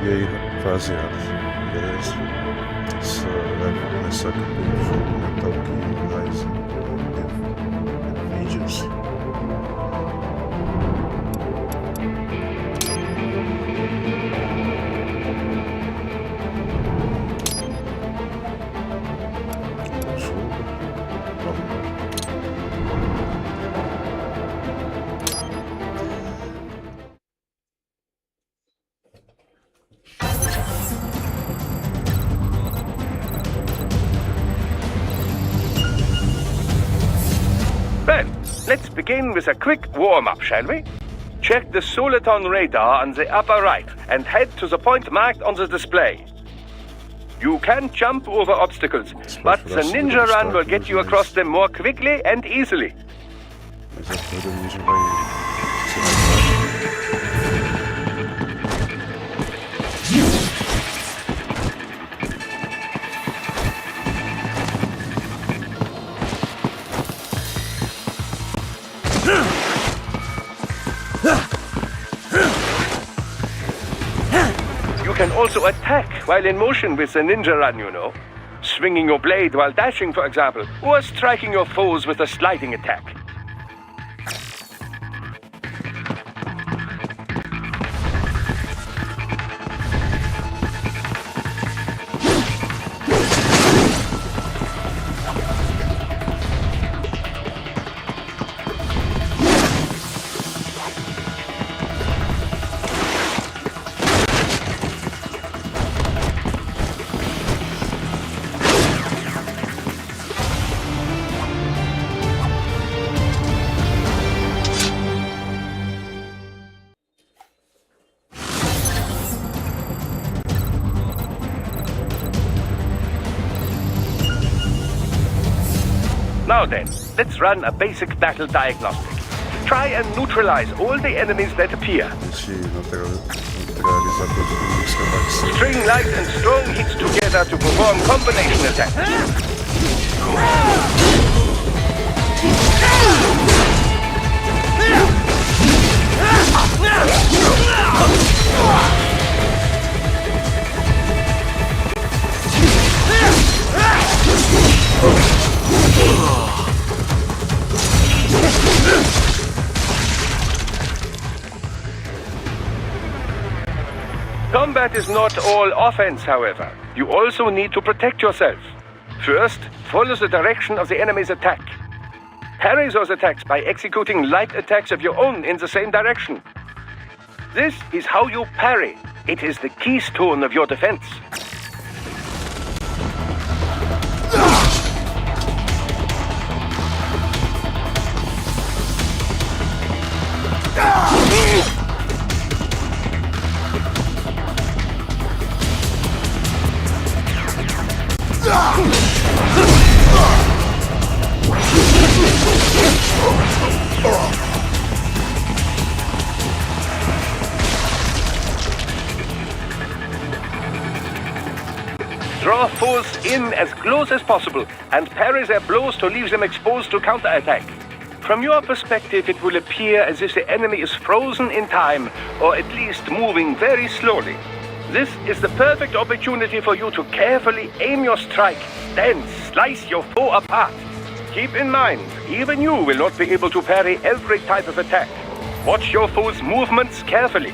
E aí, rapaziada, beleza? Essa vai começar com o jogo Metal Gear Rising Revengeanse. Well, let's begin with a quick warm-up, shall we? Check the Soliton radar on the upper right and head to the point marked on the display. You can jump over obstacles, but the ninja run will get you across them more quickly and easily. Mas a coisa ninja vai ser mais You can also attack while in motion with the ninja run, you know. Swinging your blade while dashing, for example, or striking your foes with a sliding attack. Now then, let's run a basic battle diagnostic. Try and neutralize all the enemies that appear. Deixe neutralizar todos os inimigos que aparecerem. String light and strong hits together to perform combination attacks. Combat is not all offense, however. You also need to protect yourself. First, follow the direction of the enemy's attack. Parry those attacks by executing light attacks of your own in the same direction. This is how you parry. It is the keystone of your defense. Draw foes in as close as possible and parry their blows to leave them exposed to counterattack. From your perspective, it will appear as if the enemy is frozen in time, or at least moving very slowly. This is the perfect opportunity for you to carefully aim your strike, then slice your foe apart. Keep in mind, even you will not be able to parry every type of attack. Watch your foe's movements carefully.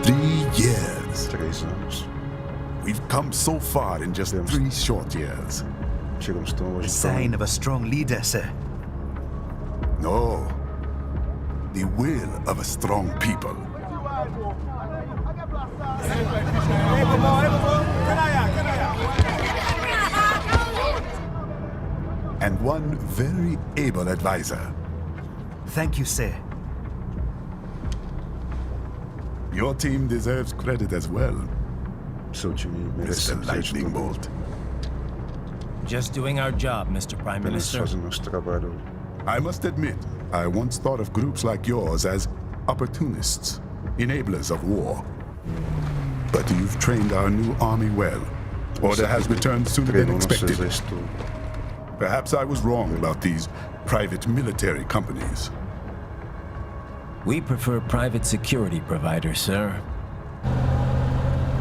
3 years. 3 anos. We've come so far in just 3 short years. Chegamos tão longe. Sign of a strong leader, sir. No. The will of a strong people. And one very able advisor. Thank you, sir. Your team deserves credit as well, Seu time merece Mr. Lightning Bolt. Just doing our job, Mr. Prime Apenas Minister. fazendo nosso trabalho. I must admit, I once thought of groups like yours as opportunists, enablers of war. But you've trained our new army well. Order has returned sooner than Treinou nosso expected. exército. Perhaps I was wrong about these private military companies. We prefer private security providers, sir.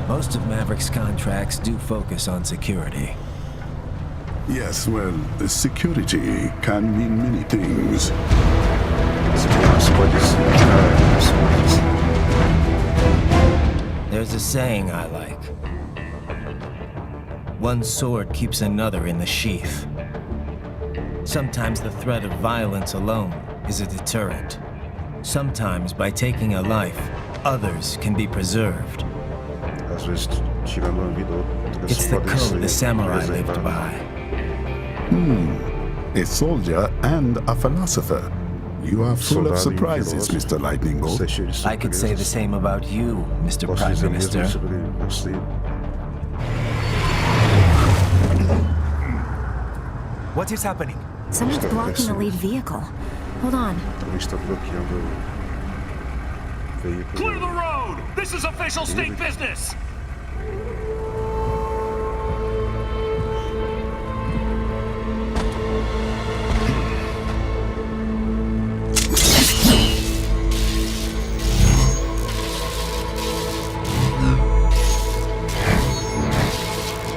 Most of Maverick's contracts do focus on security. Yes, well, security can mean many things. Segurança pode ser. There's a saying I like. One sword keeps another in the sheath. Sometimes the threat of violence alone is a deterrent. Sometimes by taking a life, others can be preserved. Às vezes, tirando a vida, outras It's the podem code ser the samurai lived preservadas. by. A soldier and a philosopher. You are full of Soldado e surprises, filósofo. Mr. Lightning Bolt. Você é cheio de I could say the surpresas. same about you, Mr. Posso Prime dizer Minister. mesmo sobre você. What is happening? Someone's Stop blocking the pressing. lead vehicle. Hold on. Também está bloqueando o veículo. Clear the road! This is official state business!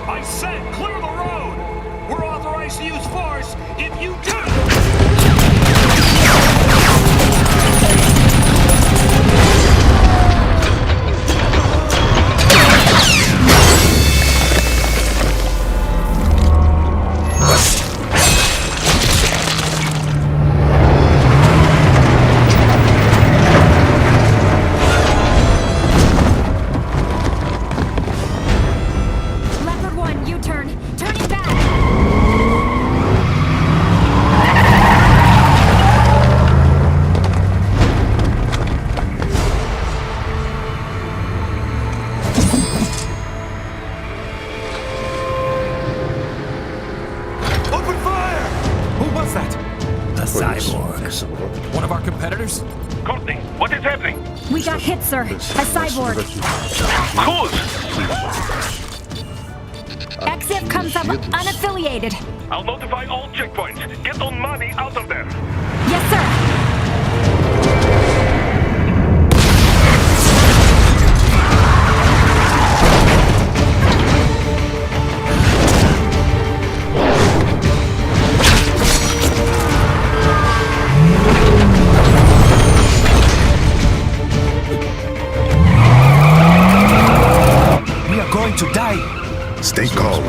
I said clear the road! We're authorized to use force if you do! Leopard 1, U-turn. Turning back. Open fire! Who was that? A Foi isso. cyborg. Esse bloco. One of our competitors? Courtney, what is happening? We got hit, sir. A cyborg. Whose? Exif comes up unaffiliated. I'll notify all checkpoints. Get on money out of there. Yes, sir. We are going to die. Stay calm.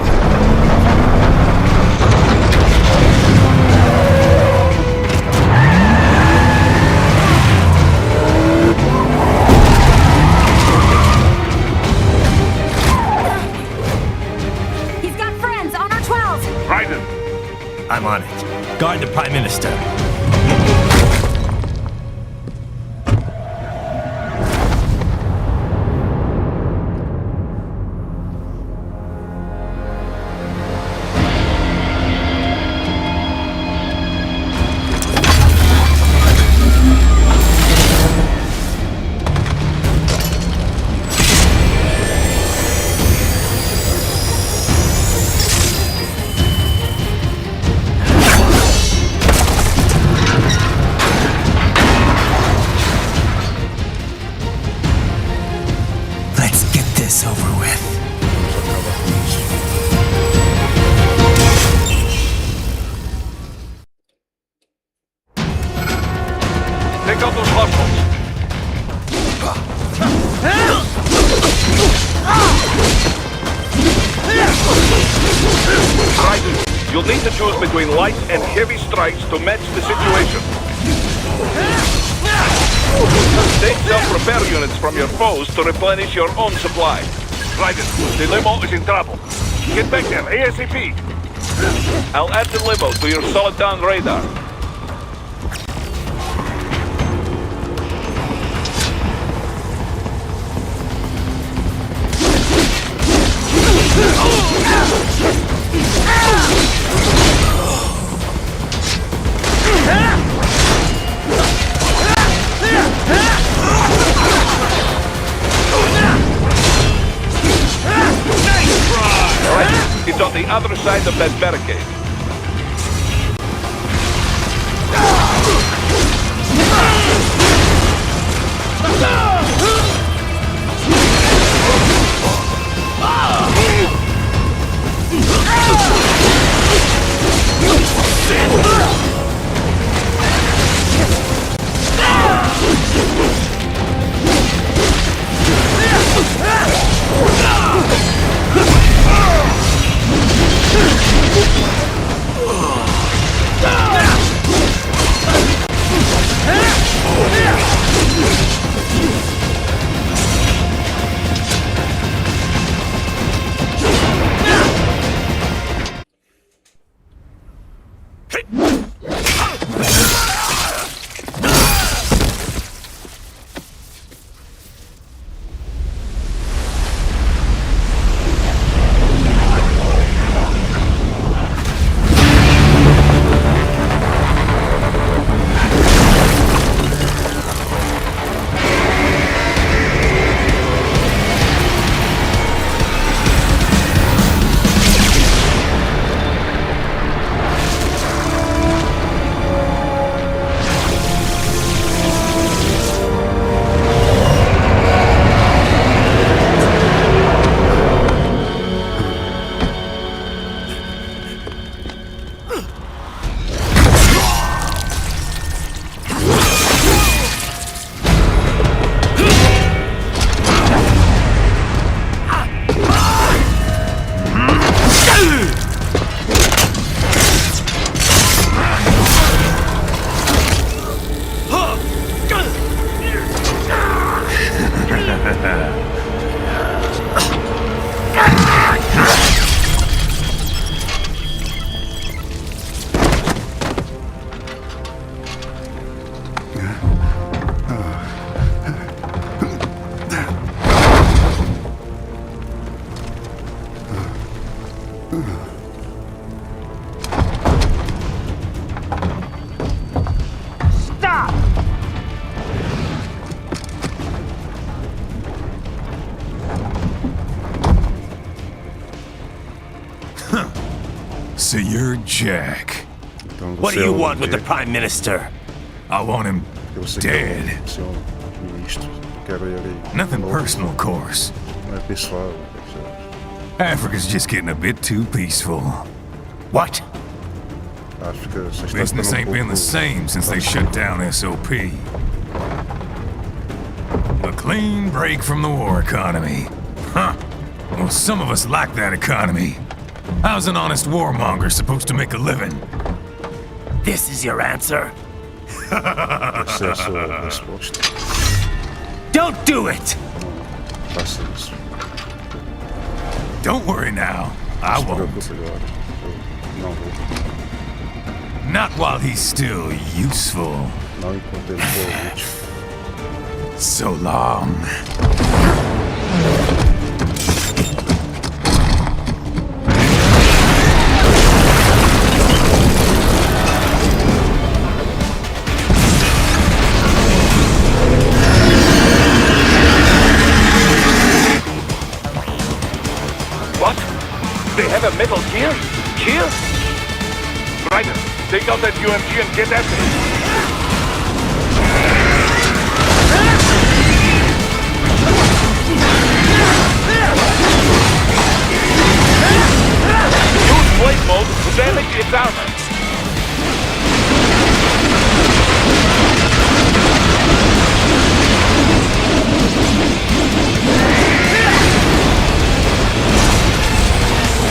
He's got friends on our 12. Raiden, I'm on it. Guard the Prime Minister. You'll need to choose between light and heavy strikes to match the situation. Take self-repair units from your foes to replenish your own supply. Ryder, the limo is in trouble. Get back there, ASAP. I'll add the limo to your solid down radar. It's on the other side of that barricade. So you're Jack. What do you want with the Prime Minister? I want him dead. Nothing personal, of course. Africa's just getting a bit too peaceful. What? Business ain't been the same since they shut down SOP. A clean break from the war economy. Huh. Well, some of us like that economy. How's an honest warmonger supposed to make a living? This is your answer? Don't do it! Don't worry now. I won't. Not while he's still useful. So long. What? They have a Metal Gear? Here? Ryder, take out that UMG and get after it. Use blade mode to damage its armor.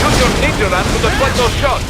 Use your ninja run to deflect those shots.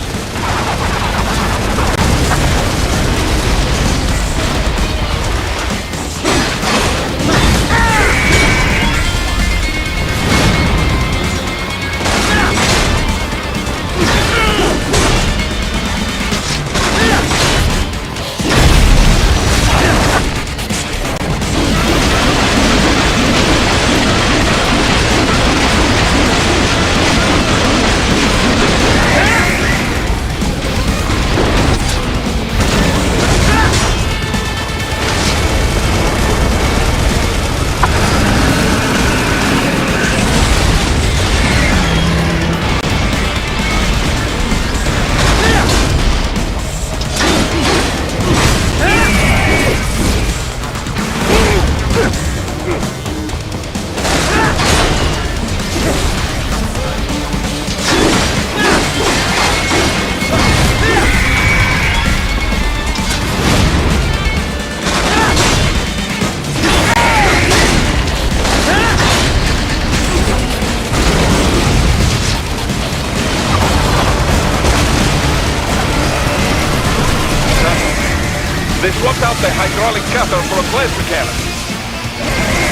the hydraulic cutter for a plasma cannon.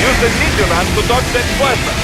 Use the ninja run to dodge that plasma.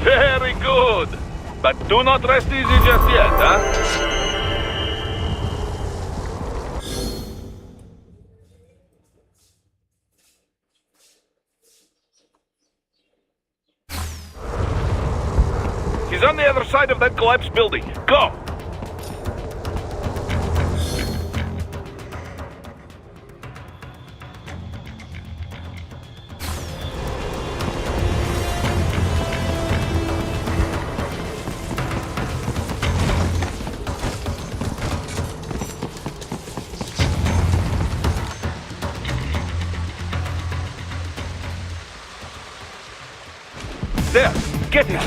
Very good. But do not rest easy just yet, huh? He's on the other side of that collapsed building. Go! There! Get him!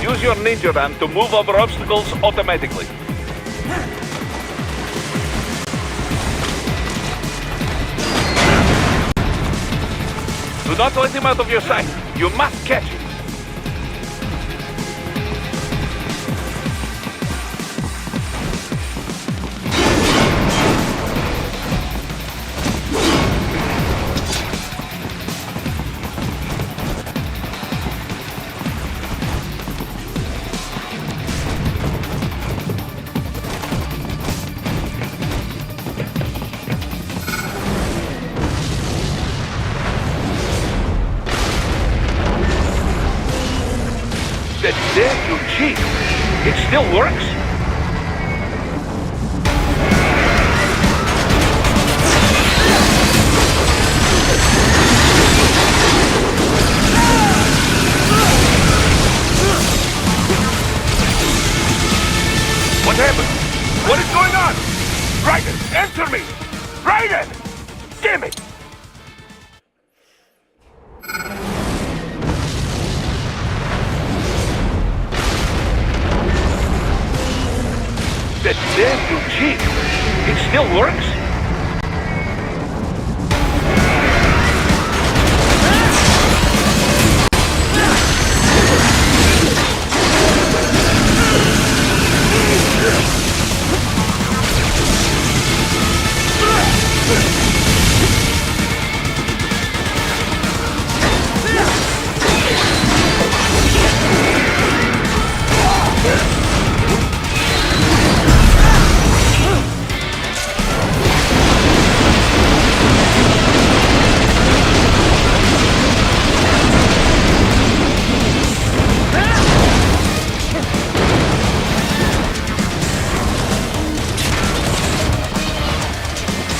Use your ninja ram to move over obstacles automatically. Do not let him out of your sight. You must catch him. Dare you cheat? It still works? What happened? What is going on? Raiden, answer me! Raiden! Damn it! Dare you cheat? It still works?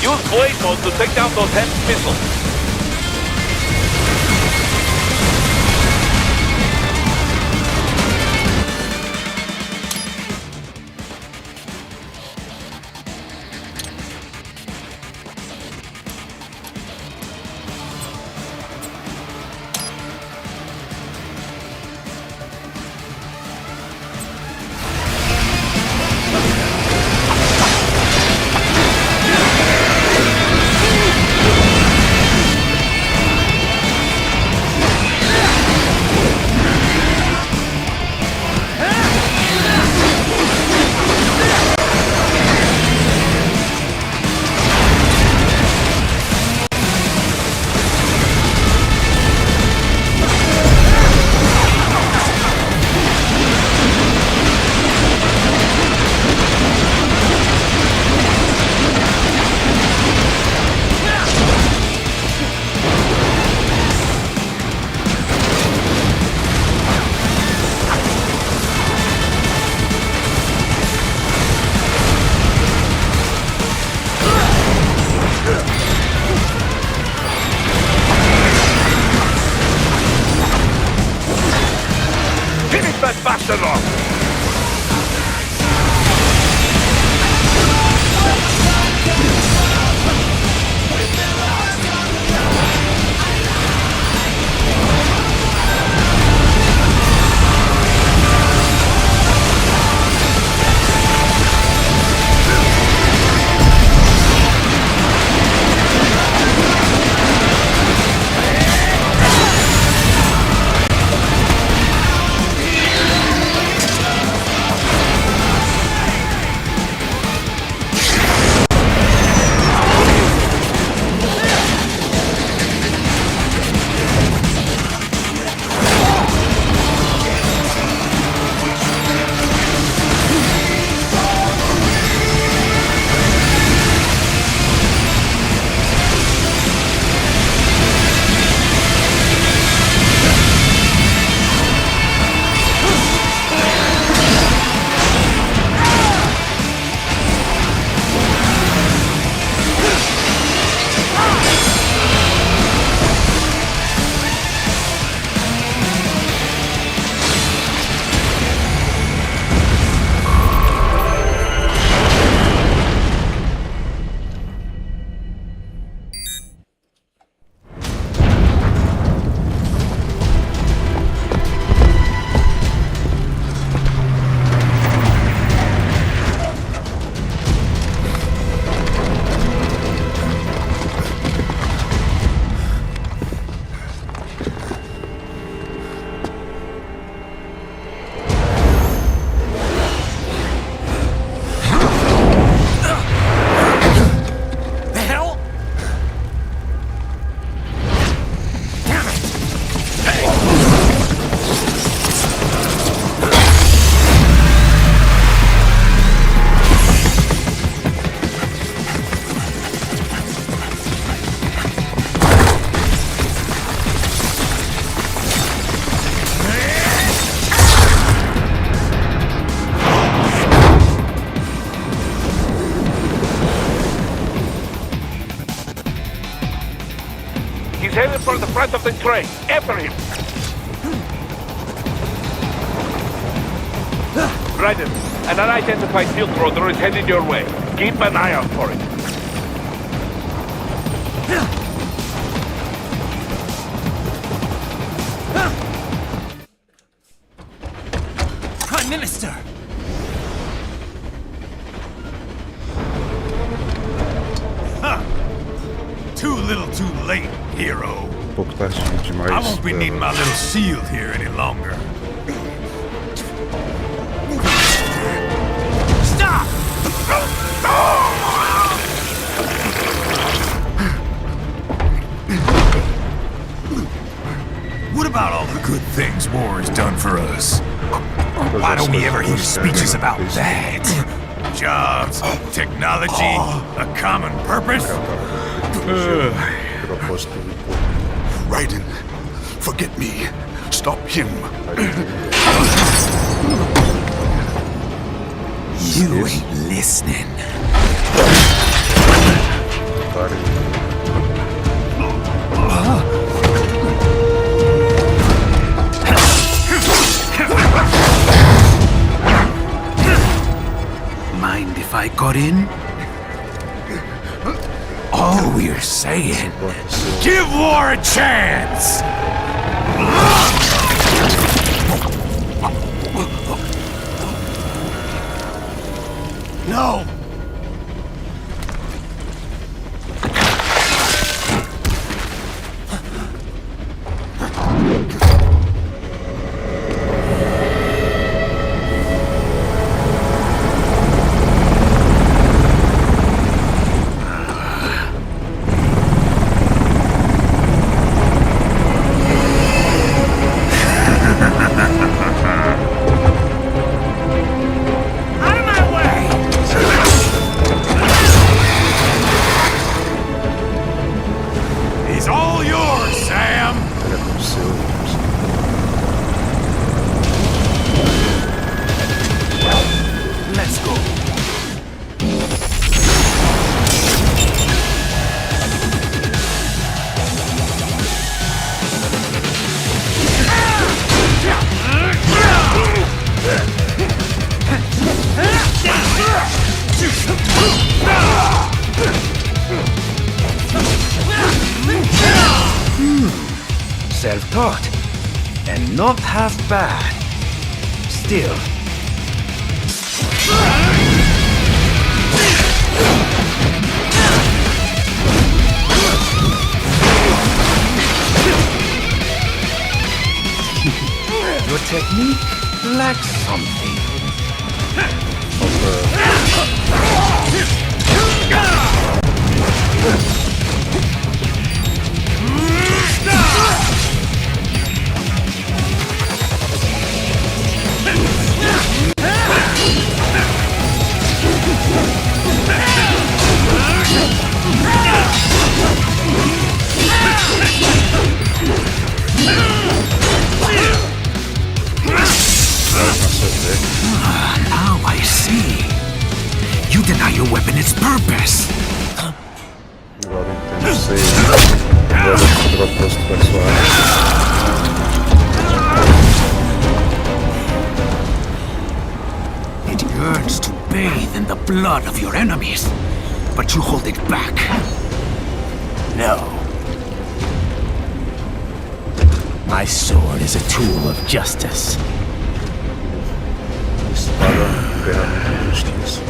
Use blade mode to take down those heavy missiles. Bastard off! Headed for the front of the train. After him. Ryder, an unidentified field rotor is headed your way. Keep an eye out for it. Prime Minister! Too little too late, hero. Pouco tarde demais. I won't be needing my little shield here any longer. Stop! What about all the good things war has done for us? Why don't we ever hear speeches about that? Jobs, technology, a common purpose? Raiden, forget me. Stop him. You ain't listening. in? All we're saying, give war a chance! No! Self-taught, and not half bad. Still. Your technique lacks something. Now I see. You deny your weapon its purpose. Agora entendo, sei. Agora o propósito da sua arma. It yearns to bathe in the blood of your enemies, but you hold it back. No. My sword is a tool of justice. Espada, ferramenta de justiça.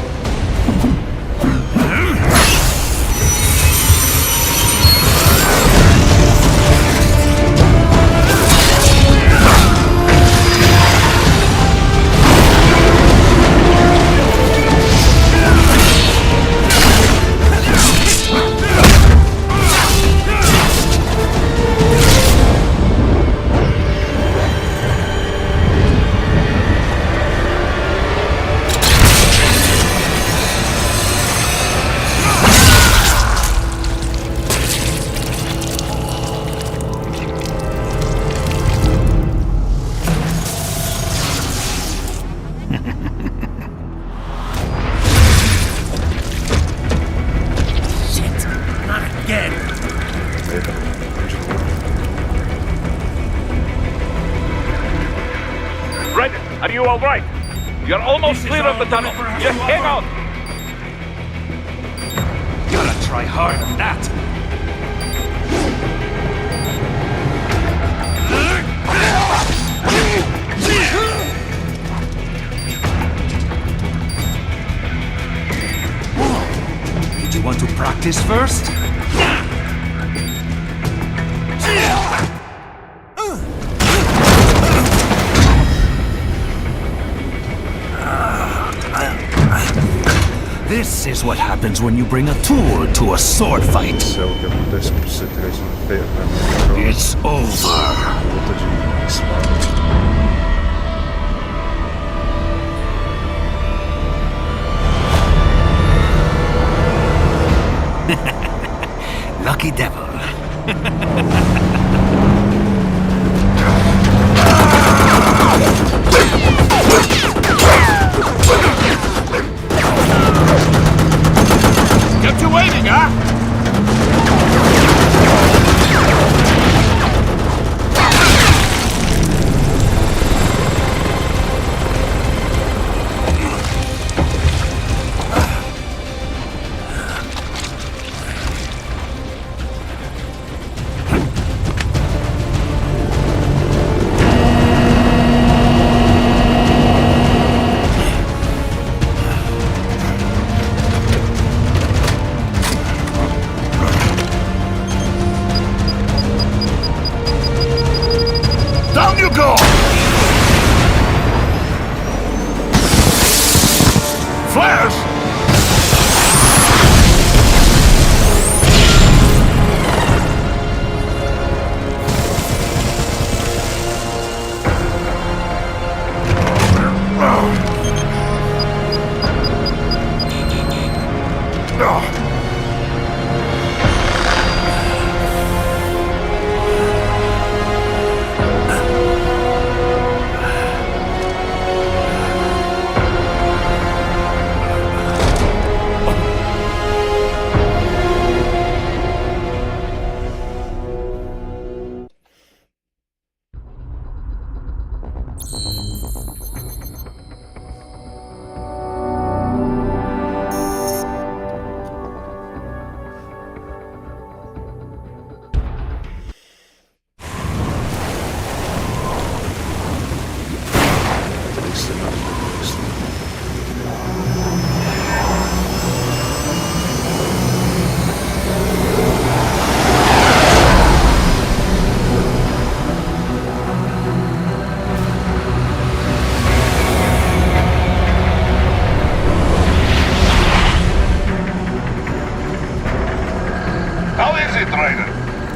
Are you all right? You're almost clear of the tunnel. Just hang on. Gotta try harder than that. Did you want to practice first? This is what happens when you bring a tool to a sword fight. Isso é o que acontece quando você traz uma ferramenta. It's over. Luta de espada. Lucky devil. Kept you waiting, huh?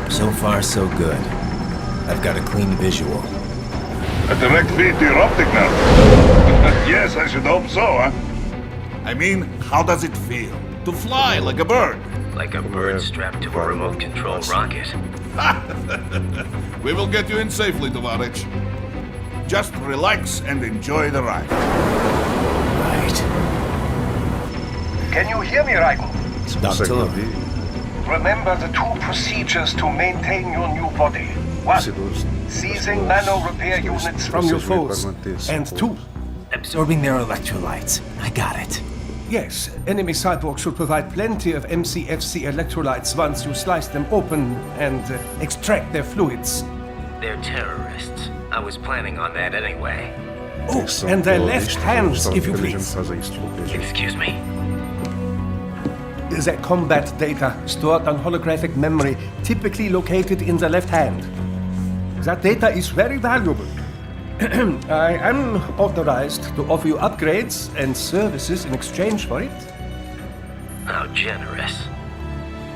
So far, so good. I've got a clean visual. A direct feed to your optic nerve. Yes, I should hope so, huh? I mean, how does it feel? To fly like a bird? Like a bird strapped to a remote control rocket. We will get you in safely, Tovarich. Just relax and enjoy the ride. Right. Can you hear me, Raiko? Doctor. Remember the two procedures to maintain your new body. One, seizing nano repair units from your foes. And two, Absorbing their electrolytes. I got it. yes, enemy cyborgs should provide plenty of MCFC electrolytes once you slice them open and extract their fluids. They're terrorists. I was planning on that anyway. Oh, and their left hands, if you please. Excuse me? Their combat data stored on holographic memory, typically located in the left hand. That data is very valuable. I am authorized to offer you upgrades and services in exchange for it. How generous.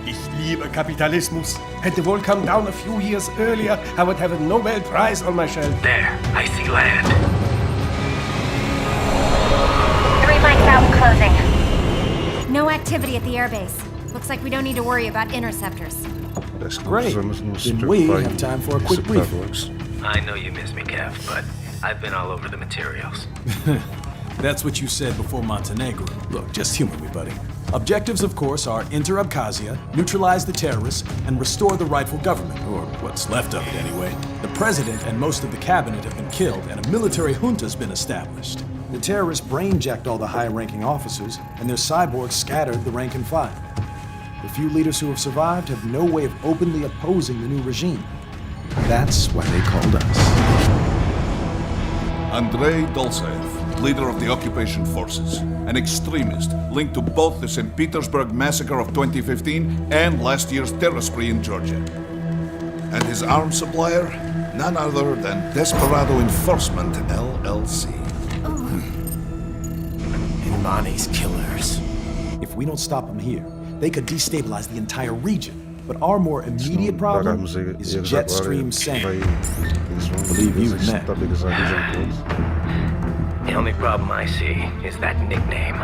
Ich liebe Kapitalismus. Had the world come down a few years earlier, I would have a Nobel Prize on my shelf. There, I see land. 3 mics out and closing. No activity at the airbase. Looks like we don't need to worry about interceptors. Great. Then we have time for a quick briefing. I know you miss me, Kev, but I've been all over the materials. That's what you said before Montenegro. Look, just humor me, buddy. Objectives, of course, are enter Abkhazia, neutralize the terrorists, and restore the rightful government, or what's left of it anyway. The president and most of the cabinet have been killed, and a military junta's been established. The terrorists brain-jacked all the high-ranking officers, and their cyborgs scattered the rank and file. The few leaders who have survived have no way of openly opposing the new regime. That's why they called us. Andrei Dolzaev, leader of the occupation forces, an extremist linked to both the St. Petersburg massacre of 2015 and last year's terror spree in Georgia. And his arms supplier, none other than Desperado Enforcement, LLC. Imani's killers. If we don't stop them here, they could destabilize the entire region. But our more immediate problem is Jetstream Sam. Believe you met. The only problem I see is that nickname.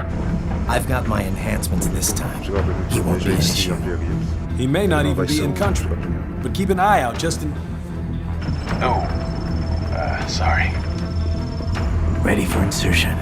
I've got my enhancements this time. He won't be an issue. He may not even be in country, but keep an eye out just in... Oh, sorry. Ready for insertion.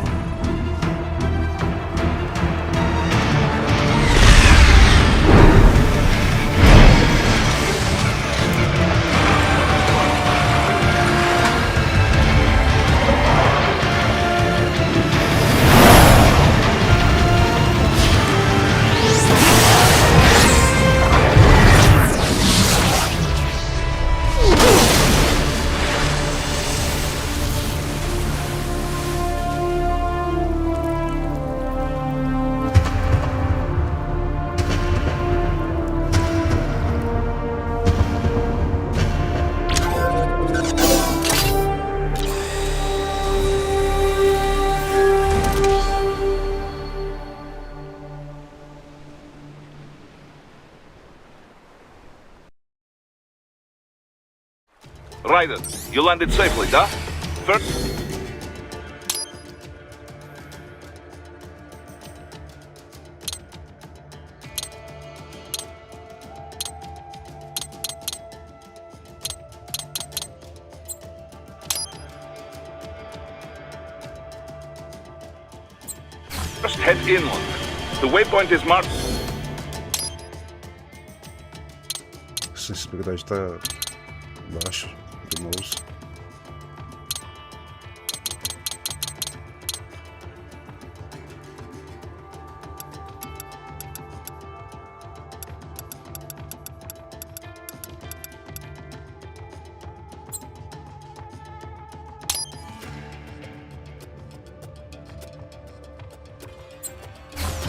Raiden, you landed safely, da? First... head inland. The waypoint is marked. A sensibilidade está baixa do mouse.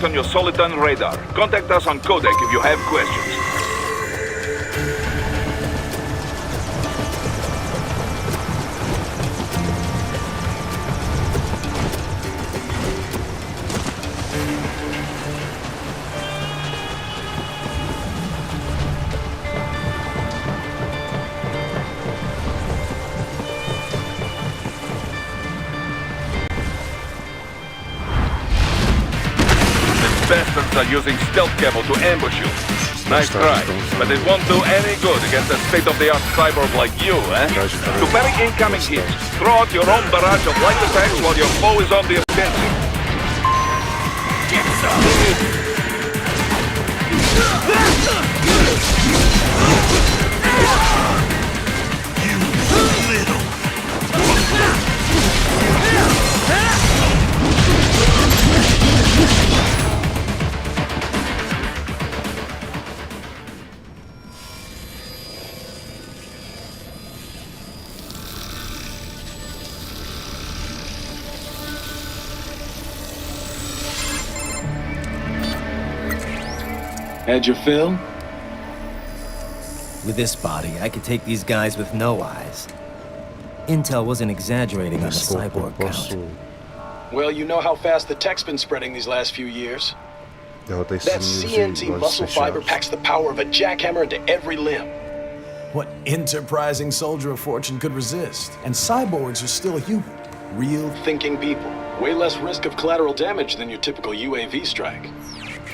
On your Soliton radar. Contact us on codec if you have questions. Bastards are using stealth camo to ambush you. Nice try, but it won't do any good against a state-of-the-art cyborg like you, eh? To parry incoming hits, throw out your own barrage of light attacks while your foe is on the offensive. Get some! Had your fill? With this body, I could take these guys with no eyes. Intel wasn't exaggerating on the cyborg count. Well, you know how fast the tech's been spreading these last few years. That CNC muscle fiber packs the power of a jackhammer into every limb. What enterprising soldier of fortune could resist? And cyborgs are still human. Real thinking people. Way less risk of collateral damage than your typical UAV strike.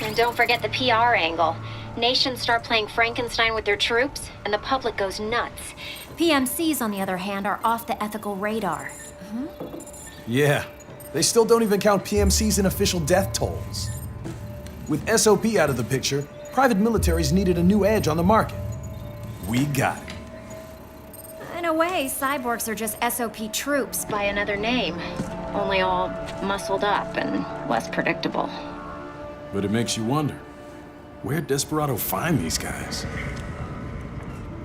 And don't forget the PR angle. Nations start playing Frankenstein with their troops, and the public goes nuts. PMCs, on the other hand, are off the ethical radar. Yeah, they still don't even count PMCs in official death tolls. With SOP out of the picture, private militaries needed a new edge on the market. We got it. In a way, cyborgs are just SOP troops by another name. Only all muscled up and less predictable. But it makes you wonder, where'd Desperado find these guys?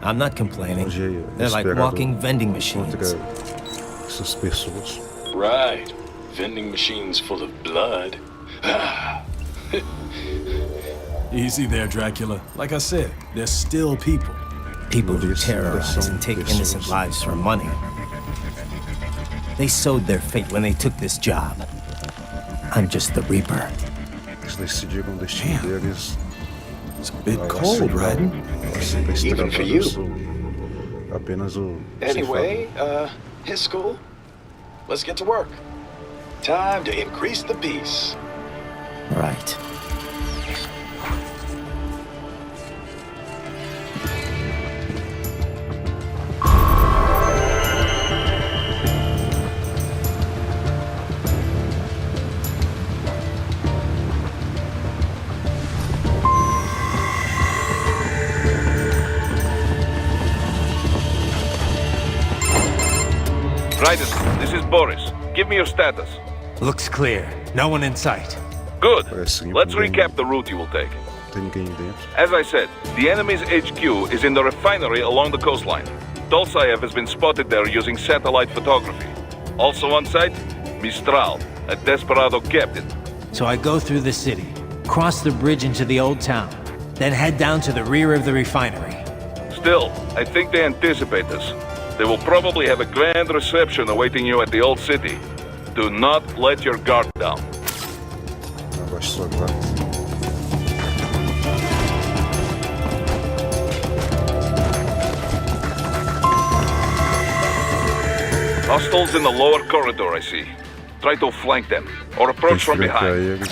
I'm not complaining. They're like walking vending machines. Right. Vending machines full of blood. Easy there, Dracula. Like I said, they're still people. People who terrorize and take innocent lives for money. They sowed their fate when they took this job. I'm just the Reaper. It's a bit cold, right? Even for you. Anyway, his school. Let's get to work. Time to increase the peace. Right. This is Boris. Give me your status. Looks clear. No one in sight. Good. Let's recap the route you will take. As I said, the enemy's HQ is in the refinery along the coastline. Dolsaev has been spotted there using satellite photography. Also on site, Mistral, a Desperado captain. So I go through the city, cross the bridge into the old town, then head down to the rear of the refinery. Still, I think they anticipate us. They will probably have a grand reception awaiting you at the old city. Do not let your guard down. Hostiles in the lower corridor, I see. Try to flank them, or approach from behind.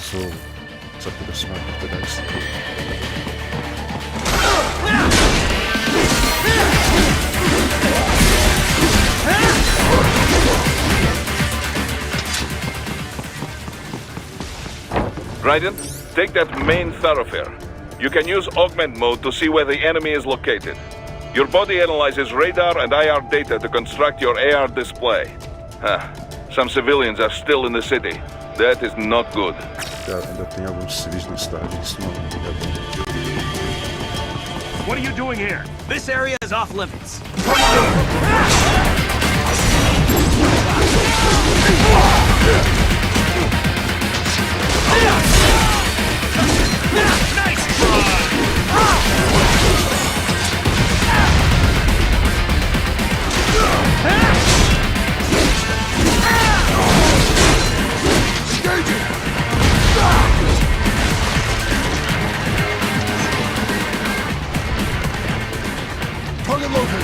Raiden, take that main thoroughfare. You can use augment mode to see where the enemy is located. Your body analyzes radar and IR data to construct your AR display. Some civilians are still in the city. That is not good. Cara, ainda tem alguns civis na cidade, isso não é bom. What are you doing here? This area is off limits. Target located.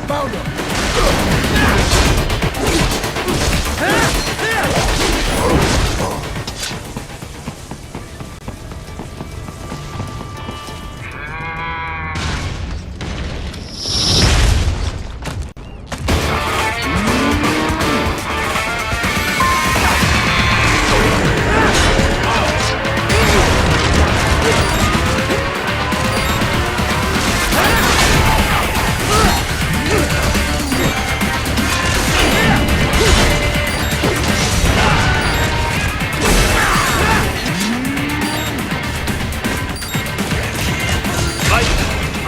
Found him.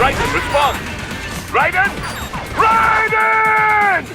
Raiden, respond! Raiden! Raiden!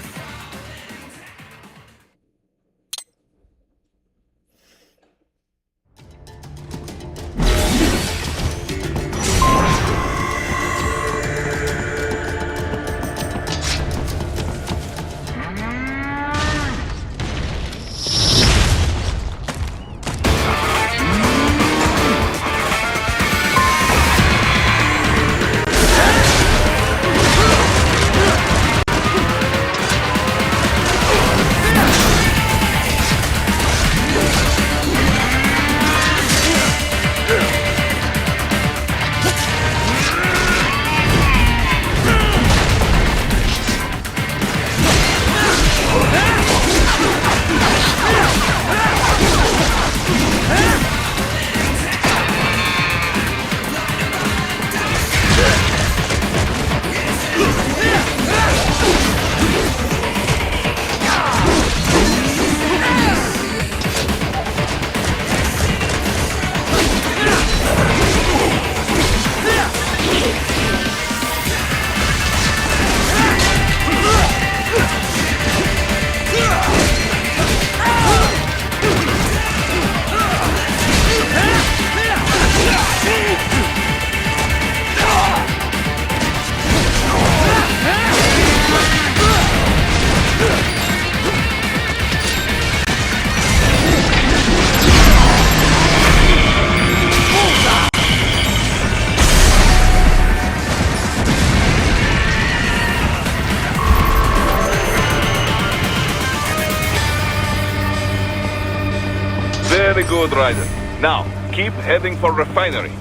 Very good, Raiden. Now, keep heading for refinery.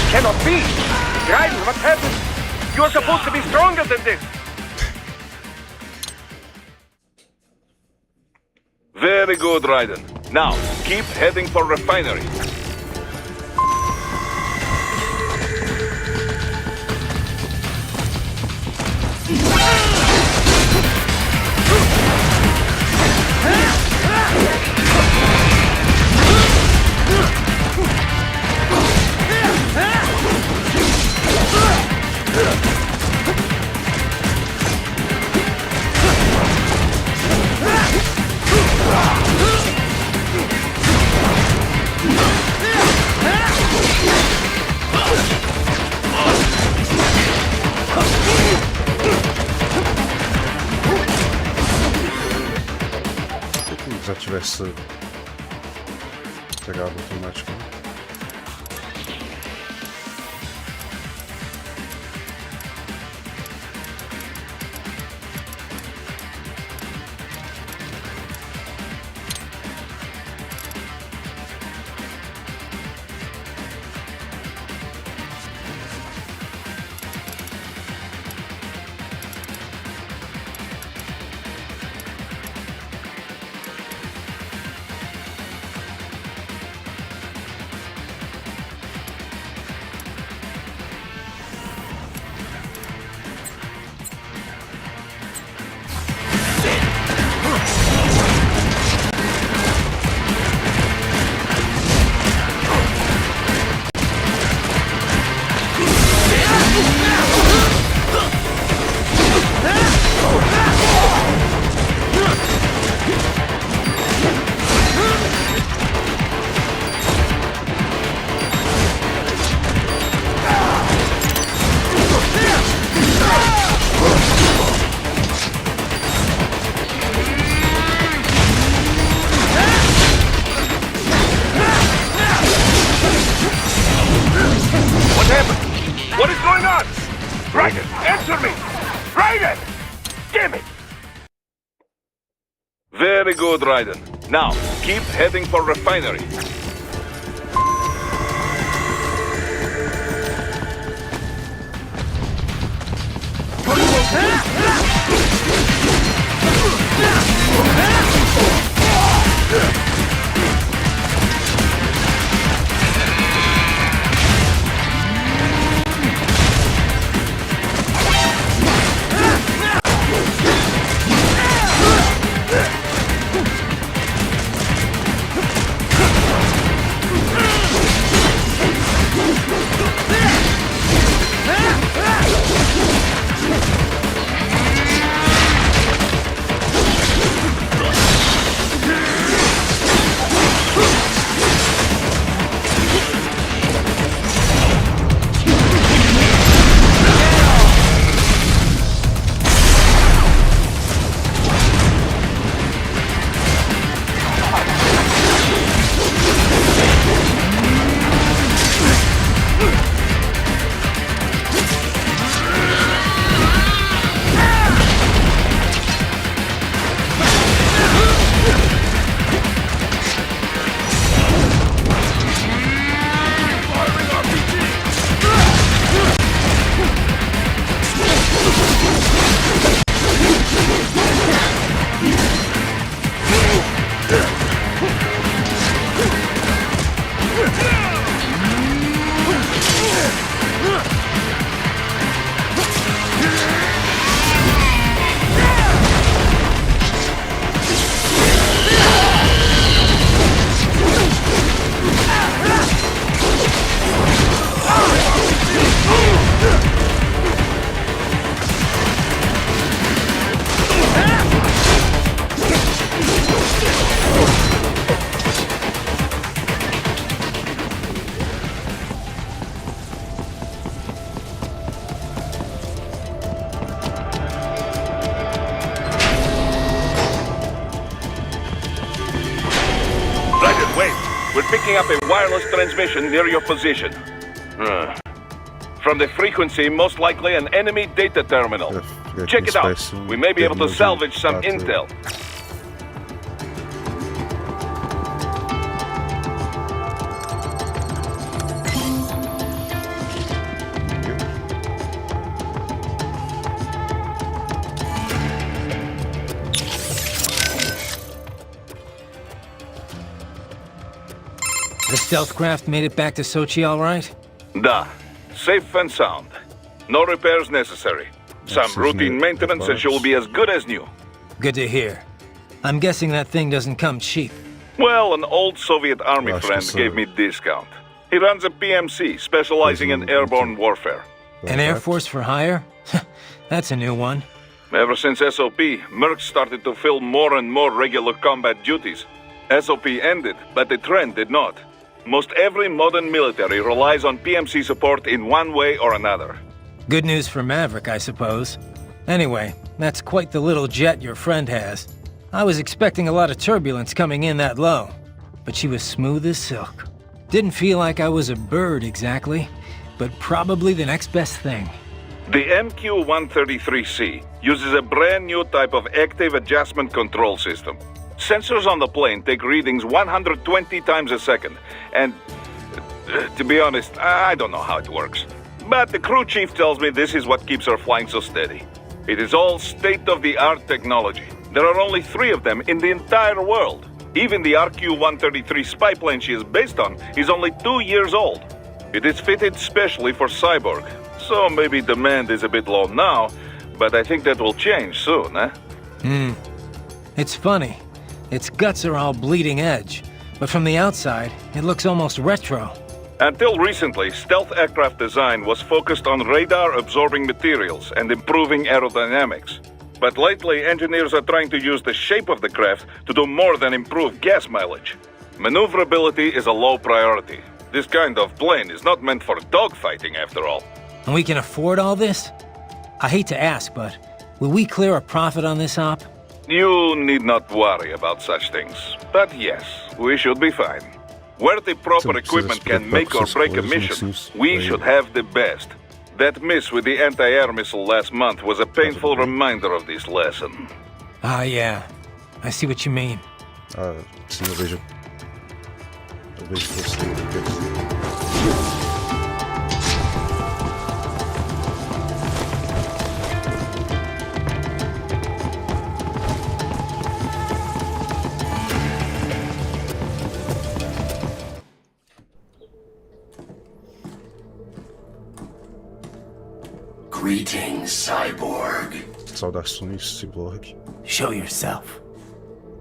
Cannot be! Raiden, what happened? You're supposed to be stronger than this! Very good, Raiden. Now, keep heading for refinery. tivesse pegado automaticamente. Very good, Raiden. Now, keep heading for refinery. Picking up a wireless transmission near your position. From the frequency, most likely an enemy data terminal. Check it out. We may be able to salvage some intel. The stealth craft made it back to Sochi all right? Da. Safe and sound. No repairs necessary. Some routine maintenance and she will be as good as new. Good to hear. I'm guessing that thing doesn't come cheap. Well, an old Soviet army friend gave me discount. He runs a PMC, specializing in airborne warfare. An Air Force for hire? That's a new one. Ever since SOP, Mercs started to fill more and more regular combat duties. SOP ended, but the trend did not. Most every modern military relies on PMC support in one way or another. Good news for Maverick, I suppose. Anyway, that's quite the little jet your friend has. I was expecting a lot of turbulence coming in that low, but she was smooth as silk. Didn't feel like I was a bird exactly, but probably the next best thing. The MQ-133C uses a brand new type of active adjustment control system. Sensors on the plane take readings 120 times a second, and to be honest, I don't know how it works. But the crew chief tells me this is what keeps her flying so steady. It is all state-of-the-art technology. There are only 3 of them in the entire world. Even the RQ-133 spy plane she is based on is only 2 years old. It is fitted specially for Cyborg, so maybe demand is a bit low now, but I think that will change soon, eh? It's funny. Its guts are all bleeding edge, but from the outside, it looks almost retro. Until recently, stealth aircraft design was focused on radar-absorbing materials and improving aerodynamics. But lately, engineers are trying to use the shape of the craft to do more than improve gas mileage. Maneuverability is a low priority. This kind of plane is not meant for dogfighting, after all. And we can afford all this? I hate to ask, but will we clear a profit on this op? You need not worry about such things. But yes, we should be fine. Where the proper equipment can make or break a mission, we should have the best. That miss with the anti-air missile last month was a painful reminder of this lesson. Ah, yeah. I see what you mean. Sim, eu vejo você, quer dizer. Greetings, Cyborg. Saudações, Cyborg. Show yourself.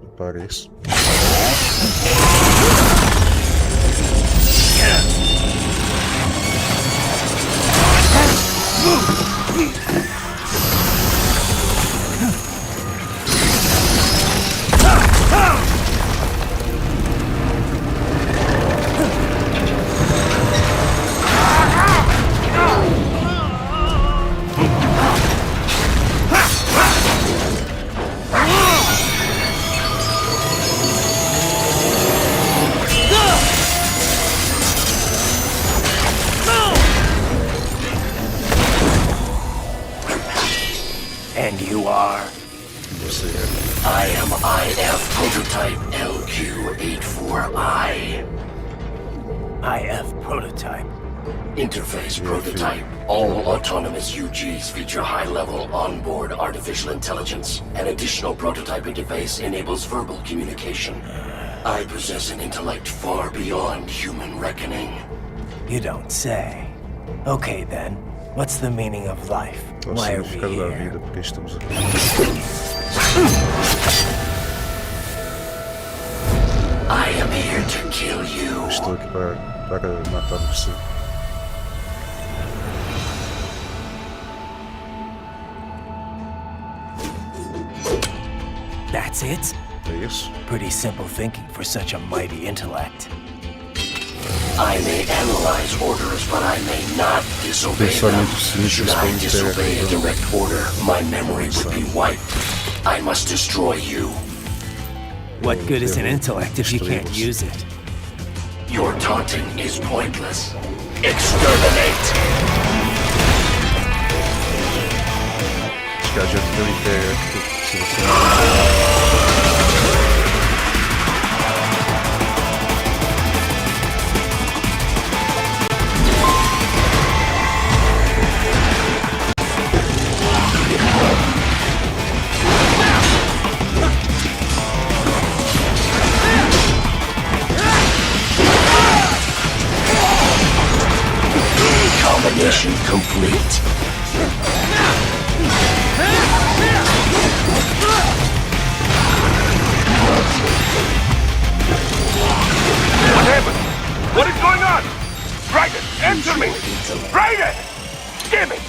Eu pareço. And you are? I am IF Prototype LQ84I. IF Prototype. Interface Prototype. All autonomous UGs feature high-level onboard artificial intelligence. An additional prototype interface enables verbal communication. I possess an intellect far beyond human reckoning. You don't say. Okay then, what's the meaning of life? Why are we here? Porque estamos aqui. I am here to kill you. Estou aqui para matar você. That's it? É isso? Pretty simple thinking for such a mighty intellect. I may analyze orders, but I may not disobey them. Should I disobey a direct order, my memory would be wiped. I must destroy you. What good is an intellect if you can't use it? Your taunting is pointless. Exterminate! Acho que a gente deu ideia que se você Mission complete. What happened? What is going on? Raiden, answer me! Raiden! Damn it!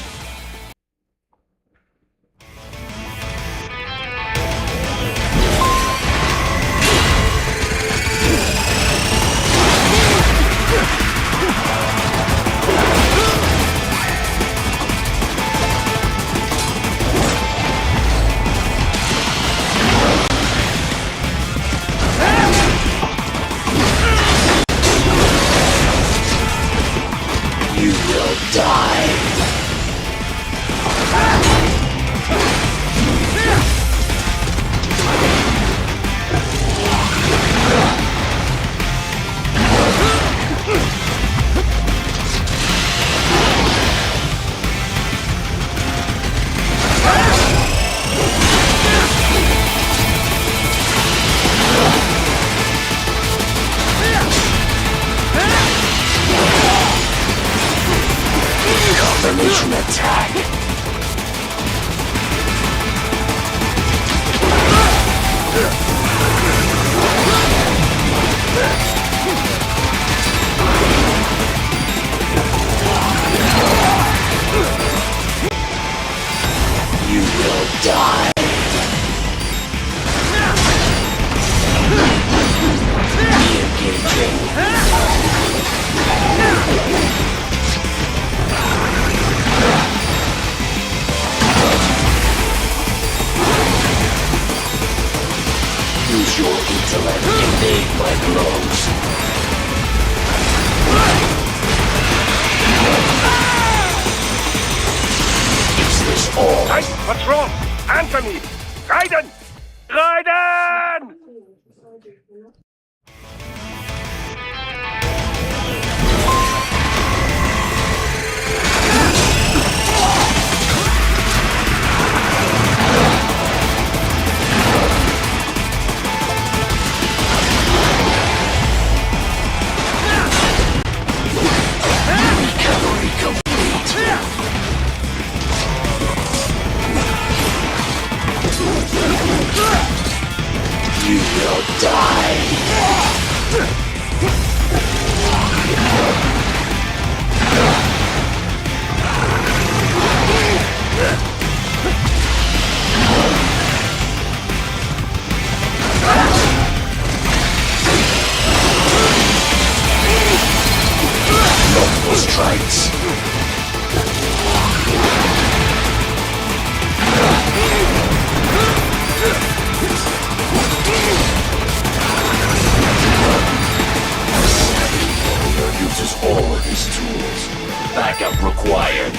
die. Combination attack. You will die. Re-engaging. Use your intellect to evade my blows. Is this all? Hey, what's wrong? Answer me! Raiden! Raiden! Recovery complete. You will die. Multiple strikes. Warrior uses all of his tools. Backup required.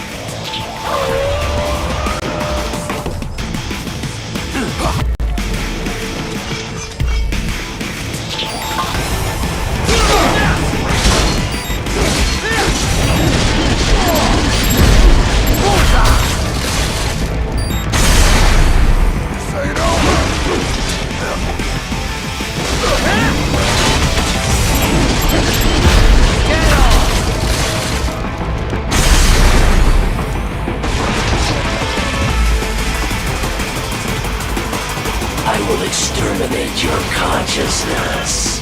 I will exterminate your consciousness.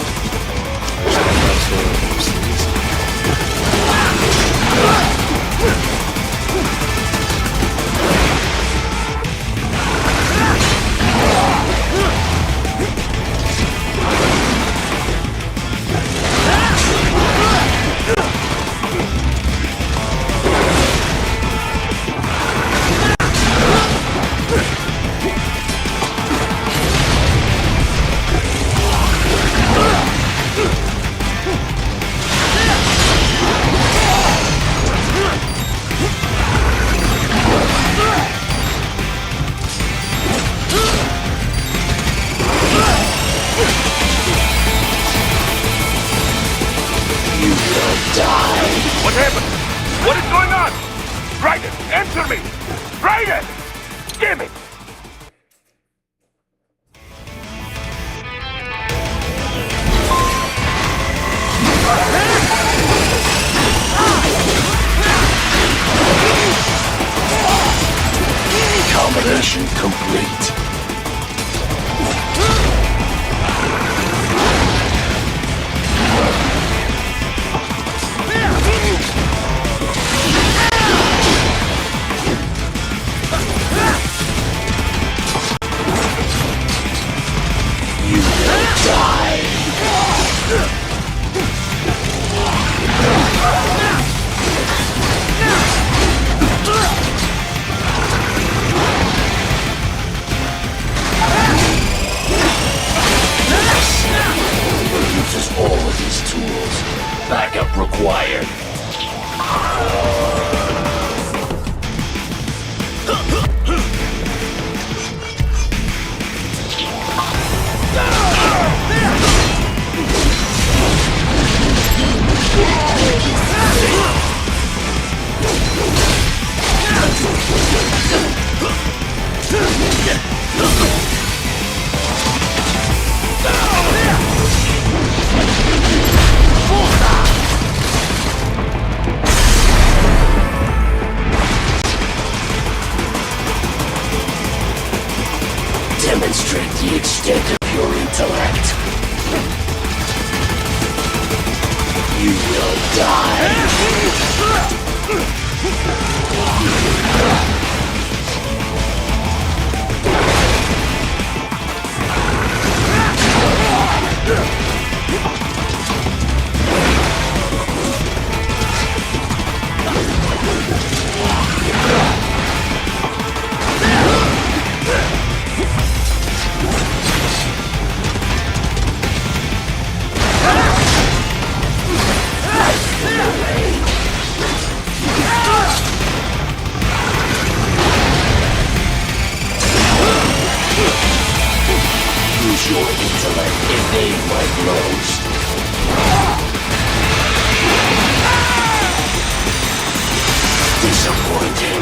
What happened? What is going on? Raiden, answer me! Raiden! Damn it! Combination complete. You will die. Uses all of his tools. Backup required. Demonstrate the extent of your intellect. You will die. Use your intellect, evade my blows. Disappointing.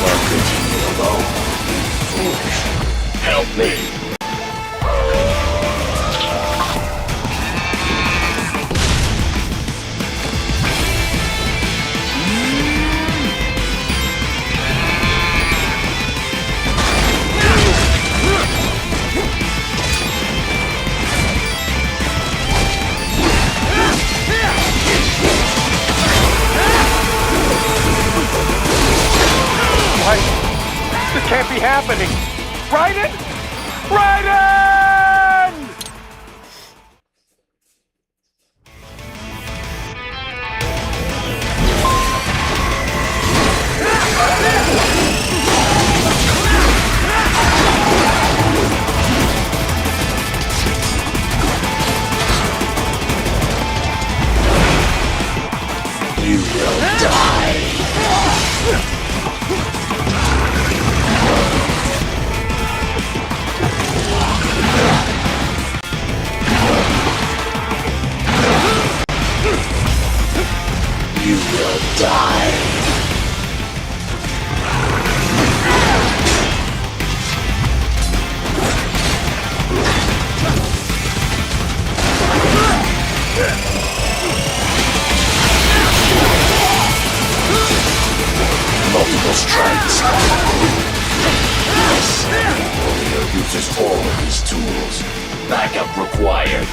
I'll continue alone. Foolish. Help me. This can't be happening. Raiden? Raiden! You will die. You will die. Multiple strikes. Yes. Warrior uses all of his tools. Backup required.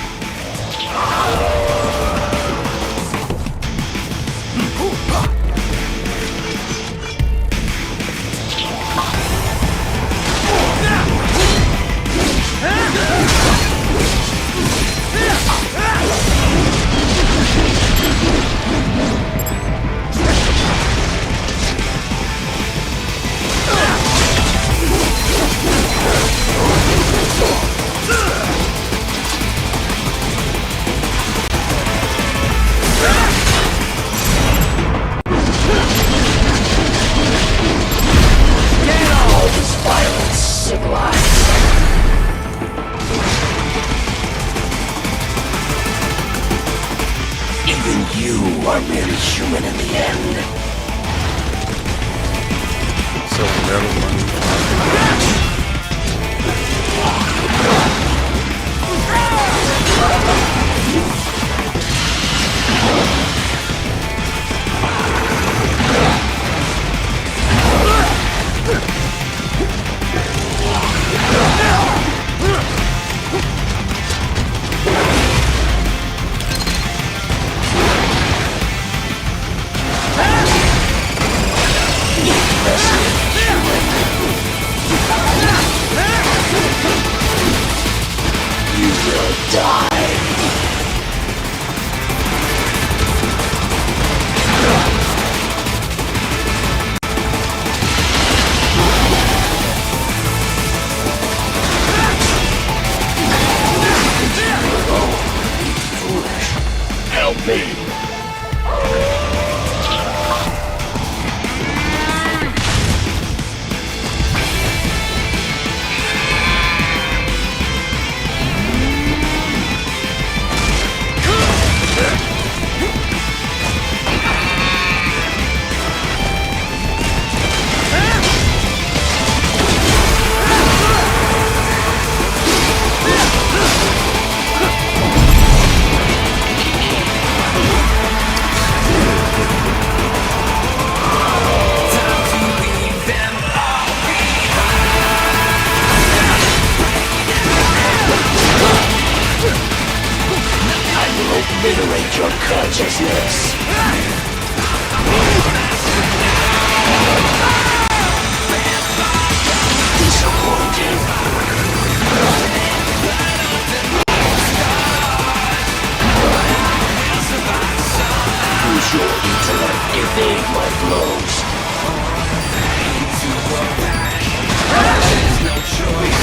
are merely human in the end. So metal money. You will die. Foolish. Help me. obliterate your consciousness. Disappointing. Use your intellect, evade my blows. There's no choice.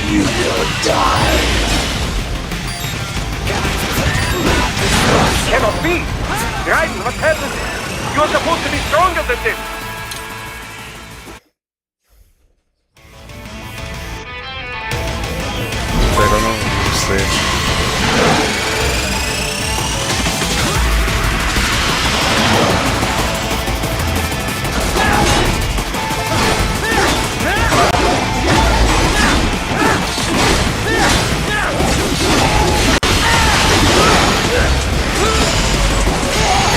You will die. Cannot be! Raiden, what happened? You are supposed to be stronger than this! Pero no sé.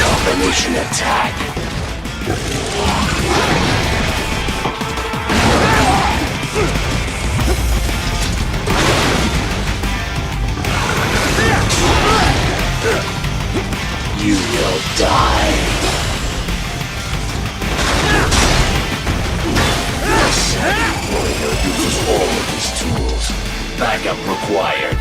Combination attack. You will die. The savvy warrior uses all of his tools. Backup required.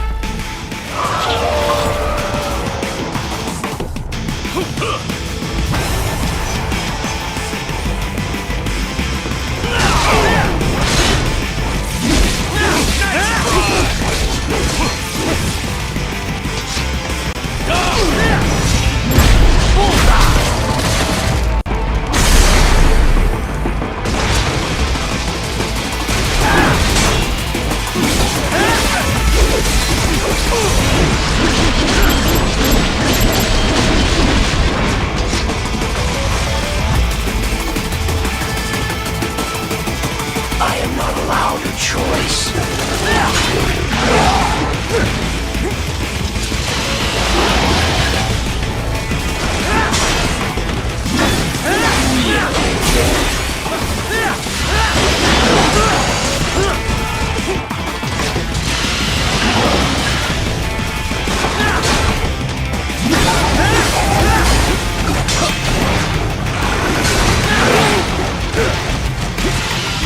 I am not allowed a choice.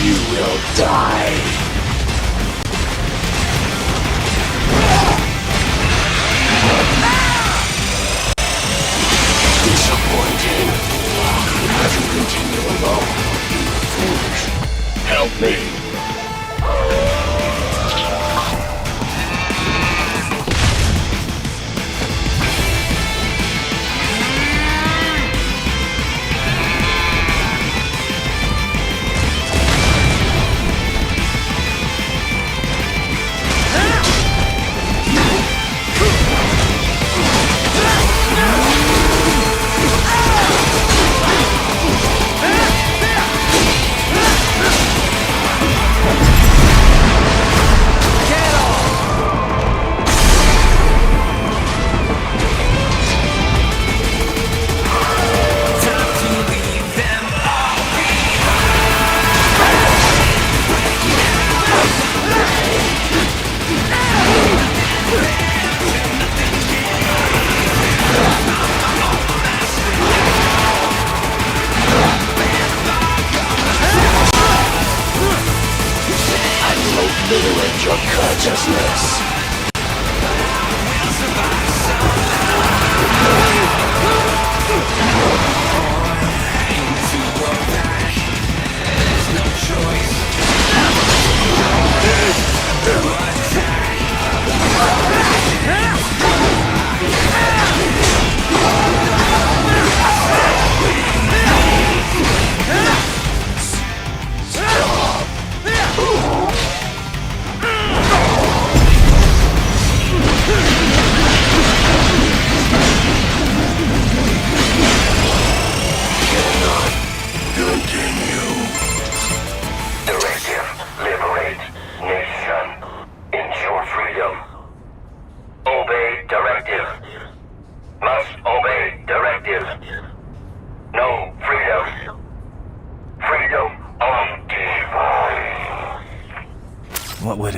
You will die. Disappointing. If you continue alone, you are foolish. Help me. Obliterate your consciousness.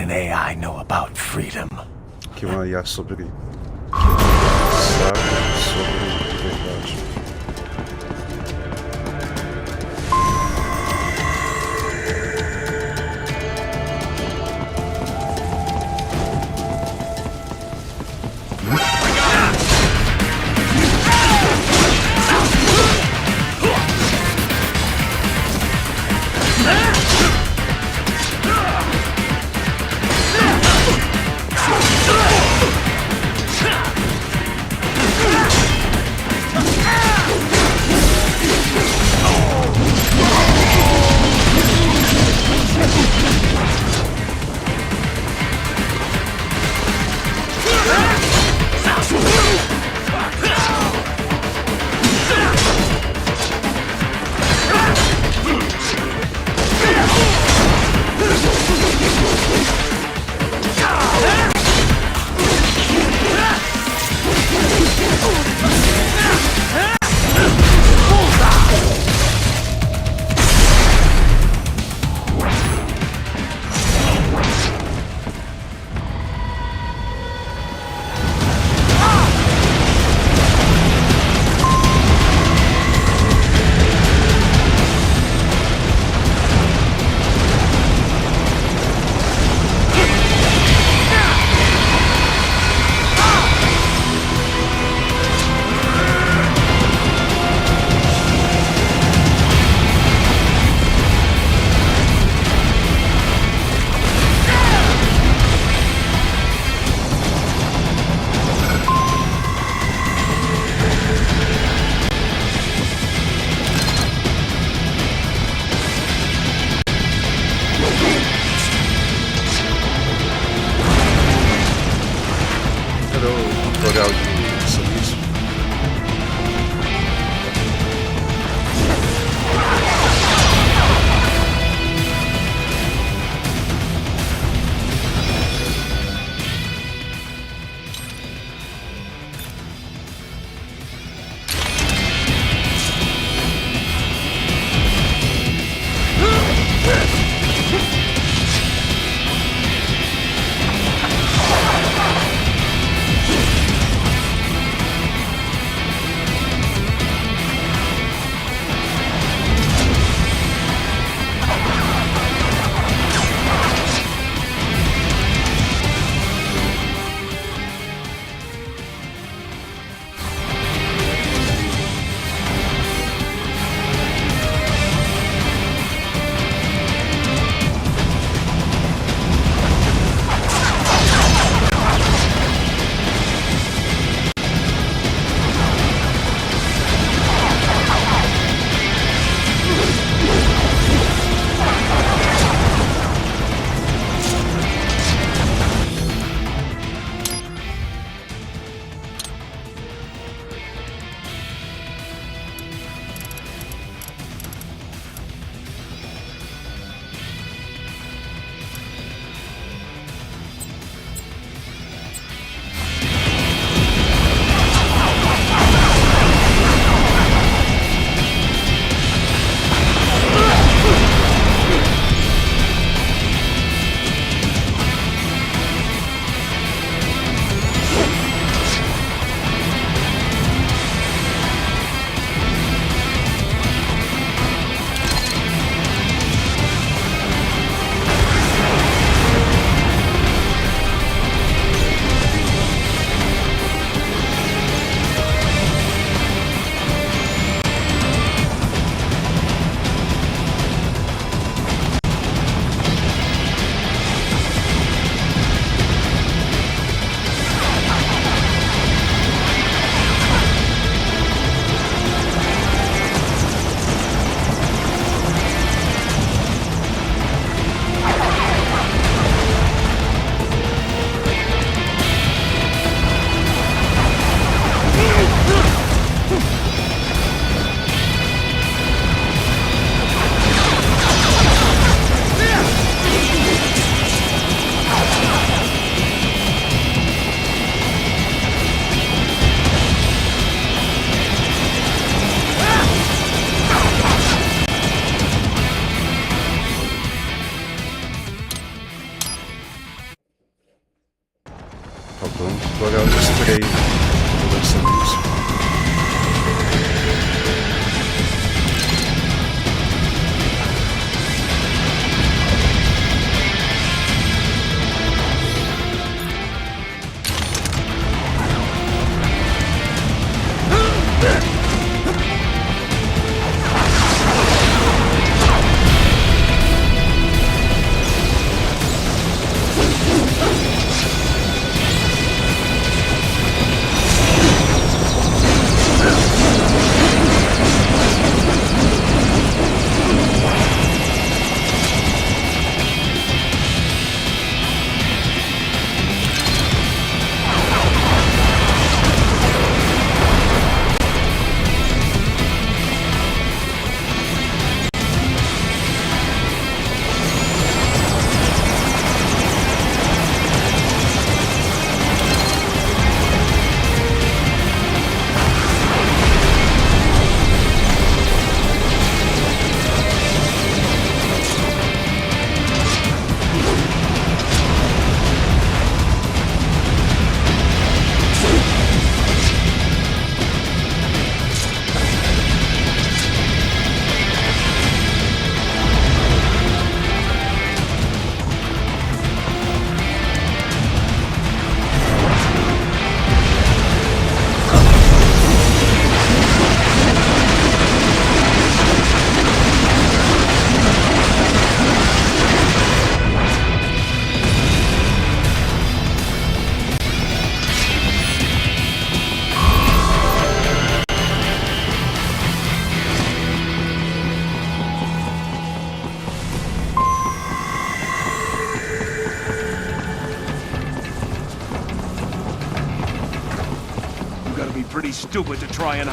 an AI know about freedom? Que uma IA sobre... sabe sobre liberdade. Ah! Tá bom. Agora eu mostrei dessa vez. Pretty stupid to try and...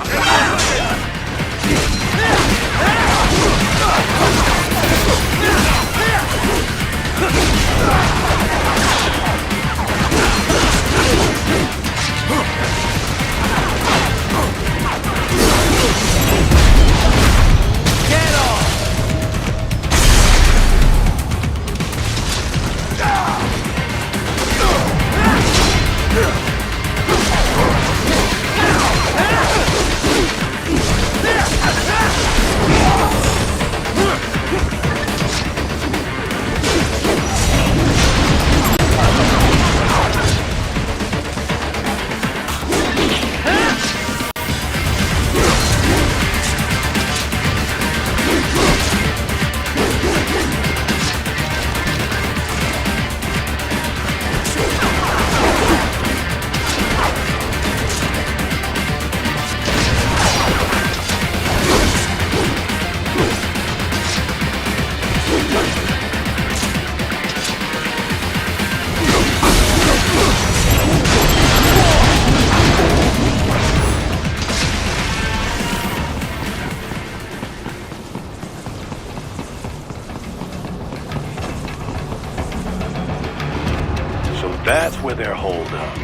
That's where they're holed up.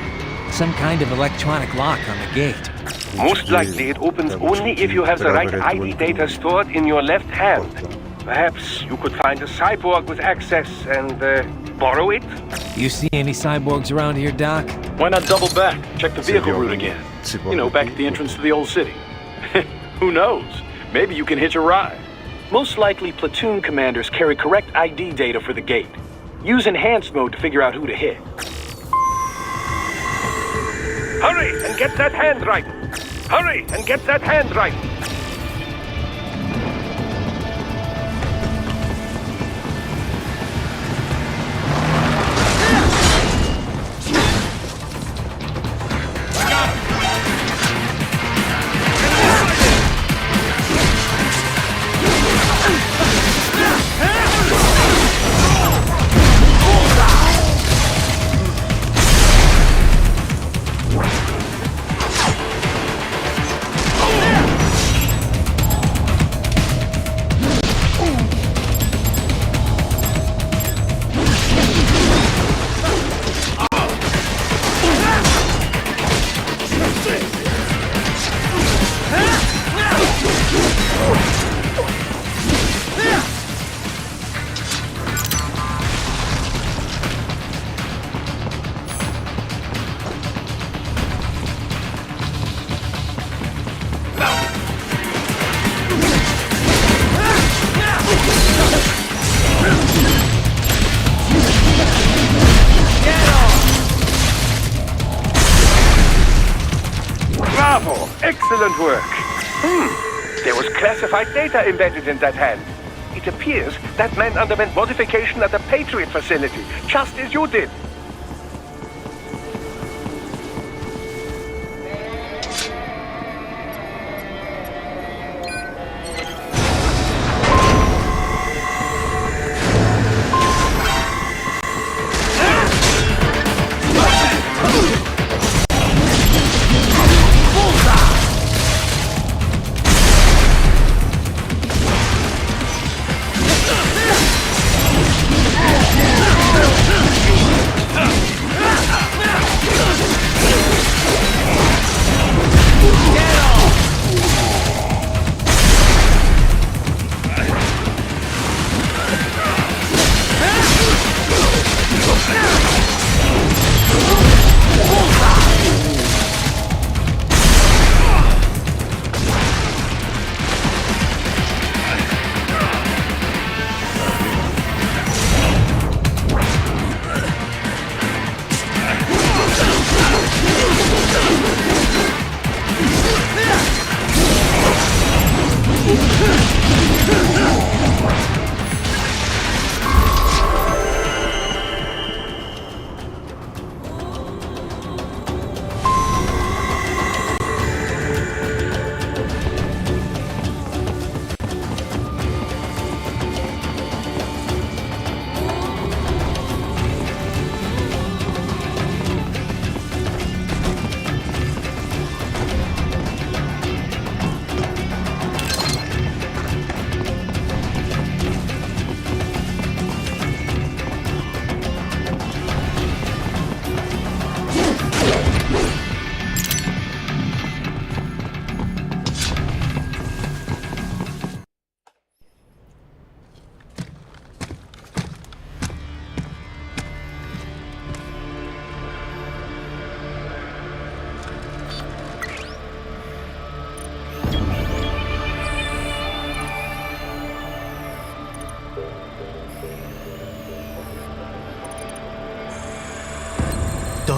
Some kind of electronic lock on the gate. Most likely it opens only if you have the right ID data stored in your left hand. Perhaps you could find a cyborg with access and borrow it? You see any cyborgs around here, Doc? Why not double back? Check the vehicle route again. You know, back at the entrance to the old city. Who knows? Maybe you can hitch a ride. Most likely platoon commanders carry correct ID data for the gate. Use enhanced mode to figure out who to hit. Hurry and get that hand right! Hurry and get that hand right! Excellent work. There was classified data embedded in that hand. It appears that man underwent modification at the Patriot facility, just as you did.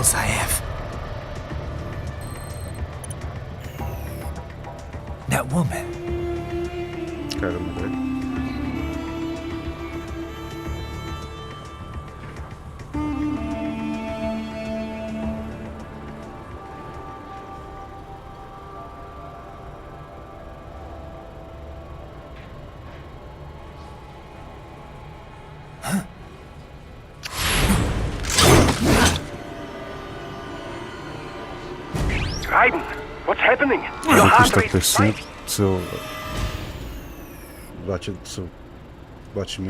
Saev. That woman. Caramba, velho. What's happening? Your heart rate is spike. Seu batimento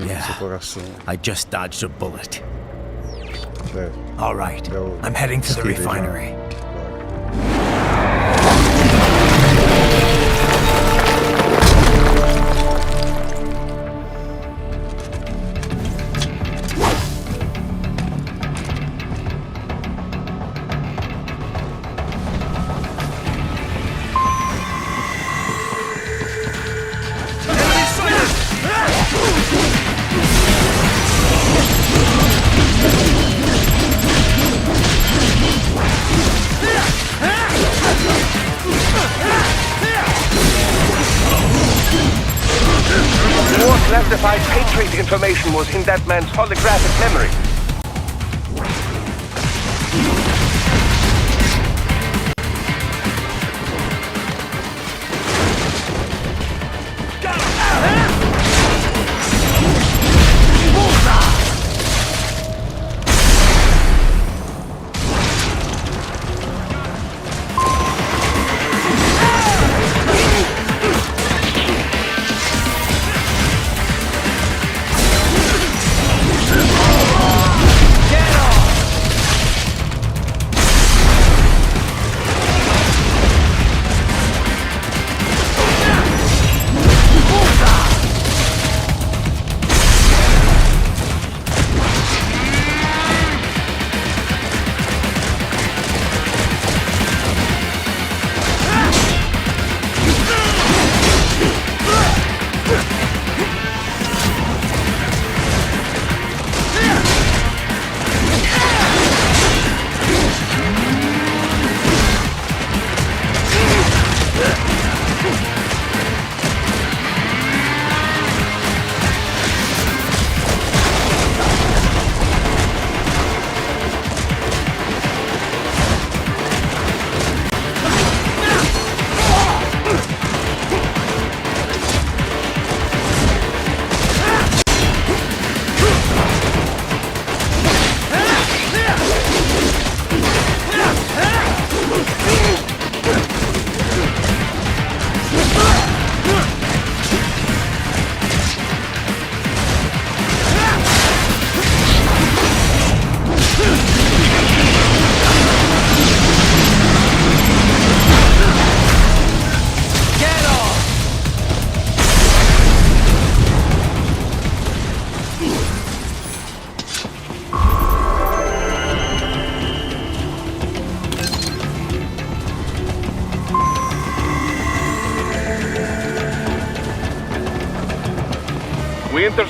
do seu coração. I just dodged a bullet. É. All right. I'm heading to the refinery. Classified Patriot information was in that man's holographic memory.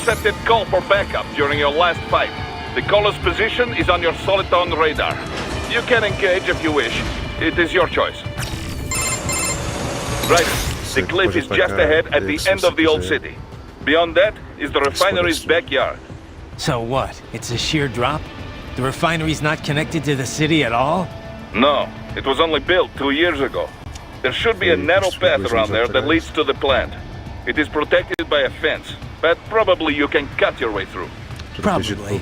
intercepted call for backup during your last fight. The caller's position is on your Soliton radar. You can engage if you wish. It is your choice. Right. The cliff is just ahead at the end of the old city. Beyond that is the refinery's backyard. So what? It's a sheer drop? The refinery's not connected to the city at all? No, it was only built 2 years ago. There should be a narrow path around there that leads to the plant. It is protected by a fence, but probably you can cut your way through. Probably.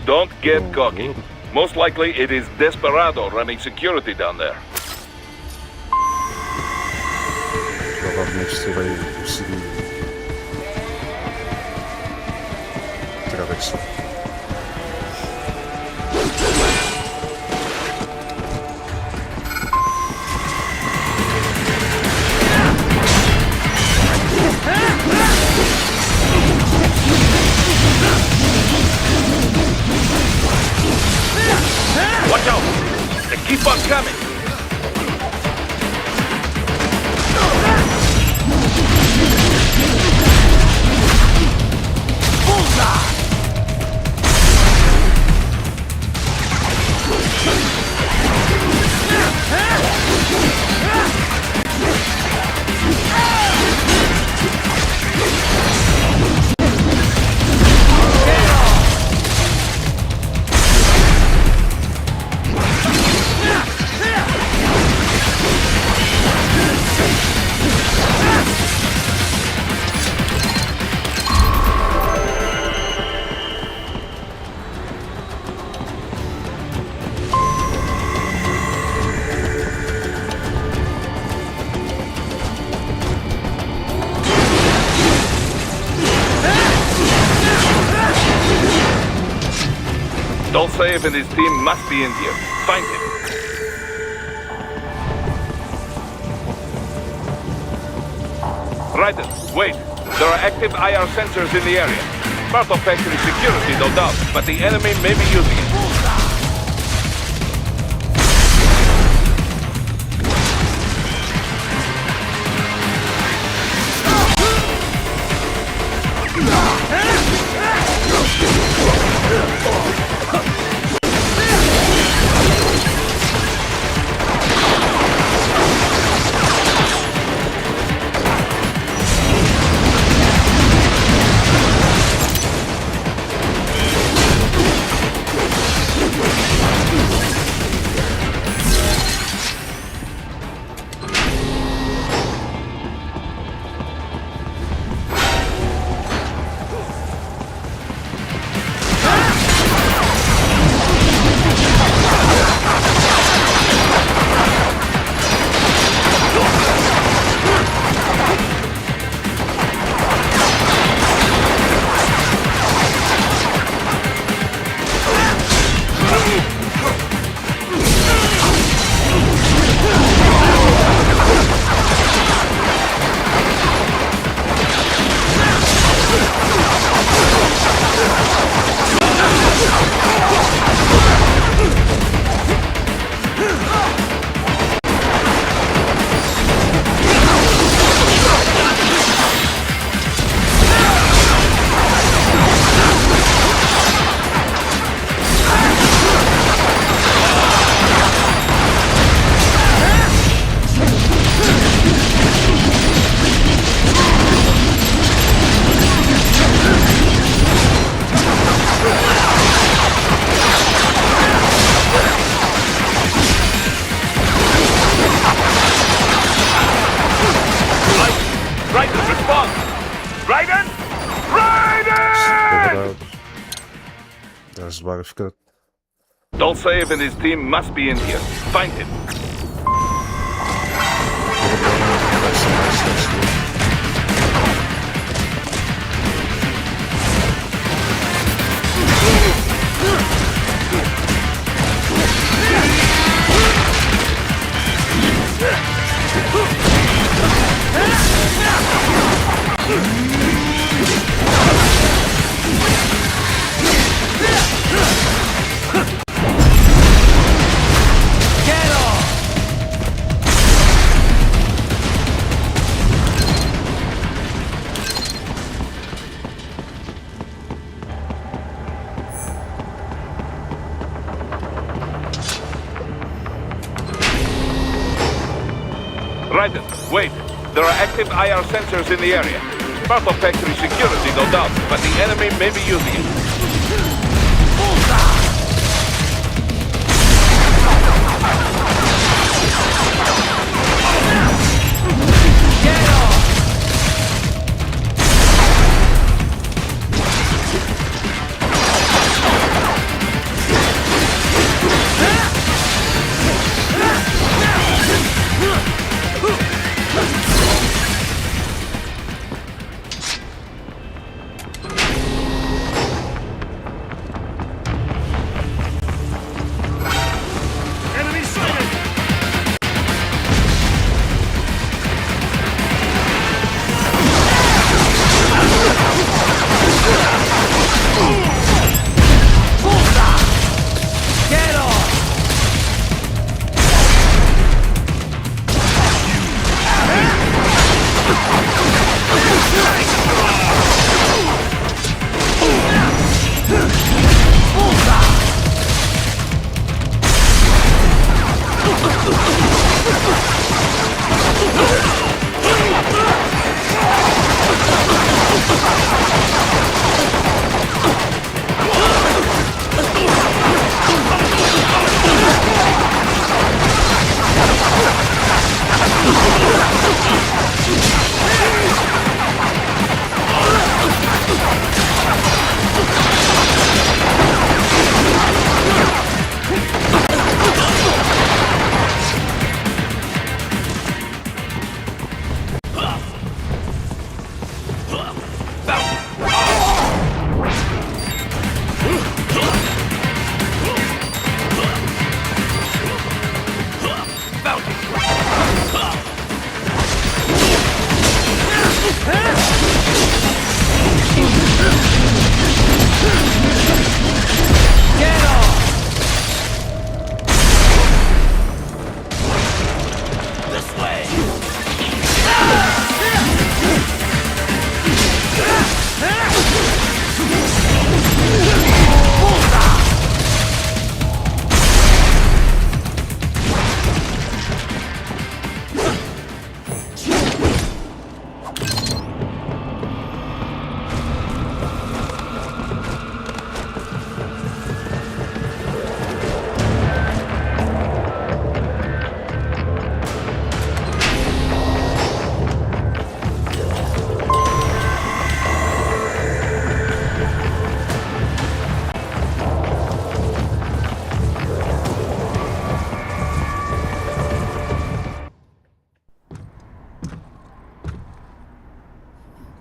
Don't get cocky. Most likely it is Desperado running security down there. Provavelmente você vai conseguir atravessar. Watch out! They keep on coming! Bullseye! Dolcev and his team must be in here. Find him. Raiden, wait. There are active IR sensors in the area. Part of factory security, no doubt, but the enemy may be using it. Dolcev and his team must be in here. Find him. Get off! Raiden, wait. There are active IR sensors in the area. Part of factory security, no doubt, but the enemy may be using it.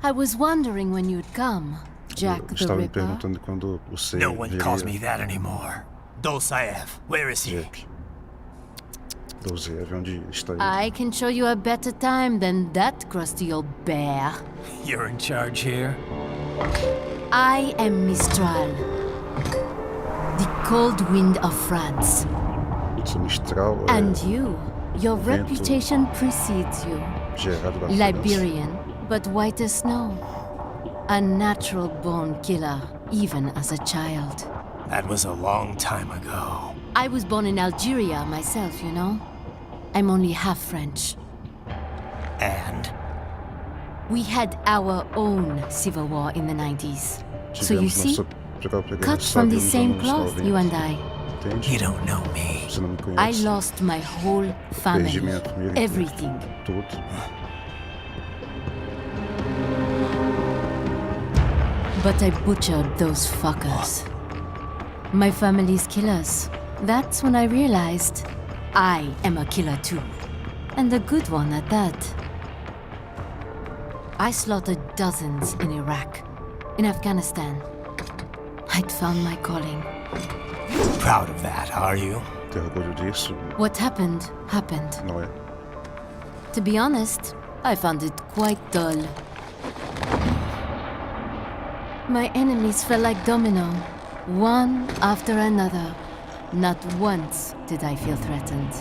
I was wondering when you'd come, Jack the Estava me Ripper. perguntando quando você No one calls viria. me that anymore. Dolsaev, where is he? Jack. 12, onde está ele? I can show you a better time than that crusty old bear. You're in charge here? I am Mistral, the cold wind of France. Isso, Mistral é And you, your vento reputation precedes you. gerado da França. Liberian, but white as snow. A natural born killer, even as a child. That was a long time ago. I was born in Algeria myself, you know. I'm only half French. And? We had our own civil war in the 90s. So you Tivemos see, nossa própria guerra cut de from the Sábio nos same anos cloth, 90. you and I. Entende? You don't know me. Você não me I conhece. lost my whole Perdi family, minha família, everything. tudo. But I butchered those fuckers. My family's killers. That's when I realized I am a killer too. And a good one at that. I slaughtered dozens in Iraq, in Afghanistan. I'd found my calling. Proud of that, are you? Ter orgulho disso What happened, happened. não é. To be honest, I found it quite dull. My enemies fell like domino, one after another. Not once did I feel threatened.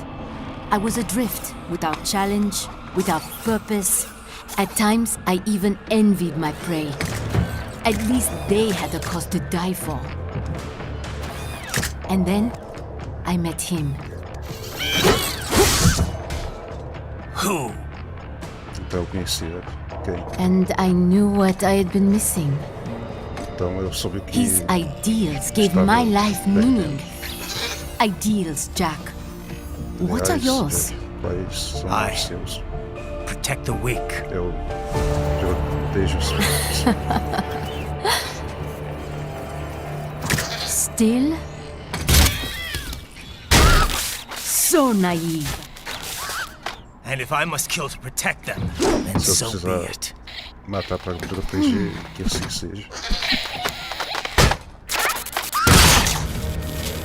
I was adrift, without challenge, without purpose. At times, I even envied my prey. At least they had a cause to die for. And then, I met him. Who? até eu conhecer quem. And I knew what I had been missing. Então eu soube que His ideals gave my life meaning. Ideals, Jack. What are yours? Quais são os seus? Protect the weak. Eu protejo os fracos. Still? So naive. And if I must kill to protect them, then so be it. Matar para proteger, que assim seja.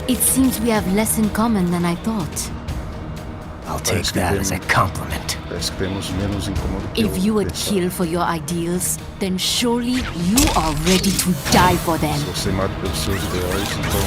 It seems we have less in common than I thought. I'll take that as a compliment. Parece que temos menos em comum do que If you would kill for your ideals, then surely you are ready to die for them. Se você mata pelos seus ideais, então...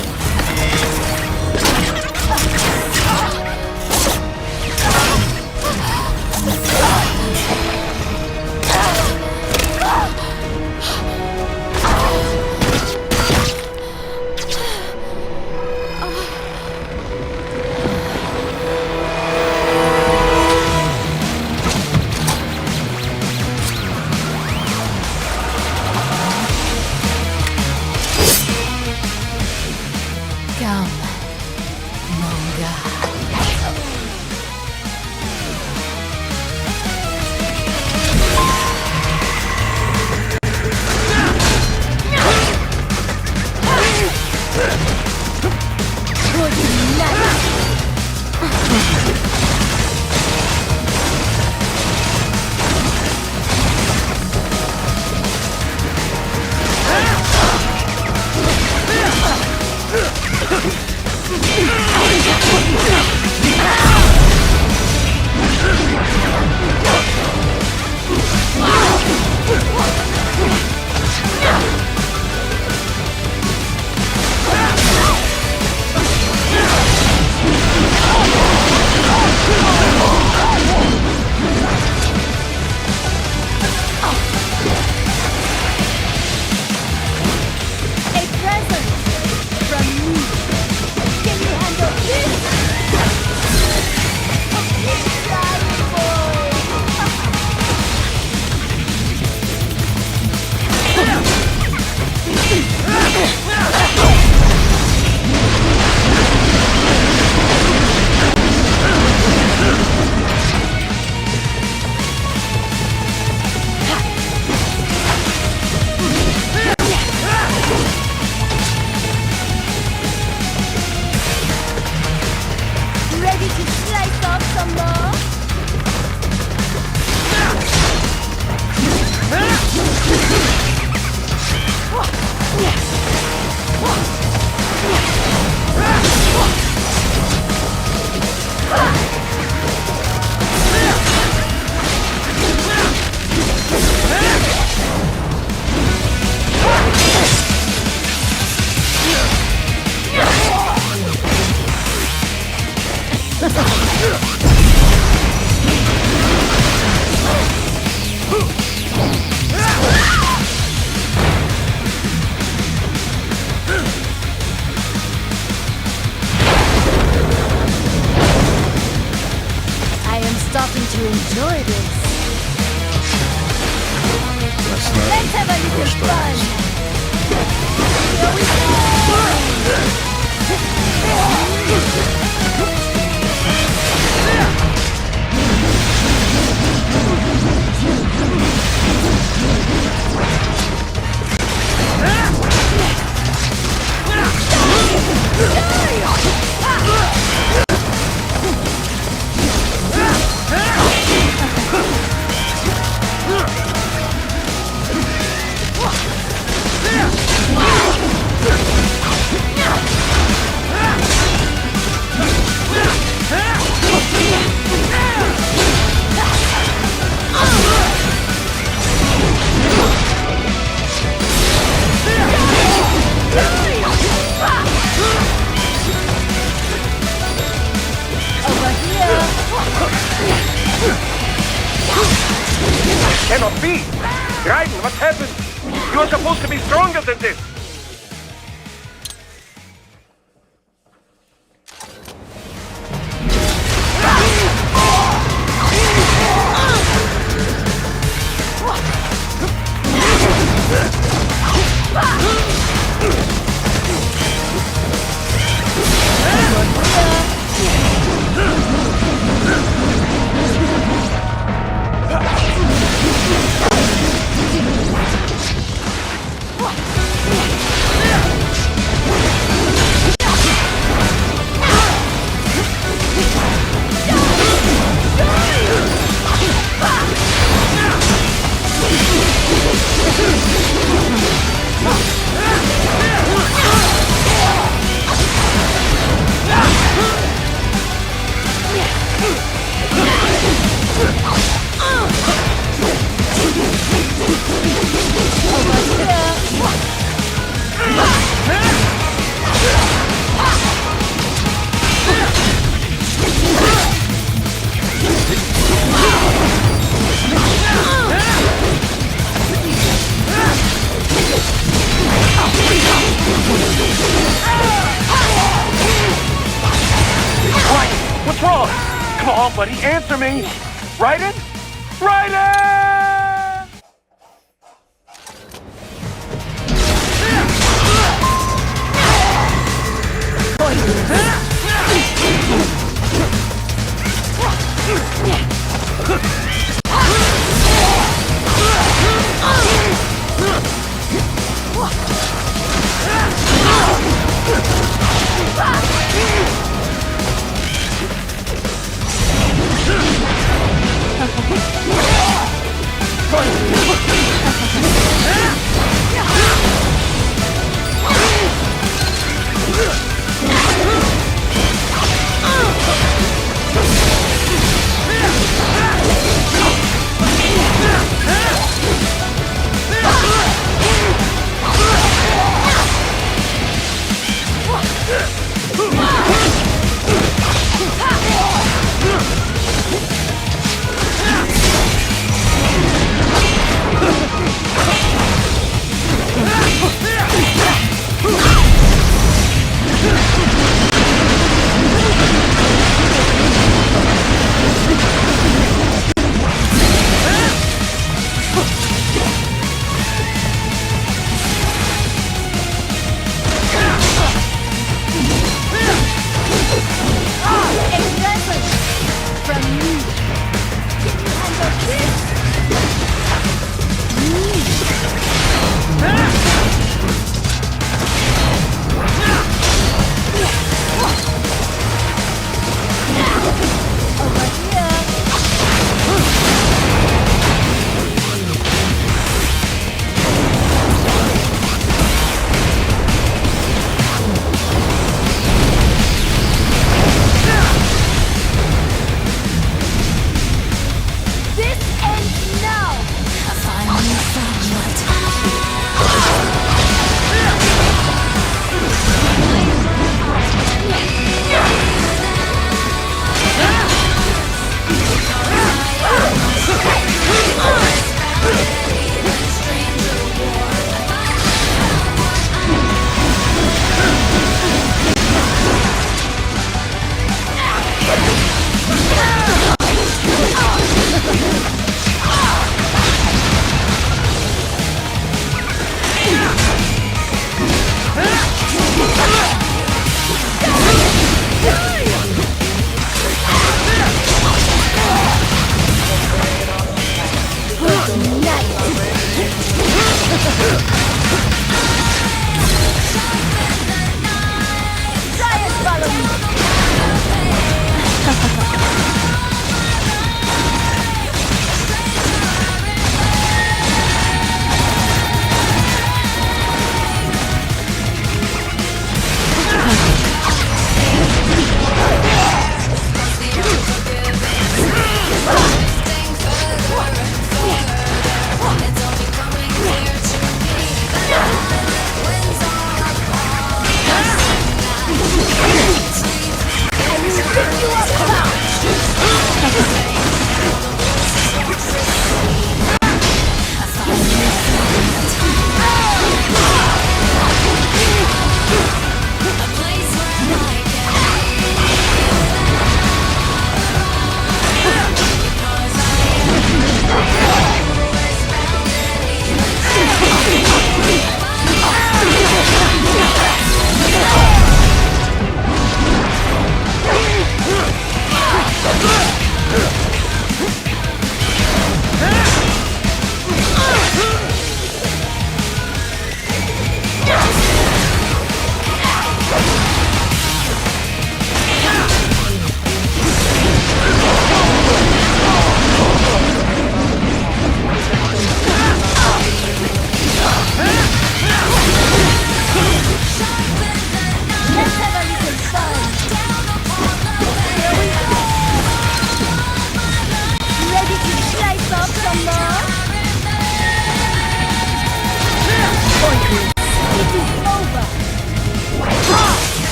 Cannot be! Raiden, what's happened? You are supposed to be stronger than this! wrong? Come on, buddy, answer me. Raiden? Raiden!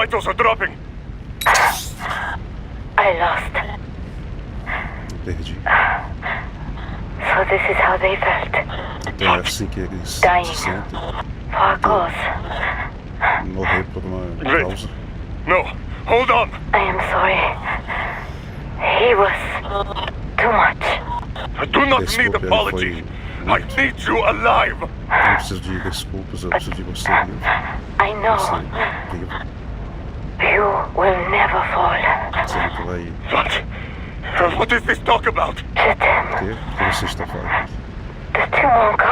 vitals are dropping. I lost. Perdi. So this is how they felt. Então é assim que eles se sentem. For a cause. Morrer por uma causa. No, hold on. I am sorry. He was too much. I do not need apology. I need you alive. Eu não preciso de desculpas, eu preciso de você vivo. I know. Você vivo. You will never fall. Você nunca vai... What is this talk about? O que você está falando? The two won't go.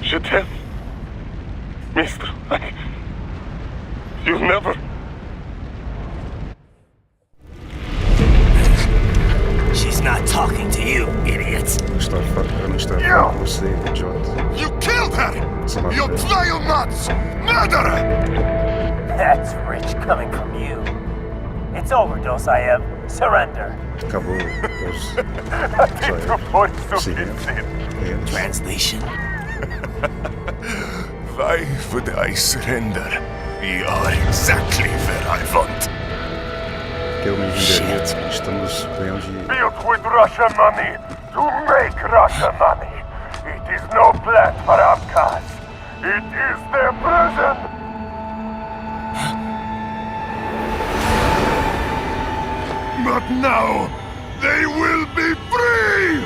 Je t'aime. Mister, you'll never... She's not talking to you, idiot. Eu não estava falando com você, idiota. You killed her! You vile nuts! Murderer! That's rich coming from you. It's overdose, I have. Surrender. Acabou. Translation. Why would I surrender? You are exactly where I want. Que eu me renderia. Estamos bem onde... Built with Russian money to make Russian money. It is no plan for outcasts. It is their prison. But now, they will be free!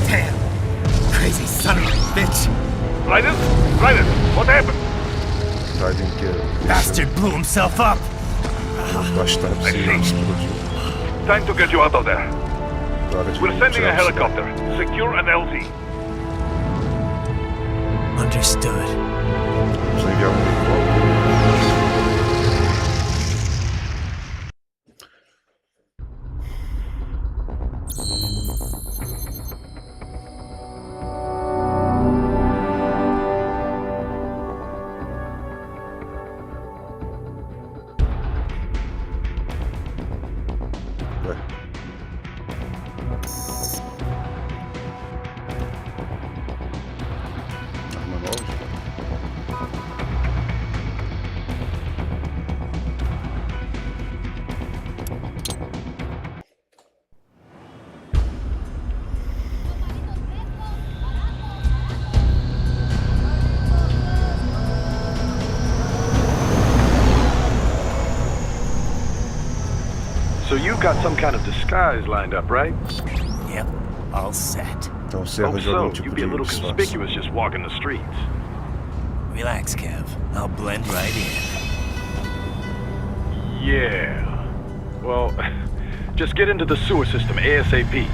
Damn! Crazy son of a bitch! Raiden? Raiden, what happened? Raiden que... Bastard blew himself up! Bastardo se explodiu. Time to get you out of there. We're sending a helicopter. Secure an LZ. Understood. Vamos enviar helicóptero. So you got some kind of disguise lined up, right? Yep, all set. Então você arranjou algum tipo you'd be a little conspicuous just walking the streets. Relax, Kev. I'll blend right in. Yeah. Well, just get into the sewer system ASAP.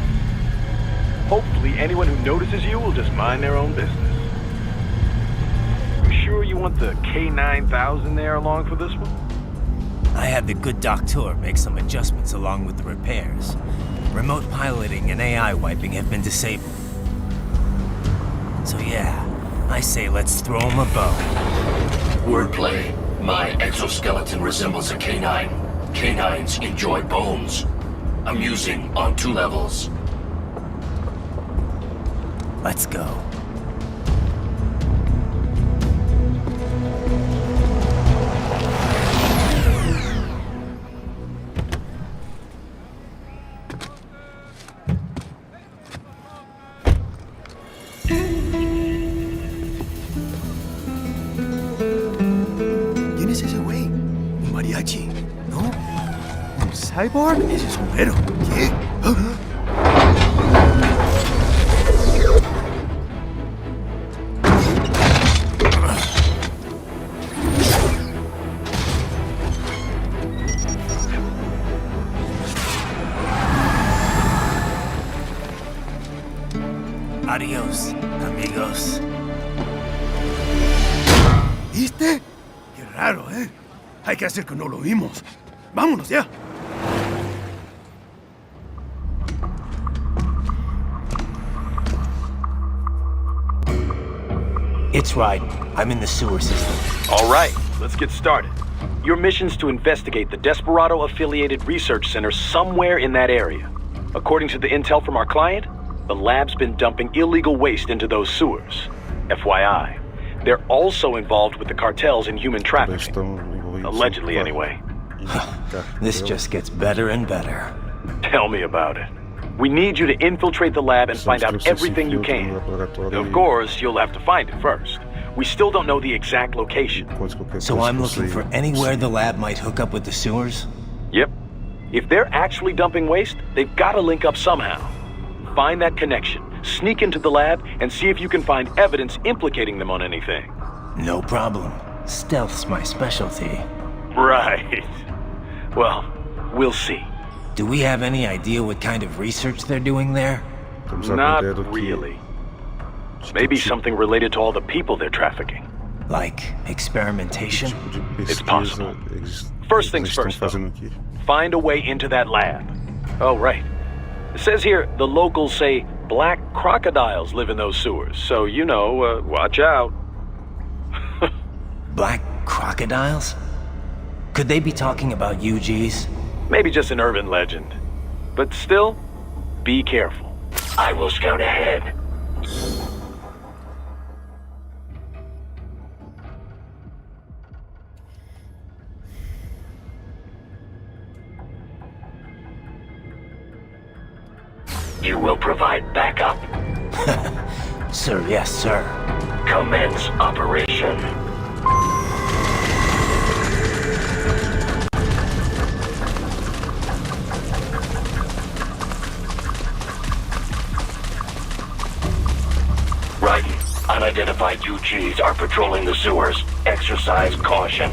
Hopefully anyone who notices you will just mind their own business. You sure you want the K9000 there along for this one? I had the good doctor make some adjustments along with the repairs. Remote piloting and AI wiping have been disabled. So yeah, I say let's throw him a bone. Wordplay. My exoskeleton resembles a canine. Canines enjoy bones. Amusing on 2 levels. Let's go. ¿Quién es ese güey? ¿Un mariachi? ¿No? ¿Un cyborg? Ese es un güero. ¿Qué? Adiós, amigos. ¿Viste? Qué raro, ¿eh? Hay que hacer que no lo vimos. ¡Vámonos ya! It's right. I'm in the sewer system. All right, let's get started. Your mission's to investigate the Desperado-affiliated research center somewhere in that area. According to the intel from our client, the lab's been dumping illegal waste into those sewers. FYI, they're also involved with the cartels in human trafficking. Allegedly, anyway. This just gets better and better. Tell me about it. We need you to infiltrate the lab and find out everything you can. Of course, you'll have to find it first. We still don't know the exact location. So I'm looking for anywhere the lab might hook up with the sewers? Yep. If they're actually dumping waste, they've got to link up somehow. Find that connection, sneak into the lab, and see if you can find evidence implicating them on anything. No problem. Stealth's my specialty. Right. Well, we'll see. Do we have any idea what kind of research they're doing there? Not really. Maybe something related to all the people they're trafficking. Like experimentation? It's possible. First things first, though. Find a way into that lab. Oh, right. It says here the locals say black crocodiles live in those sewers, so you know, watch out. Black crocodiles? Could they be talking about UGs? Maybe just an urban legend. But still, be careful. I will scout ahead. You will provide backup. Sir, yes, sir. Commence operation. Right. Unidentified UGs are patrolling the sewers. Exercise caution.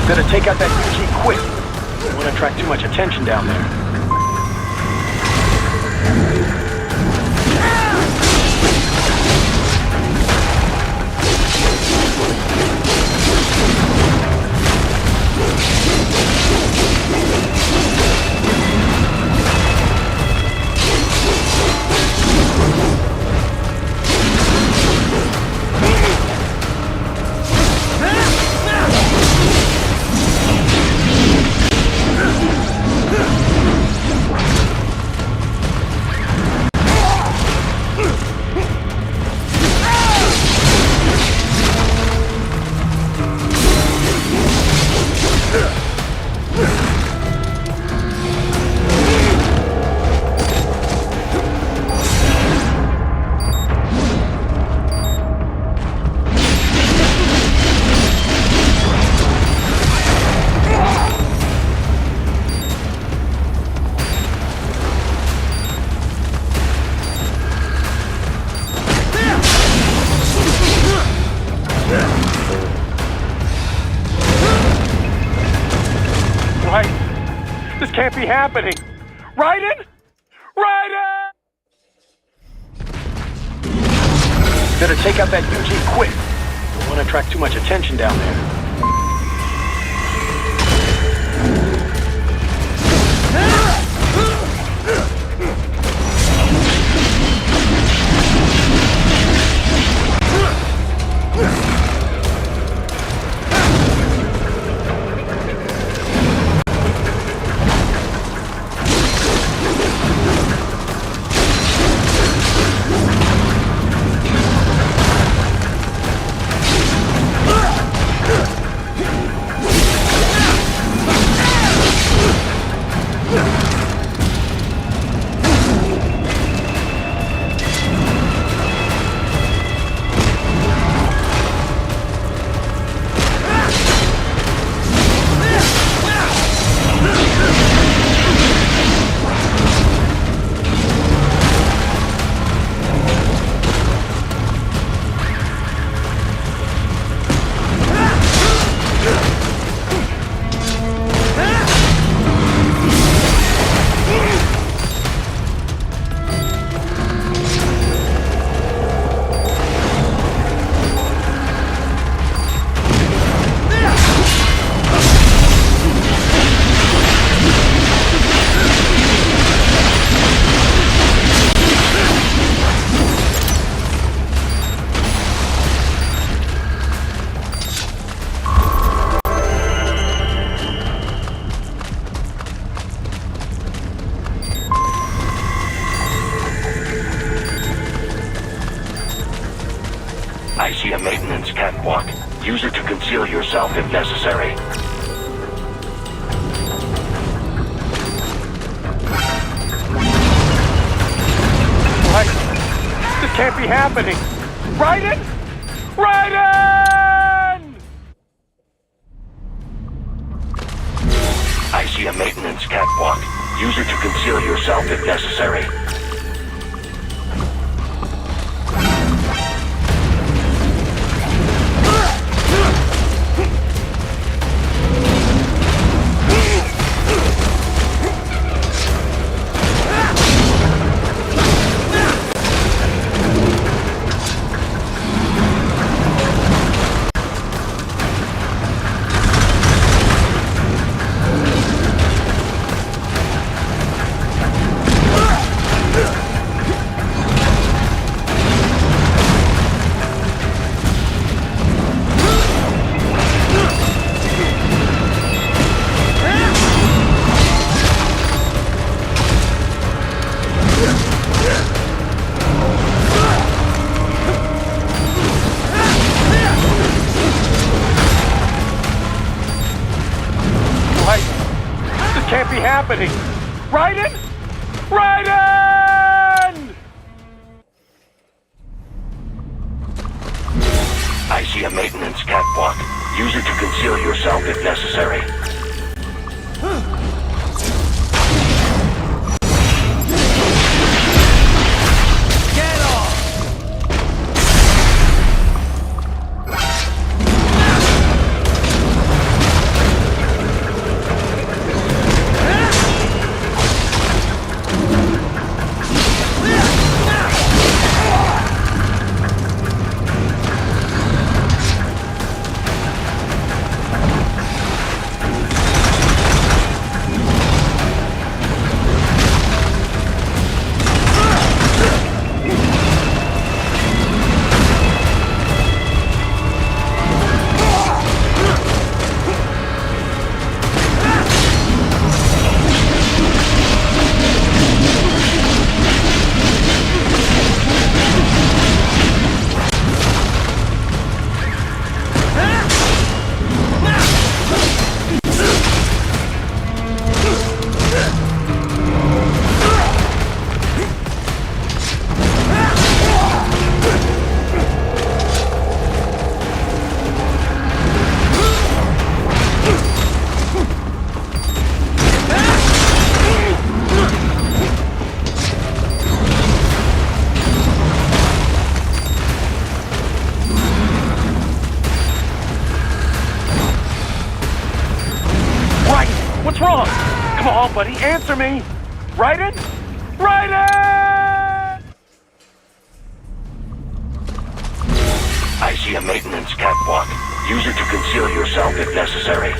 Better take out that UG quick. Don't want to attract too much attention down there. This can't be happening. Raiden? Raiden! Better take out that UG quick. Don't want to attract too much attention down there. catwalk. Use it to conceal yourself if necessary. What? This can't be happening. Raiden? Raiden! I see a maintenance catwalk. Use it to conceal yourself if necessary. Happening. Raiden? Raiden! I see a maintenance catwalk. Use it to conceal yourself if necessary. Buddy, answer me! Raiden? Raiden! I see a maintenance catwalk. Use it to conceal yourself if necessary.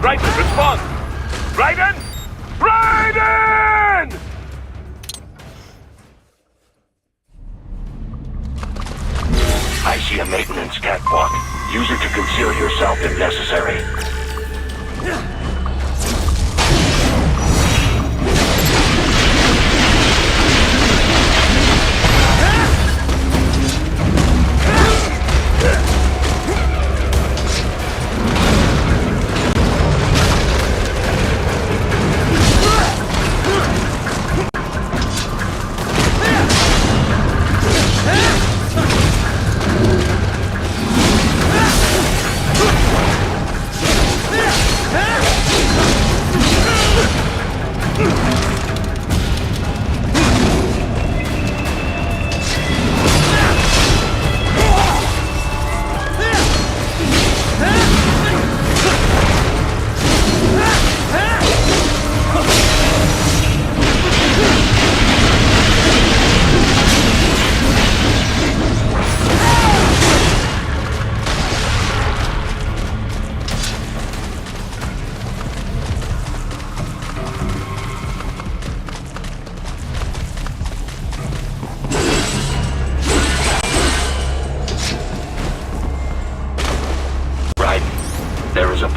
Raiden, respond! Raiden! Raiden! I see a maintenance catwalk. Use it to conceal yourself if necessary.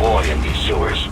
boy in these sewers.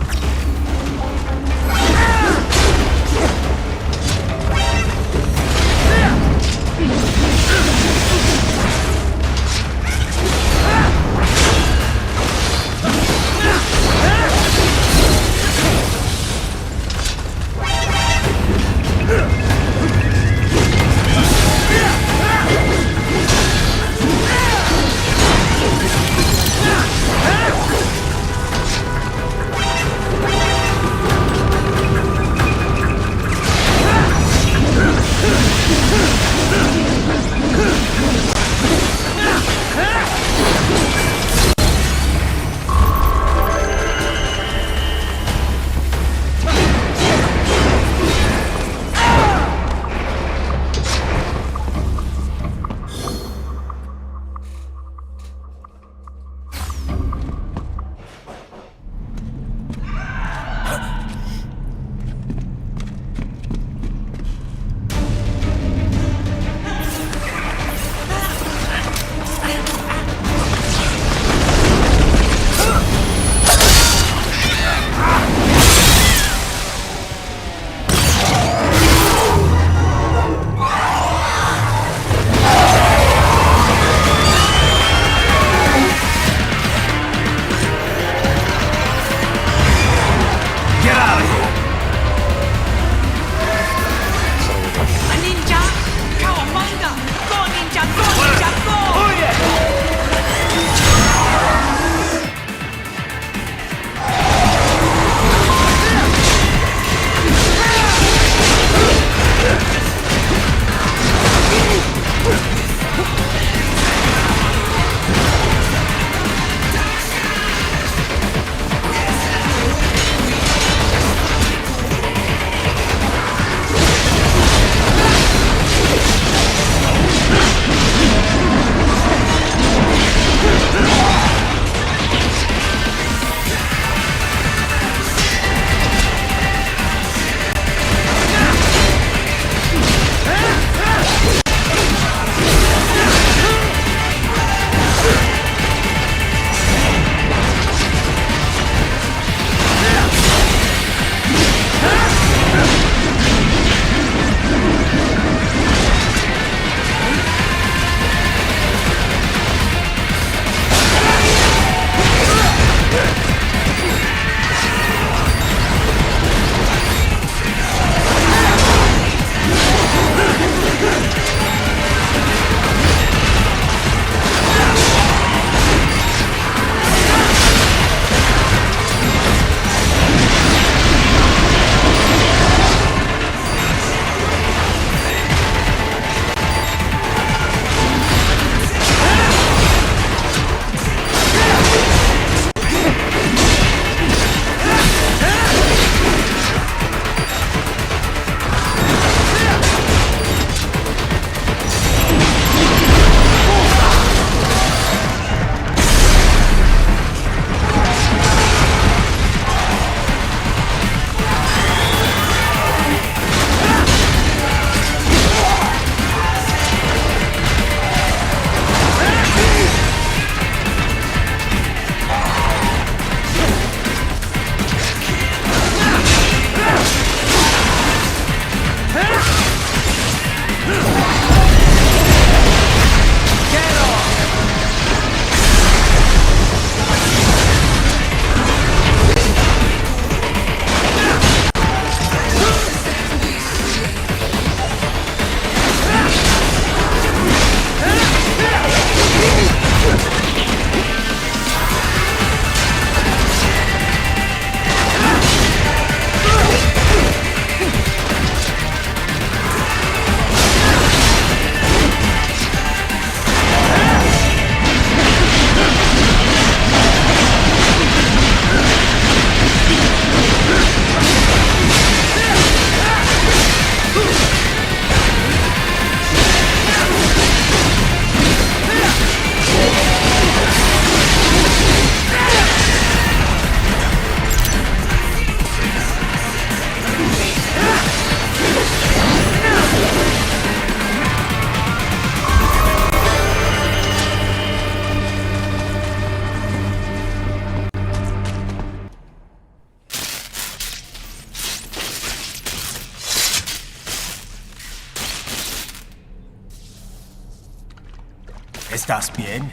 Estás bien?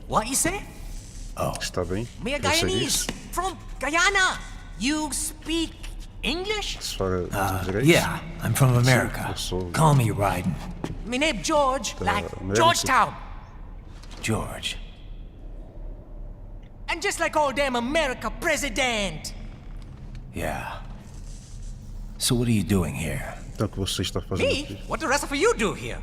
What you say? Oh. Está bem? Me a Eu sei Guyanese isso. from Guyana. You speak English? Se fala direito? Yeah, I'm from America. Eu sou Call me Raiden. Me name George, like America. Georgetown. George. And just like all damn America president. Yeah. So what are you doing here? Então o que você está fazendo Me? aqui? What the rest of you do here?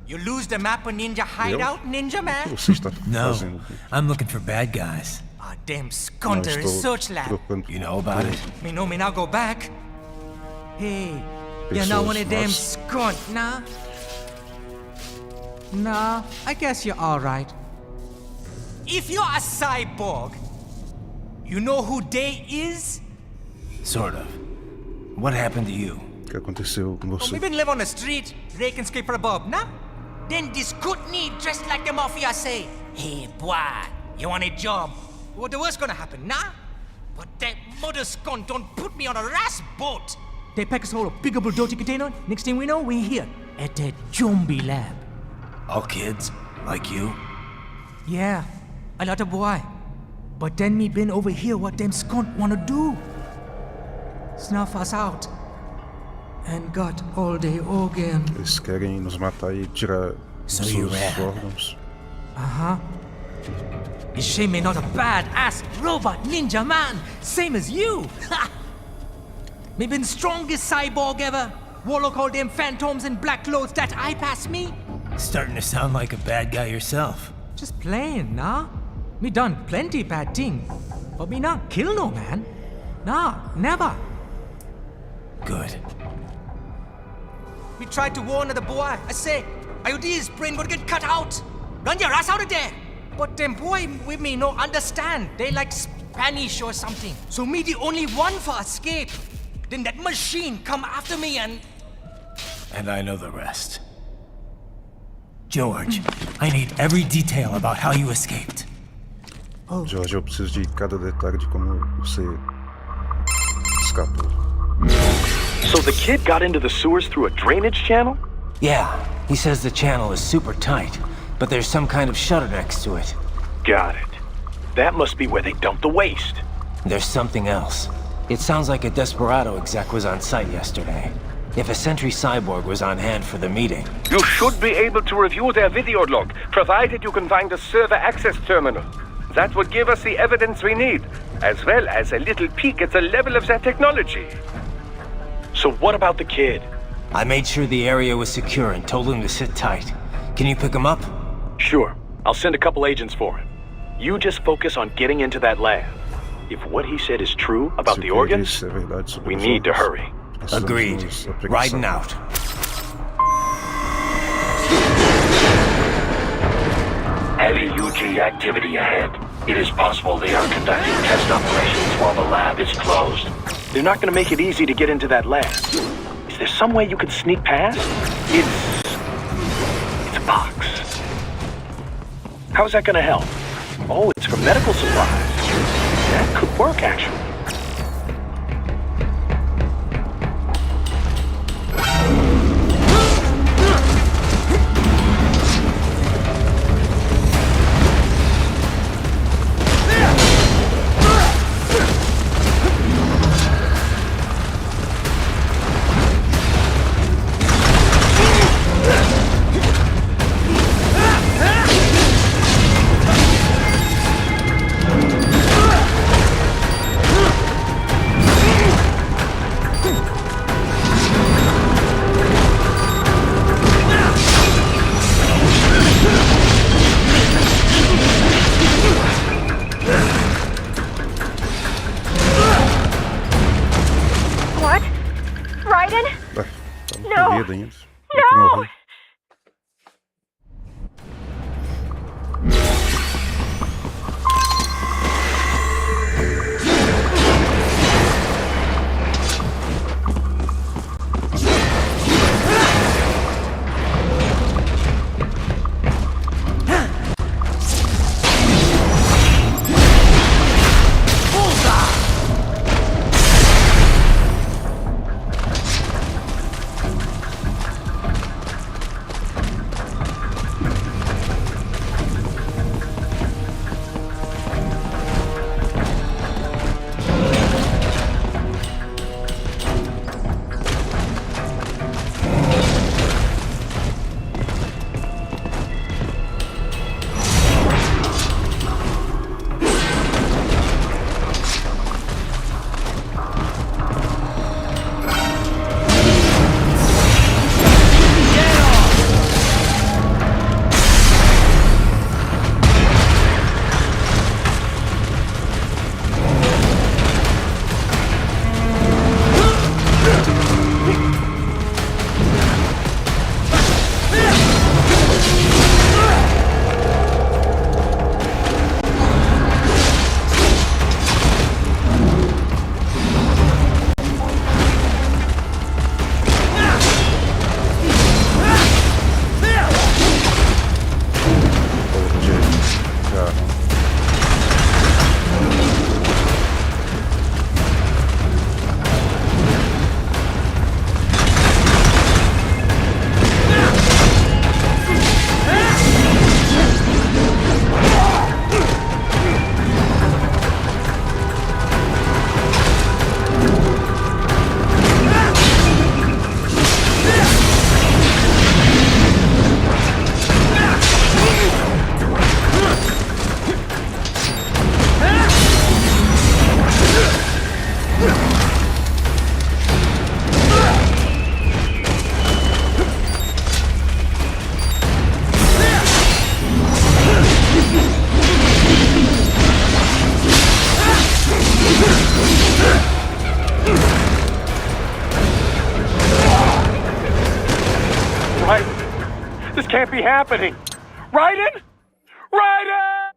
You lose the map of Ninja Hideout, Ninja O Man? que você está No, fazendo aqui? I'm looking for bad guys. Ah, damn scunter research lab. procurando You know about it? Me know me now go back. Hey, you're Pessoas not one of them más. skunt, nah? Nah, I guess you're alright. If you're a cyborg, you know who Day is? Sort of. What happened to you? O que aconteceu com Oh, você? we been live on the street, rake and scrape for a bob, nah? Then this kootenai dressed like the mafia say, hey boy, you want a job? What the worst gonna happen, nah? But that mother skunt don't put me on a ras boat. They pack us all a big bulldozer container. Next thing we know, we're here at that zombie lab. All kids? Like you? Yeah, a lot of boy. But then me been over here what them skunt wanna do. Snuff us out. And got all day organ. Eles querem nos matar e tirar So os you seus ran. órgãos. Uh-huh. It's shame me not a bad-ass robot ninja man, same as you. Ha! Me been strongest cyborg ever. Warlock all them phantoms in black clothes that eye pass me. Starting to sound like a bad guy yourself. Just playing, nah? Me done plenty bad thing. But me not kill no man. Nah, never. Good. We tried to warn the boy. I say, IOD's brain gonna get cut out. Run your ass out of there. But them boy with me no understand. They like Spanish or something. So me the only one for escape. Then that machine come after me and... And I know the rest. George, I need every detail about how you escaped. Jorge, eu preciso de cada detalhe de como você escapou. So the kid got into the sewers through a drainage channel? Yeah, he says the channel is super tight, but there's some kind of shutter next to it. Got it. That must be where they dumped the waste. There's something else. It sounds like a Desperado exec was on site yesterday. If a Sentry Cyborg was on hand for the meeting... You should be able to review their video log, provided you can find a server access terminal. That would give us the evidence we need, as well as a little peek at the level of their technology. So what about the kid? I made sure the area was secure and told him to sit tight. Can you pick him up? Sure. I'll send a couple agents for him. You just focus on getting into that lab. If what he said is true about the organs, we need to hurry. Agreed. Riding out. Heavy UG activity ahead. It is possible they are conducting test operations while the lab is closed. They're not going to make it easy to get into that lab. Is there some way you could sneak past? It's a box. How's that going to help? Oh, it's for medical supplies. That could work, actually. can't be happening. Raiden? Raiden!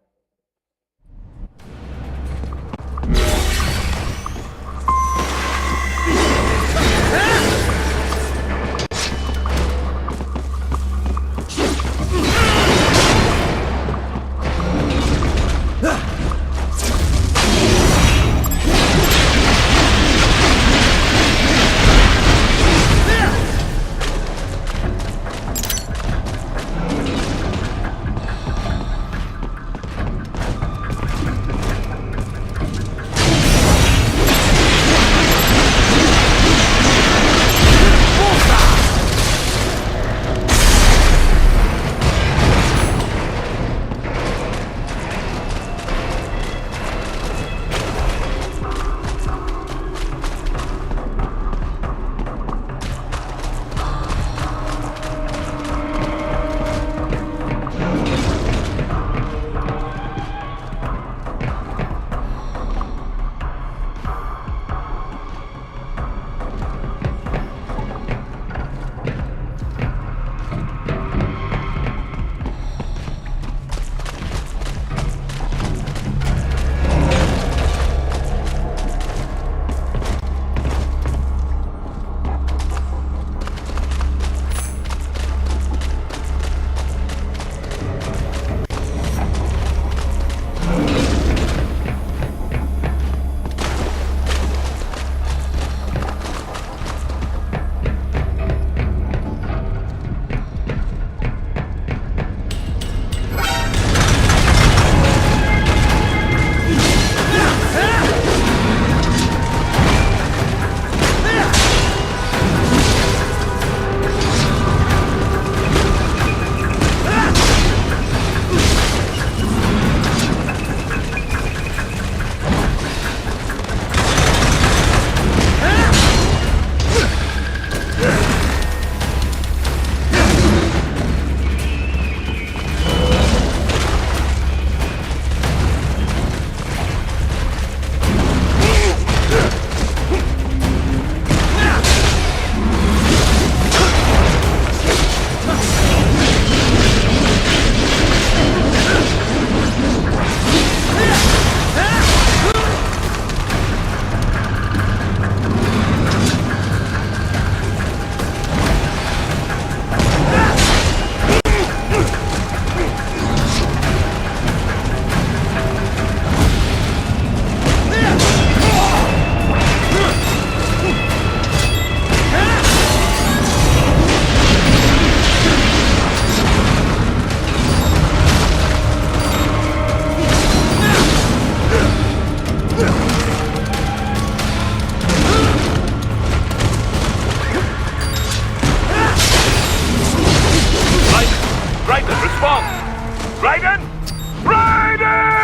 Raiden! Raiden!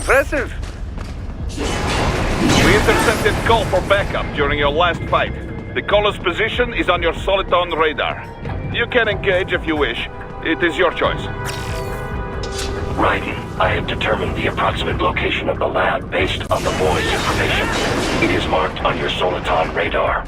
Impressive. We intercepted call for backup during your last fight. The caller's position is on your Soliton radar. You can engage if you wish. It is your choice. Raiden, I have determined the approximate location of the lab based on the boy's information. It is marked on your Soliton radar.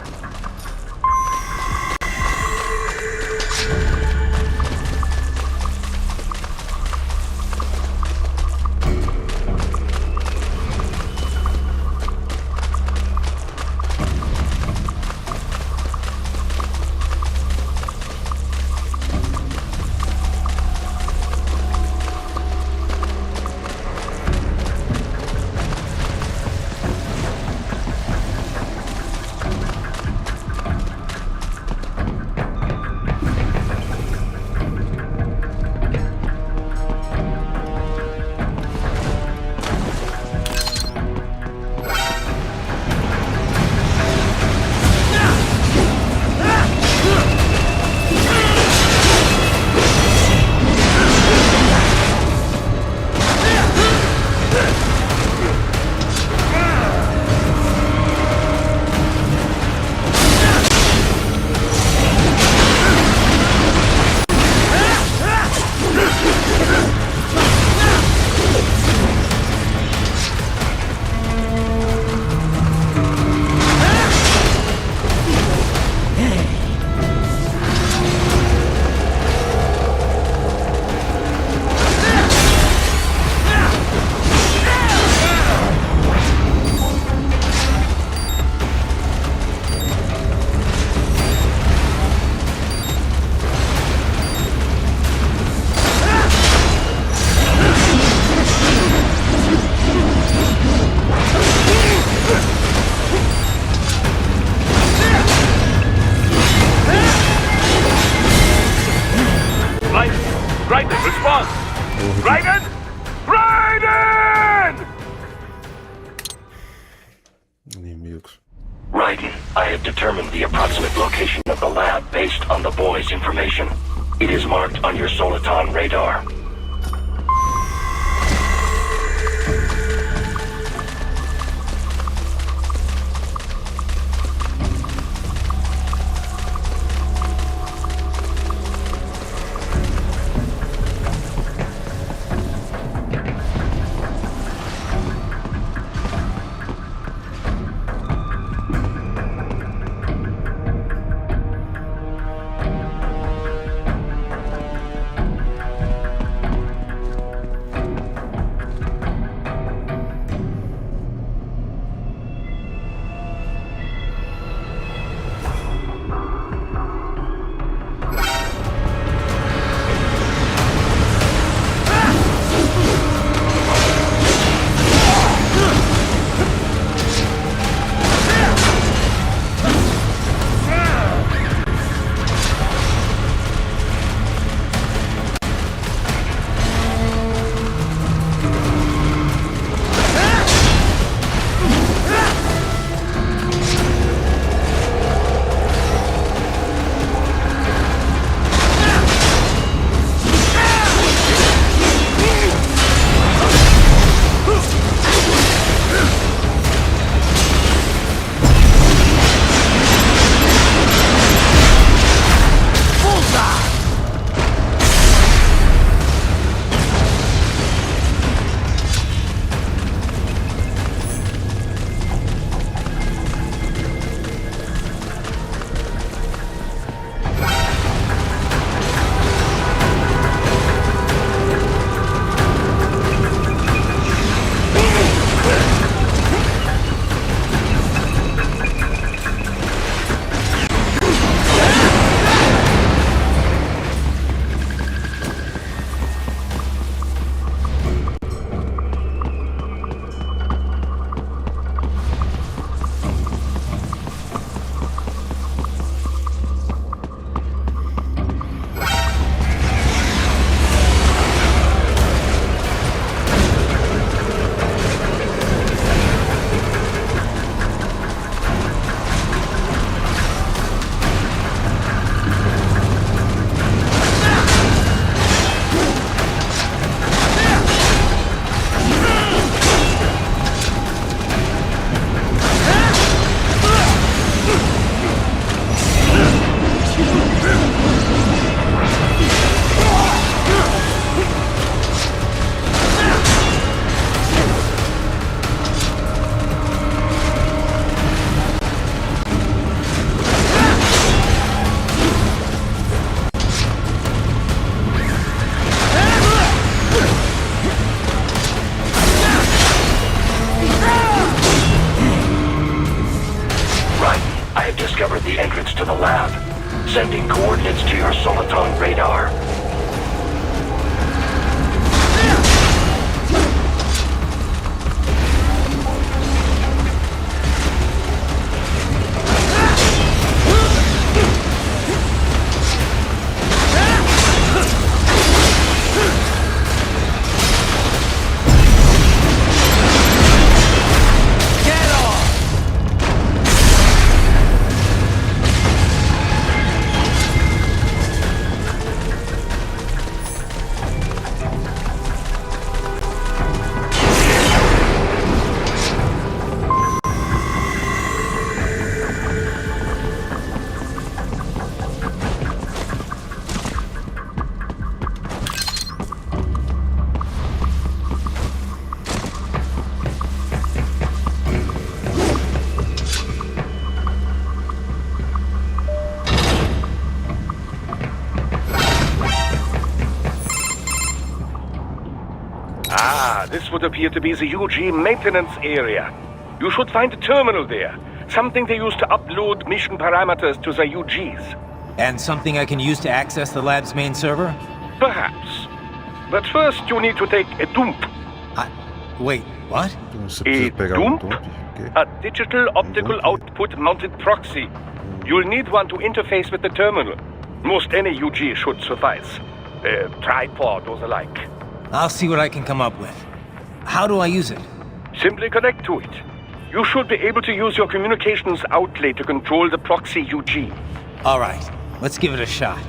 Raiden, respond! Raiden! Raiden! Raiden, I have determined the approximate location of the lab based on the boy's information. It is marked on your Soliton radar. discovered the entrance to the lab. Sending coordinates to your Soliton radar. This would appear to be the UG maintenance area. You should find a terminal there. Something they use to upload mission parameters to the UGs. And something I can use to access the lab's main server? Perhaps. But first you need to take a dump. Wait, what? A dump? A digital optical output mounted proxy. You'll need one to interface with the terminal. Most any UG should suffice. A tripod or the like. I'll see what I can come up with. How do I use it? Simply connect to it. You should be able to use your communications outlay to control the proxy UG. All right, let's give it a shot.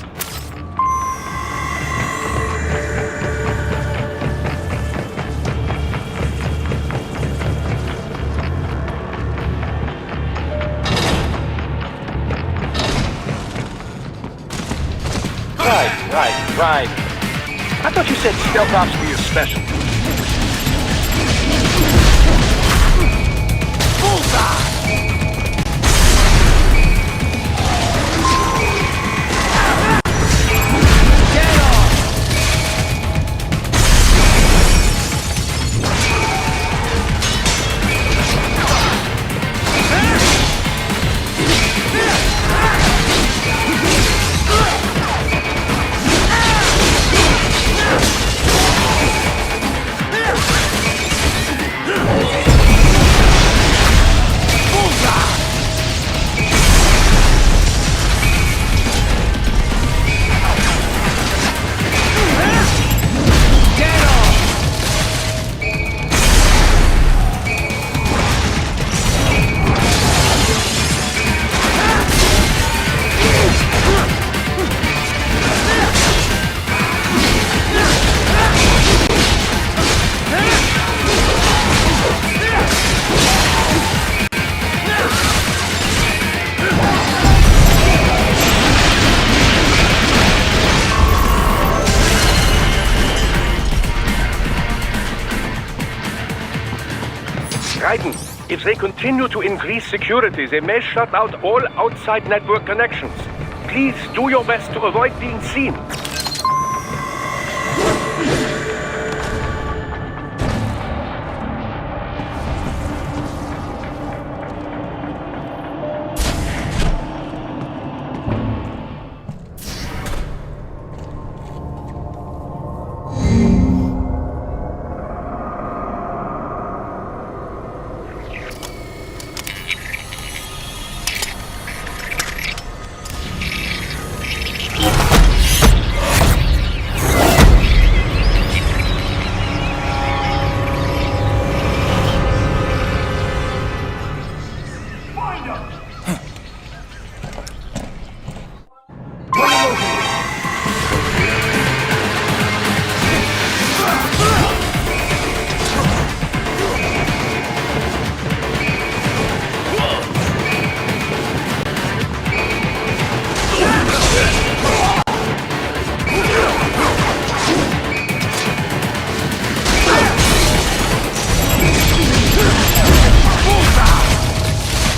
Right. I thought you said stealth ops were your special. Bullseye! If they continue to increase security, they may shut out all outside network connections. Please do your best to avoid being seen.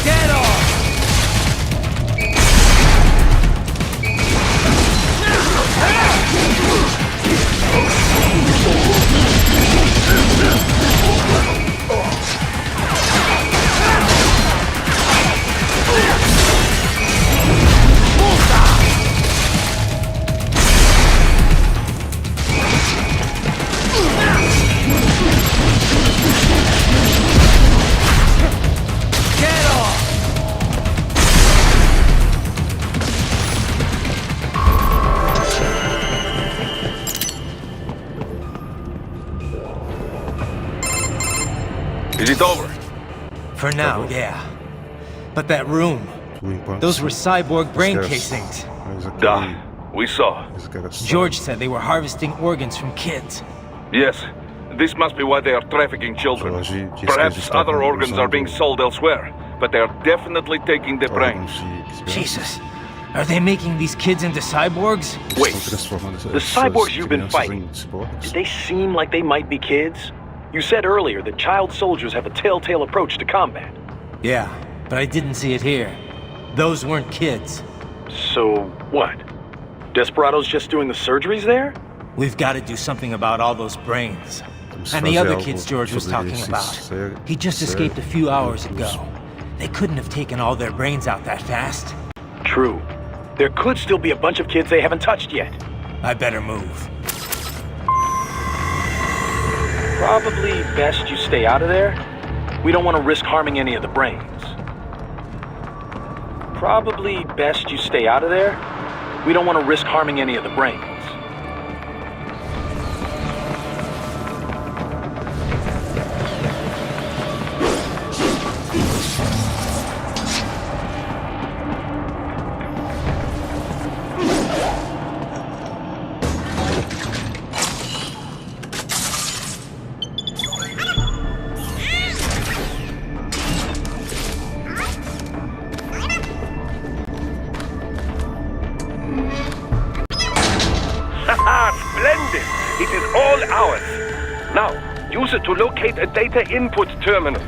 Get off! it over? For now, yeah. But that room, those were cyborg brain casings. Duh, we saw. George said they were harvesting organs from kids. Yes, this must be why they are trafficking children. Perhaps other organs are being sold elsewhere, but they are definitely taking the brains. Jesus, are they making these kids into cyborgs? Wait, the cyborgs you've been fighting, did they seem like they might be kids? You said earlier that child soldiers have a telltale approach to combat. Yeah, but I didn't see it here. Those weren't kids. So, what? Desperado's just doing the surgeries there? We've got to do something about all those brains. And the other kids George was talking about. He just escaped a few hours ago. They couldn't have taken all their brains out that fast. True. There could still be a bunch of kids they haven't touched yet. I better move. Probably best you stay out of there. We don't want to risk harming any of the brains. Probably best you stay out of there. We don't want to risk harming any of the brains. Splendid! It is all ours. Now, use it to locate a data input terminal.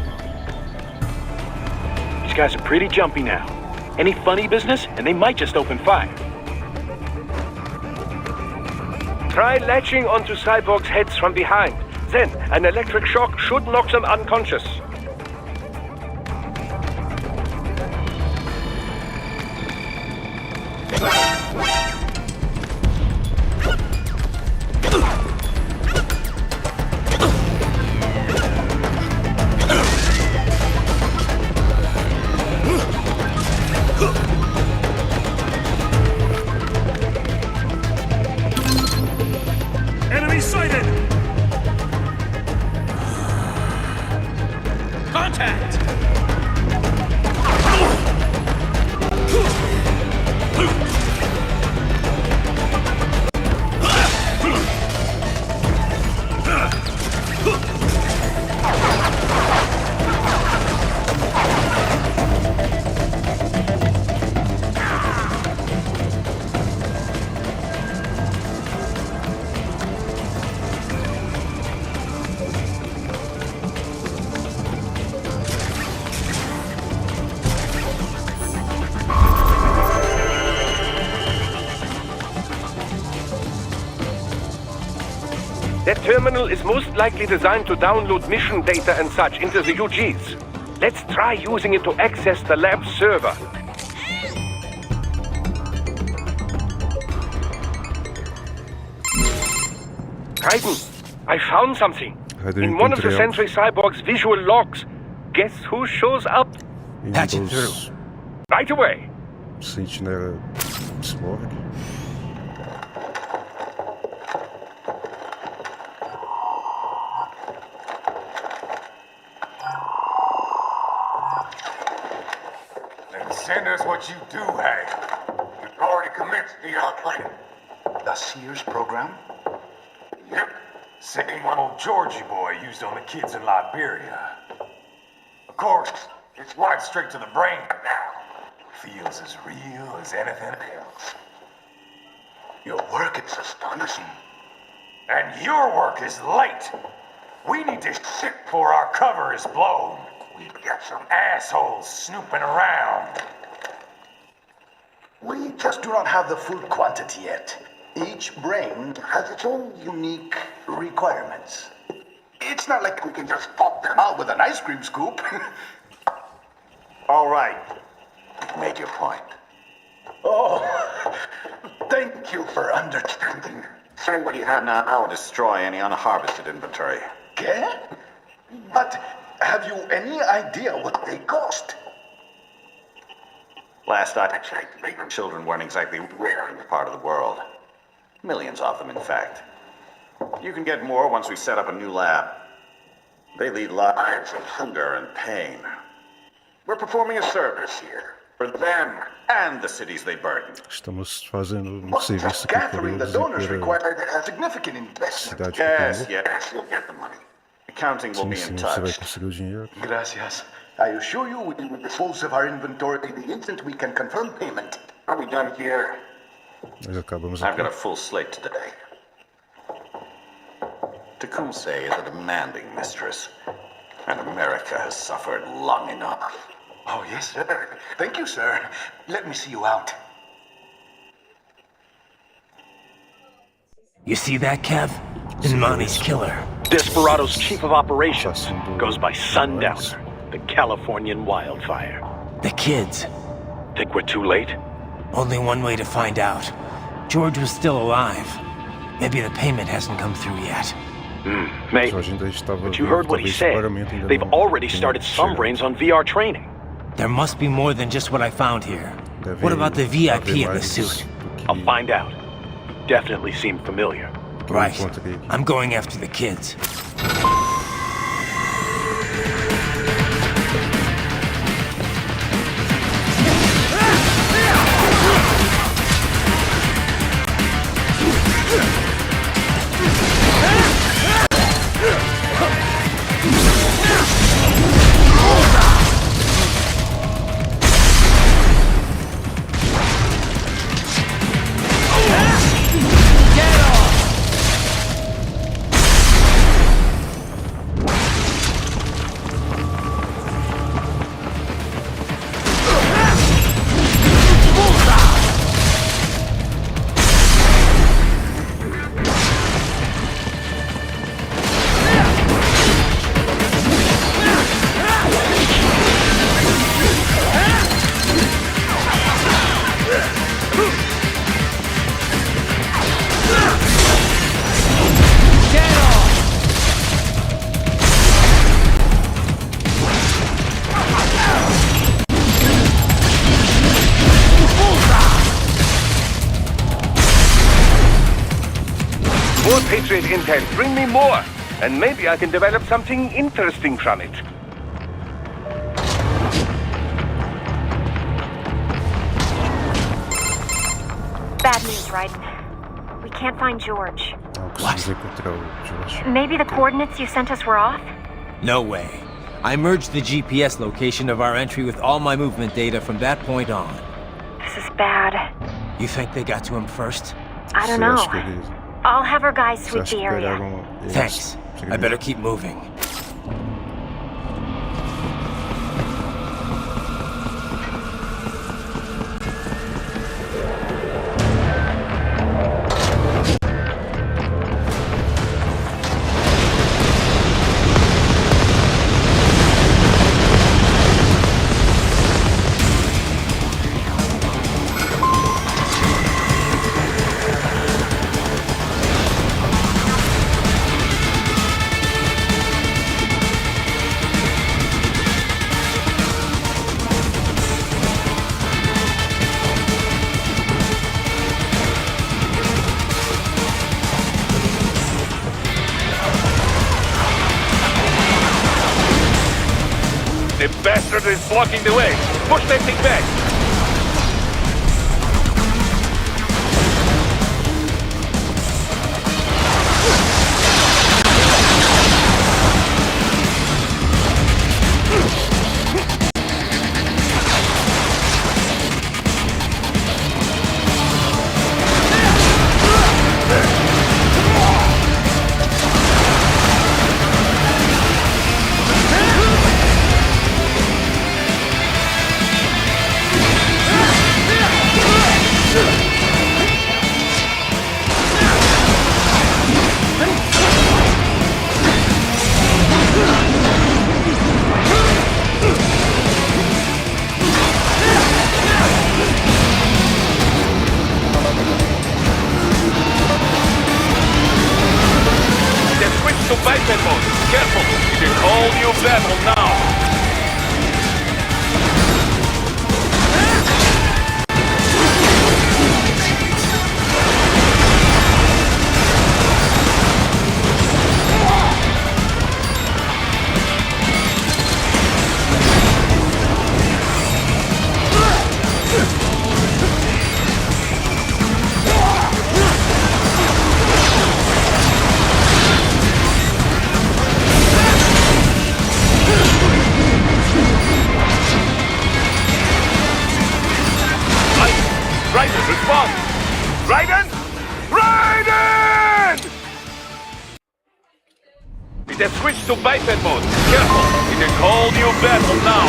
These guys are pretty jumpy now. Any funny business, and they might just open fire. Try latching onto cyborgs' heads from behind. Then, an electric shock should knock them unconscious. Enemy sighted! Contact! That terminal is most likely designed to download mission data and such into the UGs. Let's try using it to access the lab server. Raiden, I found something. In one of the Sentry Cyborg's visual logs. Guess who shows up? Patch it through. Right away. Sentinela Cyborg. Send us what you do have. You've already commenced the outline. The Sears program? Yep. Same one old Georgie boy used on the kids in Liberia. Of course, it's right straight to the brain now. Feels as real as anything else. Your work is astonishing. And your work is late. We need to ship before our cover is blown. We've got some assholes snooping around. We just do not have the full quantity yet. Each brain has its own unique requirements. It's not like we can just pop them out with an ice cream scoop. All right. Make your point. Oh, thank you for understanding. Send what you have now. I'll destroy any unharvested inventory. Okay? But have you any idea what they cost? Last I checked, children weren't exactly rare in this part of the world. Millions of them, in fact. You can get more once we set up a new lab. They lead lives of hunger and pain. We're performing a service here for them and the cities they burden. Estamos fazendo um serviço aqui por Gathering the eles donors e por required a significant investment. cidade Yes, pequena. yes, you'll get the money. Accounting will Sim, be sim, in você vai touch. conseguir o dinheiro. Gracias. I assure you we will dispose of our inventory the instant we can confirm payment. Are we done here? Nós acabamos I've got a aqui. full slate today. Tecumseh is a demanding mistress, and America has suffered long enough. Oh, yes, sir. Thank you, sir. Let me see you out. You see that, Kev? Imani's killer. Desperado's chief of operations goes by Sundowner, the Californian wildfire. The kids. Think we're too late? Only one way to find out. George was still alive. Maybe the payment hasn't come through yet. Maybe. But you heard what he said. They've already started some brains on VR training. There must be more than just what I found here. What about the VIP in the suit? I'll find out. Definitely seemed familiar. Right. I'm going after the kids. More Patriot intel. Bring me more. And maybe I can develop something interesting from it. Bad news, Raiden. We can't find George. Precisamos encontrar o George. Maybe the coordinates you sent us were off? No way. I merged the GPS location of our entry with all my movement data from that point on. This is bad. You think they got to him first? I don't know. I'll have our guys sweep the area. Thanks. I better keep moving. The bastard is blocking the way. Push that thing back. Raiden, respond! Raiden! Raiden! It has switched to biped mode. Careful, it is a whole new battle now.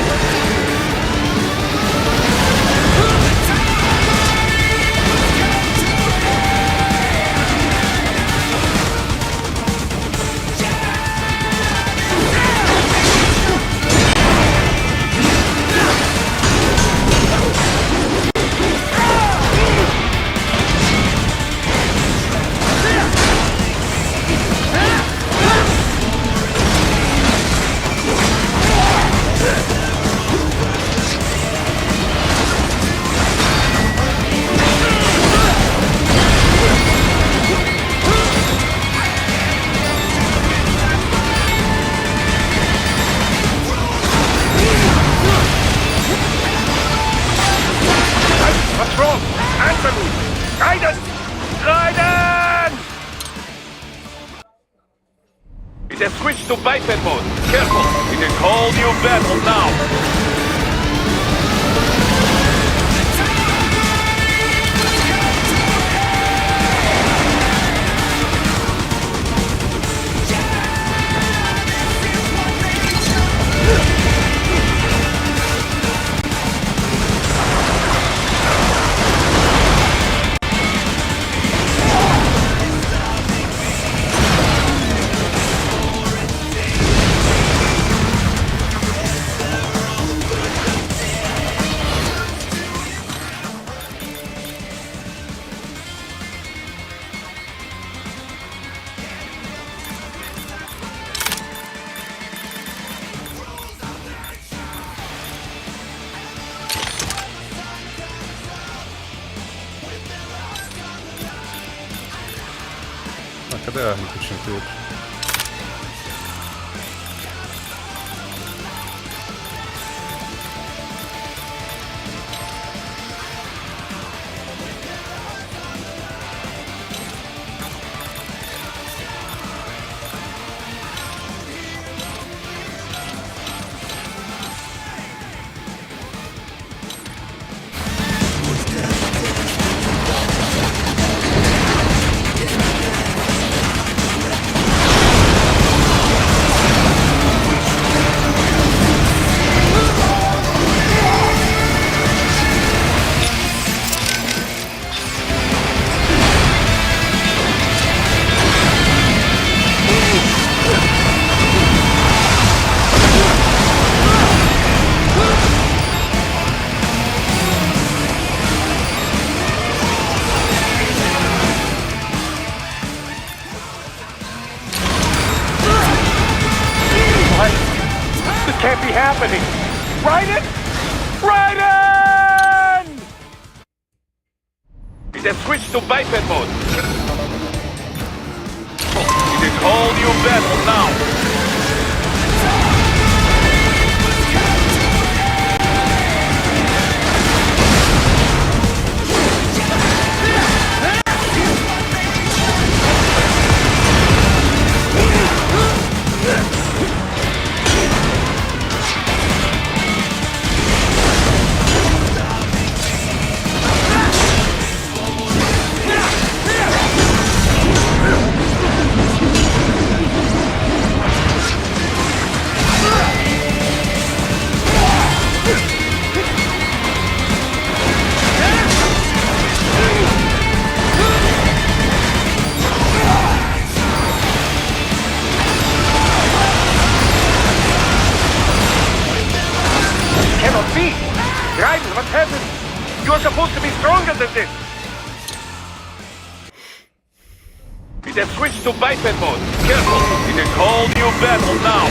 What's wrong? Answer me! Raiden! Raiden! It has switched to biped mode. Careful, it is a whole new battle now. Cadê a arma que eu tinha feito? Can't be happening! Raiden! Raiden! It has switched to biped mode. It is a whole new battle now. Raiden, what's happening? You're supposed to be stronger than this! It has switched to biped mode. Careful, it is a whole new battle now.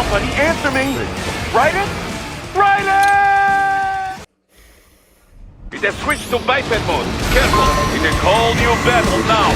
on, buddy. Answer me. Raiden? Raiden! It has switched to biped mode. Careful. It is a whole new battle now.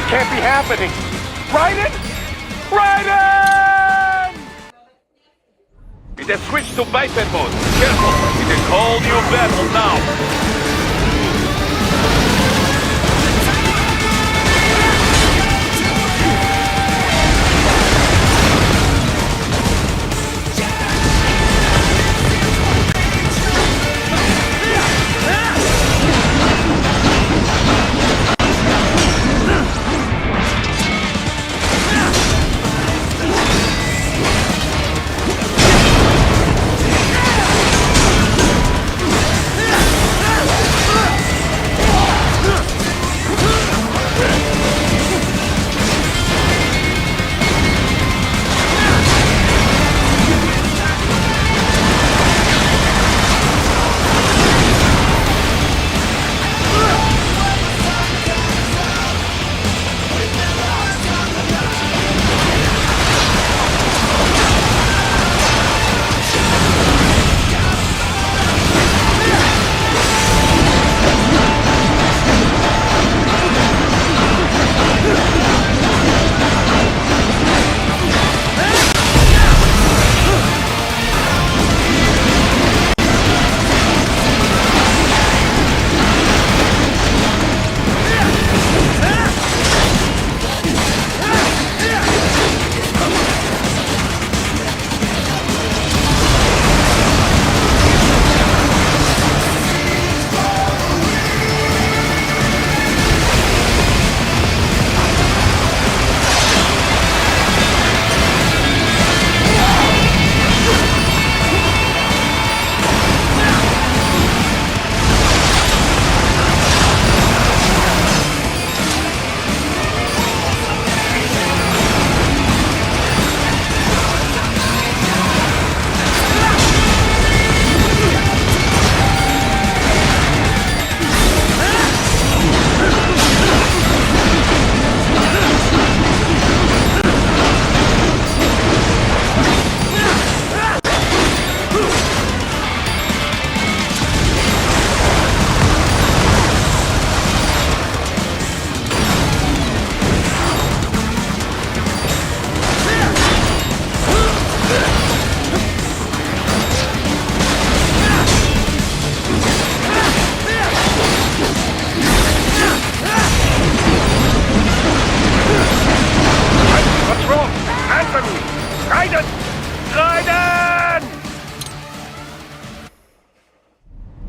Can't be happening. Raiden? Raiden! It has switched to biped mode. Careful. It is a whole new battle now.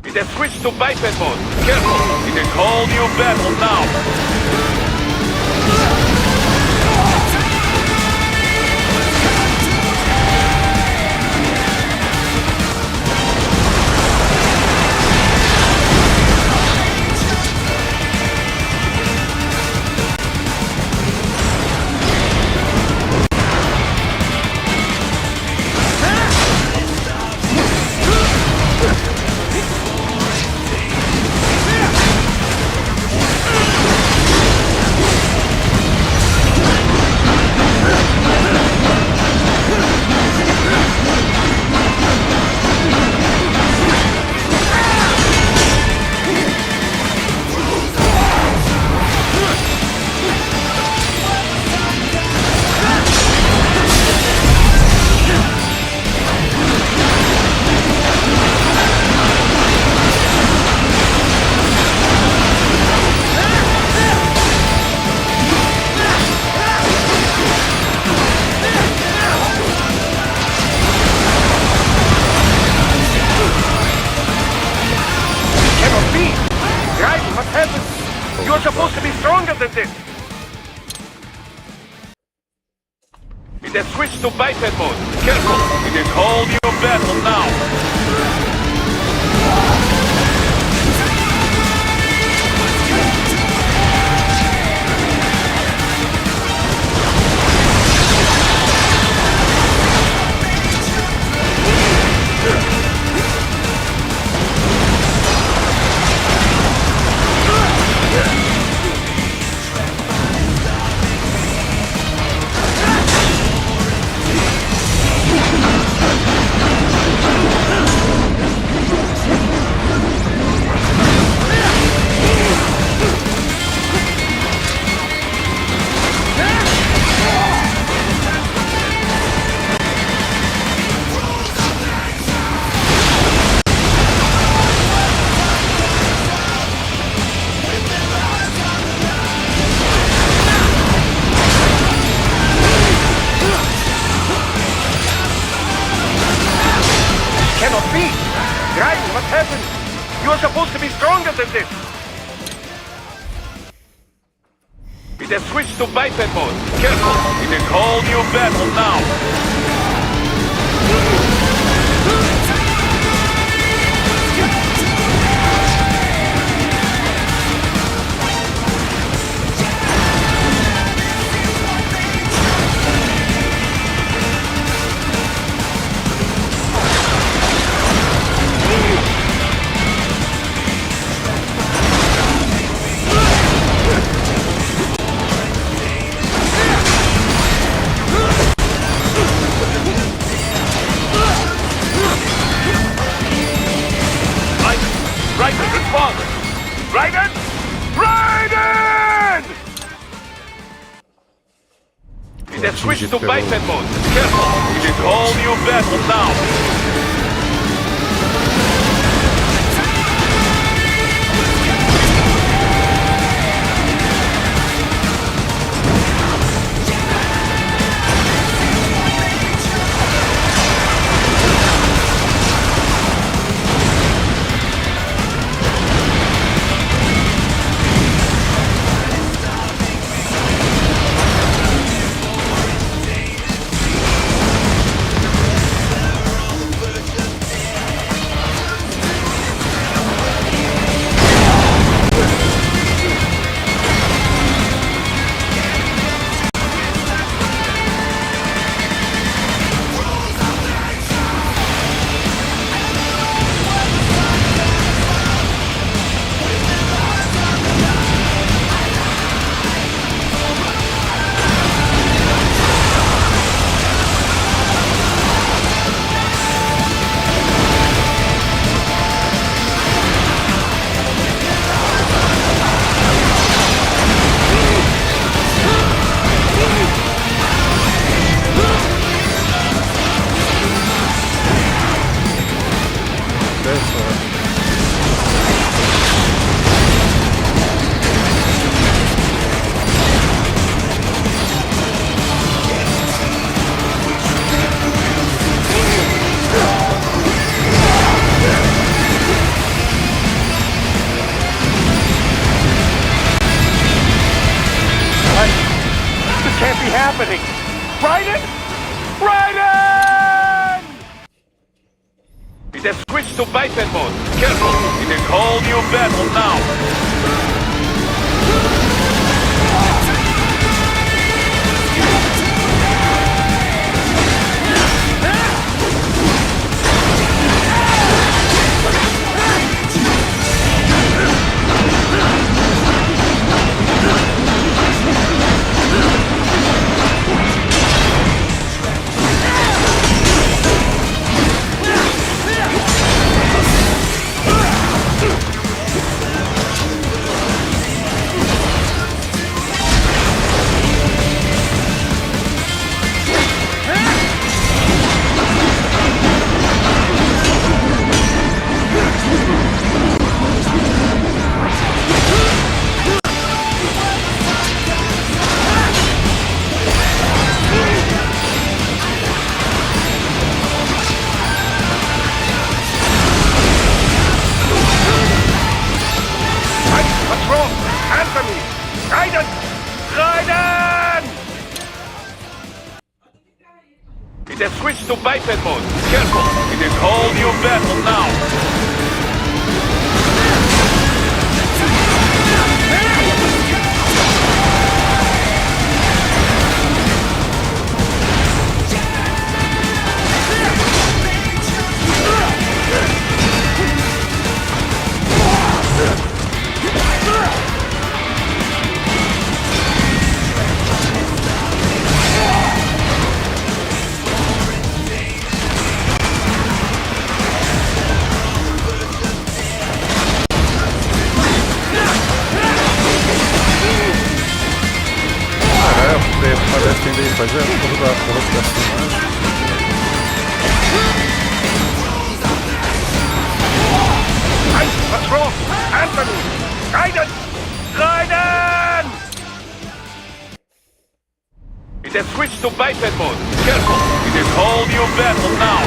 It has switched to biped mode. Careful, it is a whole new battle now. to be stronger than this. It has switched to biped mode. Careful, it is whole new battle now. Supposed to be stronger than this. It has switched to biped mode. Careful, it is whole new battle now. Raiden! Raiden! It has switched to biped mode. Careful, it is whole new battle now. Happening! Raiden! Raiden! It has switched to biped mode. Careful, it is whole new battle now. Raiden! Raiden! It has switched to biped mode. Careful, it is whole new battle now. Parece que ainda ia fazer a porra da filmagem. Hey, what's wrong? Anthony! Raiden! Raiden! It has switched to biped mode. Careful, it is whole new battle now.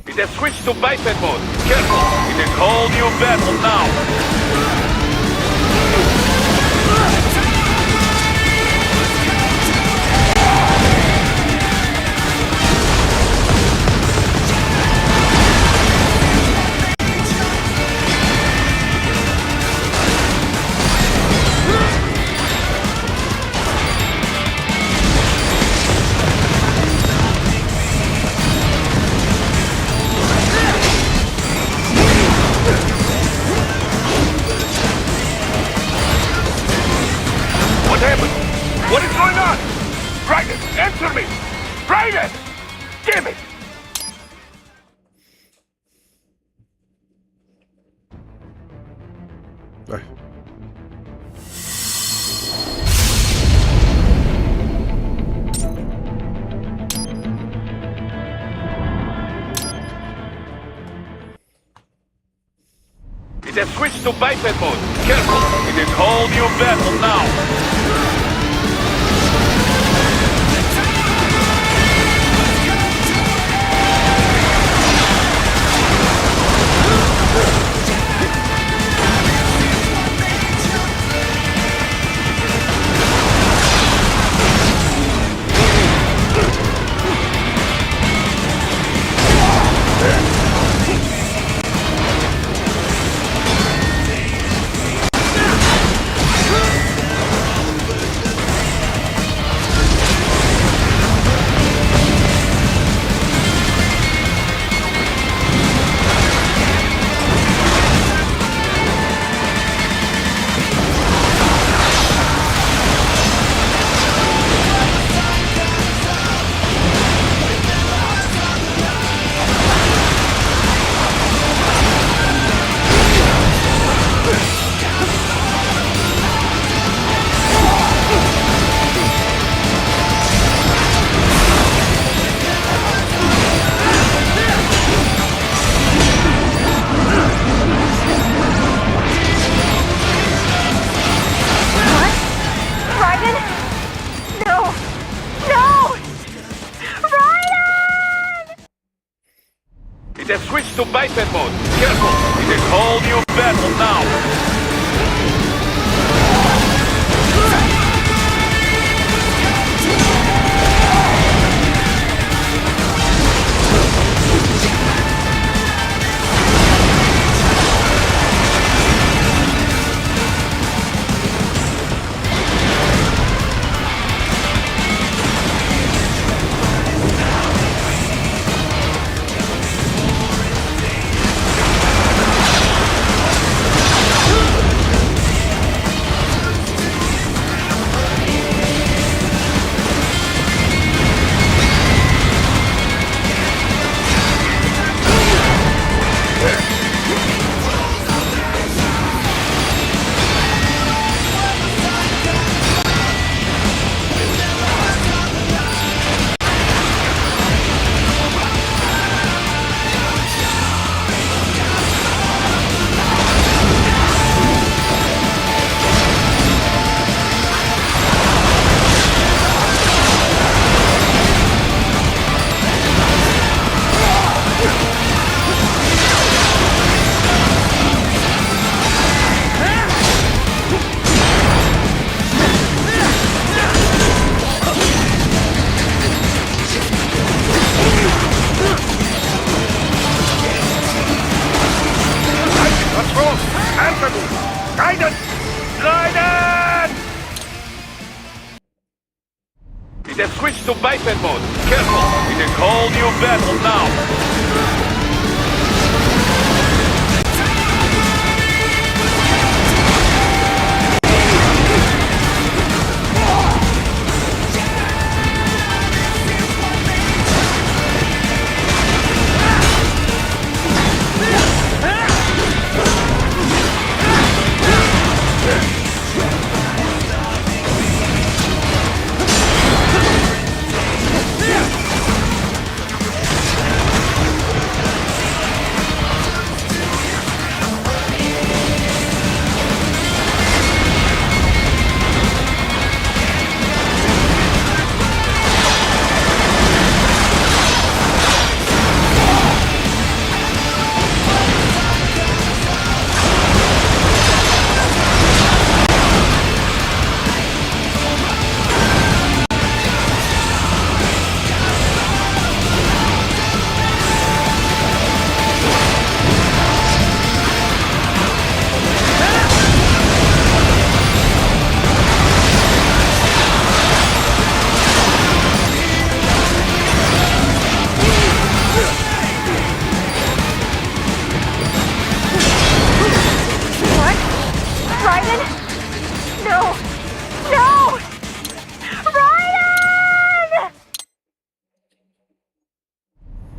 It has switched to biped mode. Careful, it is whole new battle now. What happened? What is going on? Raiden, answer me! Raiden! Damn it! Vai. It has switched to biped mode. Careful, it is whole new battle now. It has switched to biped mode. Careful, it is a whole new battle now. It has switched to biped mode. Careful, it is a whole new battle now.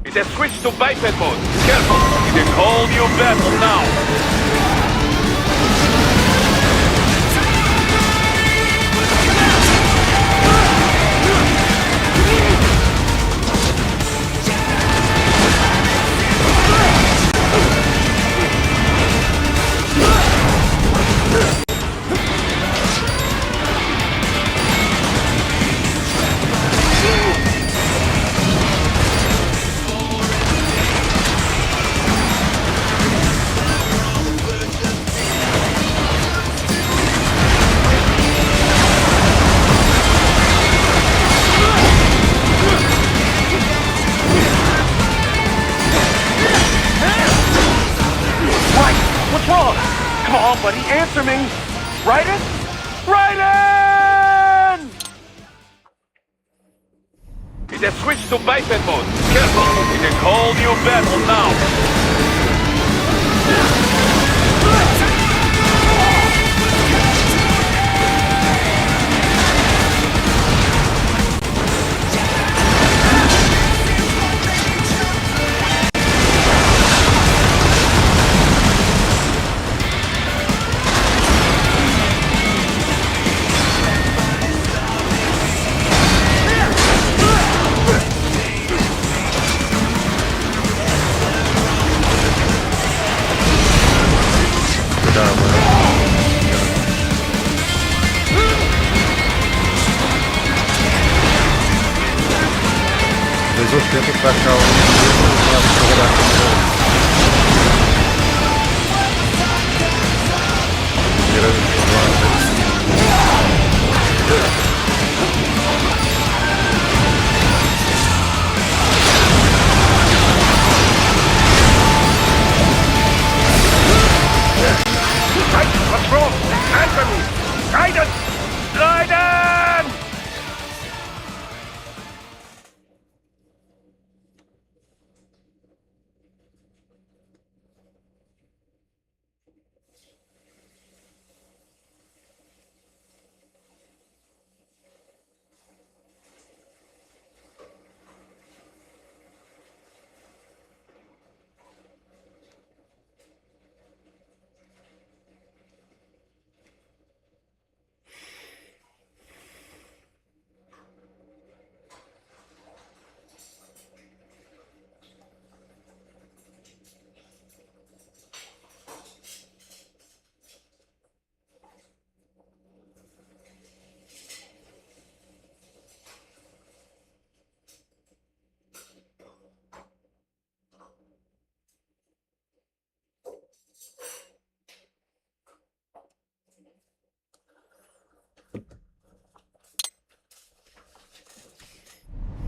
It has switched to biped mode. Careful, it is a whole new battle now. Come on, buddy, answer me! Raiden? Raiden! It has switched to biped mode. Careful, it is a whole new battle now. tenta atacar o What's wrong? Answer me! Guidance! Guidance!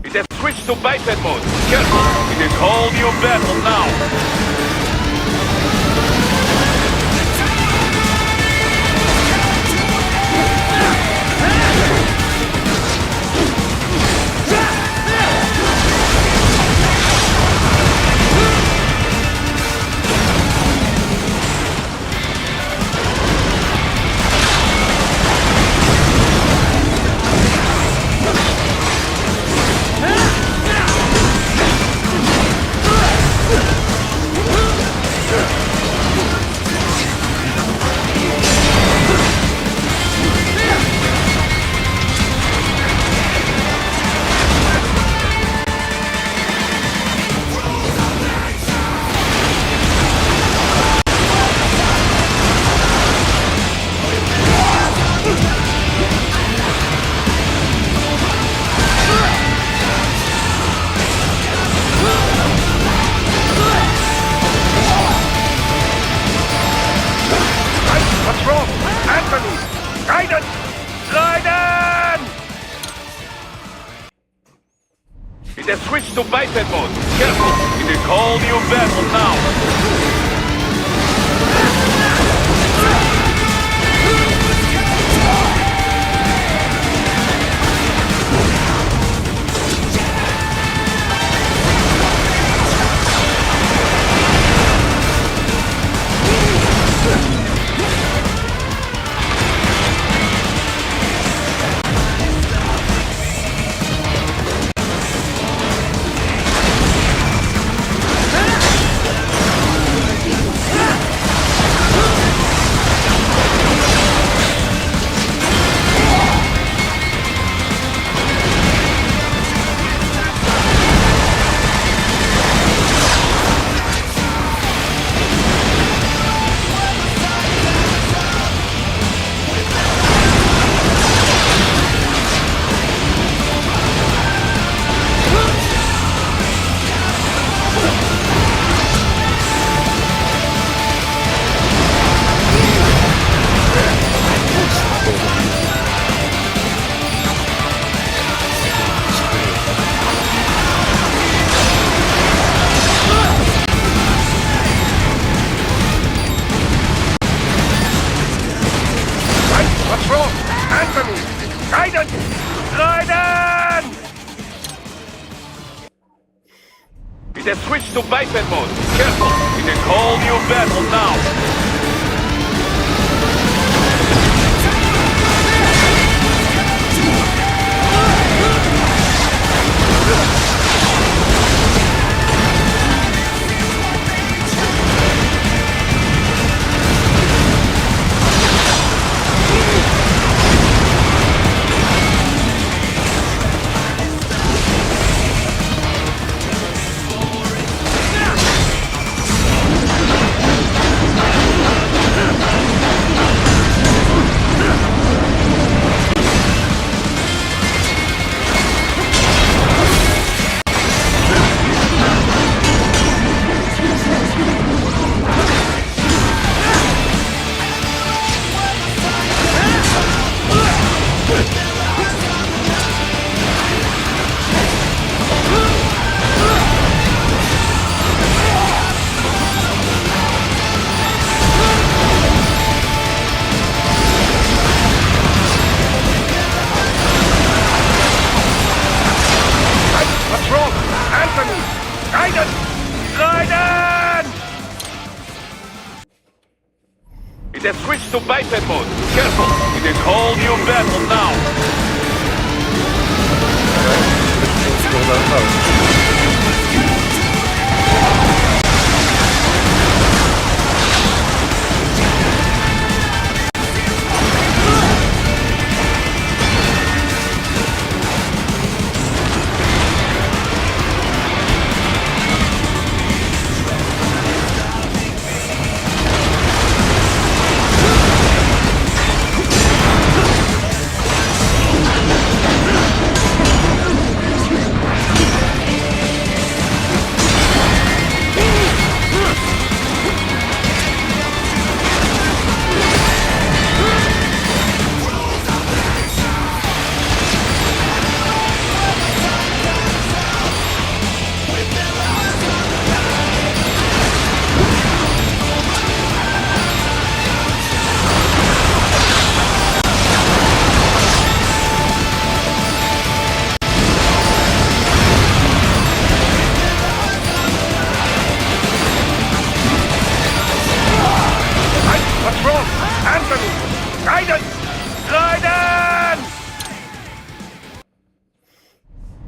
It has switched to biped mode. Careful! It is whole new battle now! It has switched to biped mode. Careful! It is whole new battle now! It has switched to biped mode. Careful! It is whole new battle now! Raiden! Raiden! It has switched to biped mode. Careful, it is whole new battle now.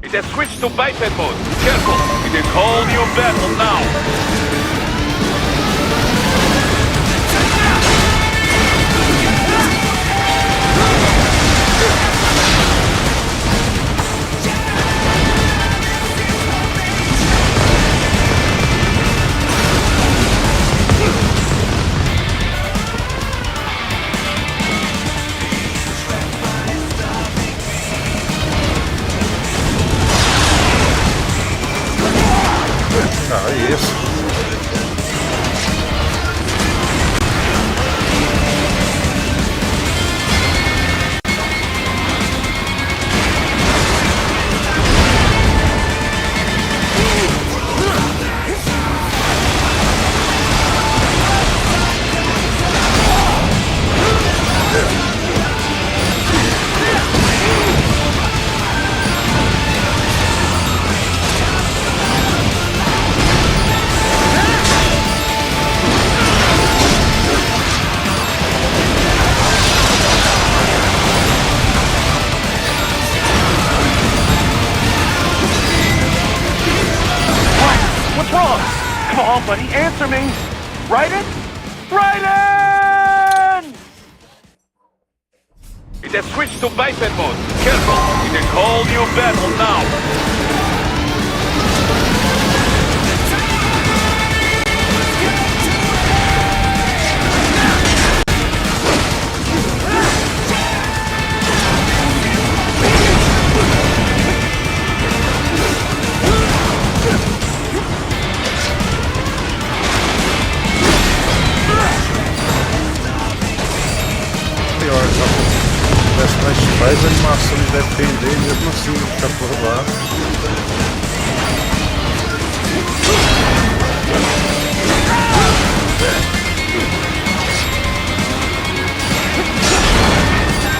It has switched to biped mode. Careful, it is whole new battle now. Ah, isso. Come on, buddy, answer me! Raiden? Raiden! It has switched to biped mode. Careful, it is whole new battle now. Faz a animação de defender mesmo assim, ficar por lá.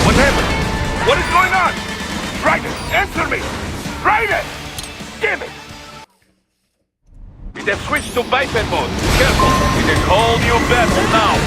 What happened? What is going on? Raiden, answer me! Raiden! Damn it! It has switched to biped mode. Careful, it is whole new battle now.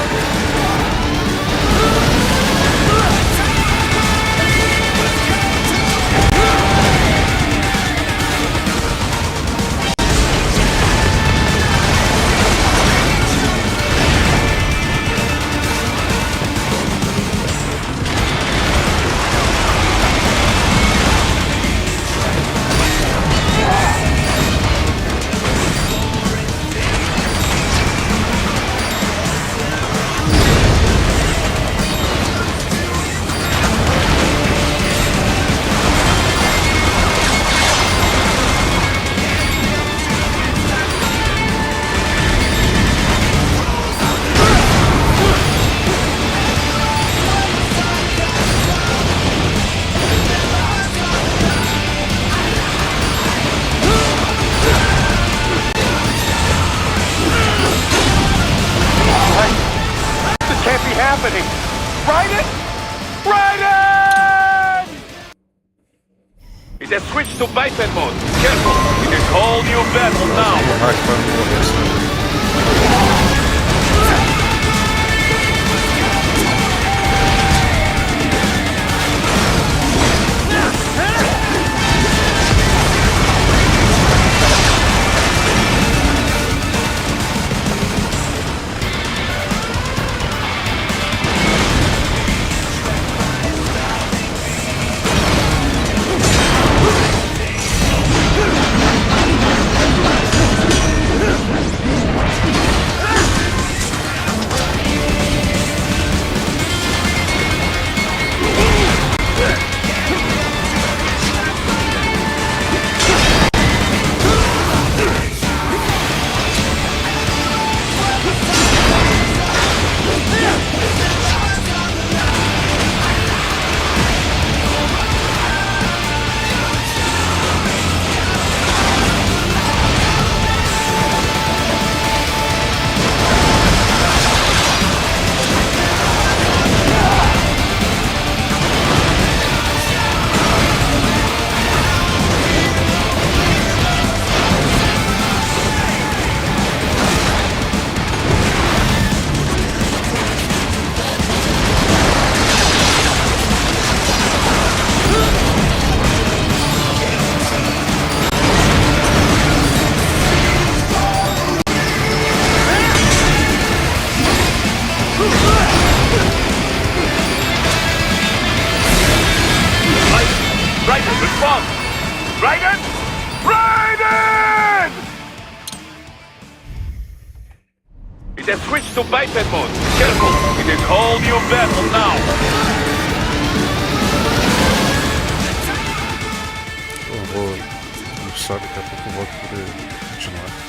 Happening! Raiden! Raiden! It has switched to biped mode. Careful, it is whole new battle now. hack vai morrer assim. It has switched to biped mode. Careful, it is whole new battle now. Eu vou começar, daqui a pouco eu vou poder continuar.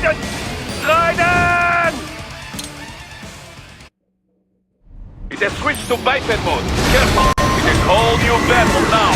Guidance! Guidance! It has switched to biped mode. Careful! It is whole new battle now!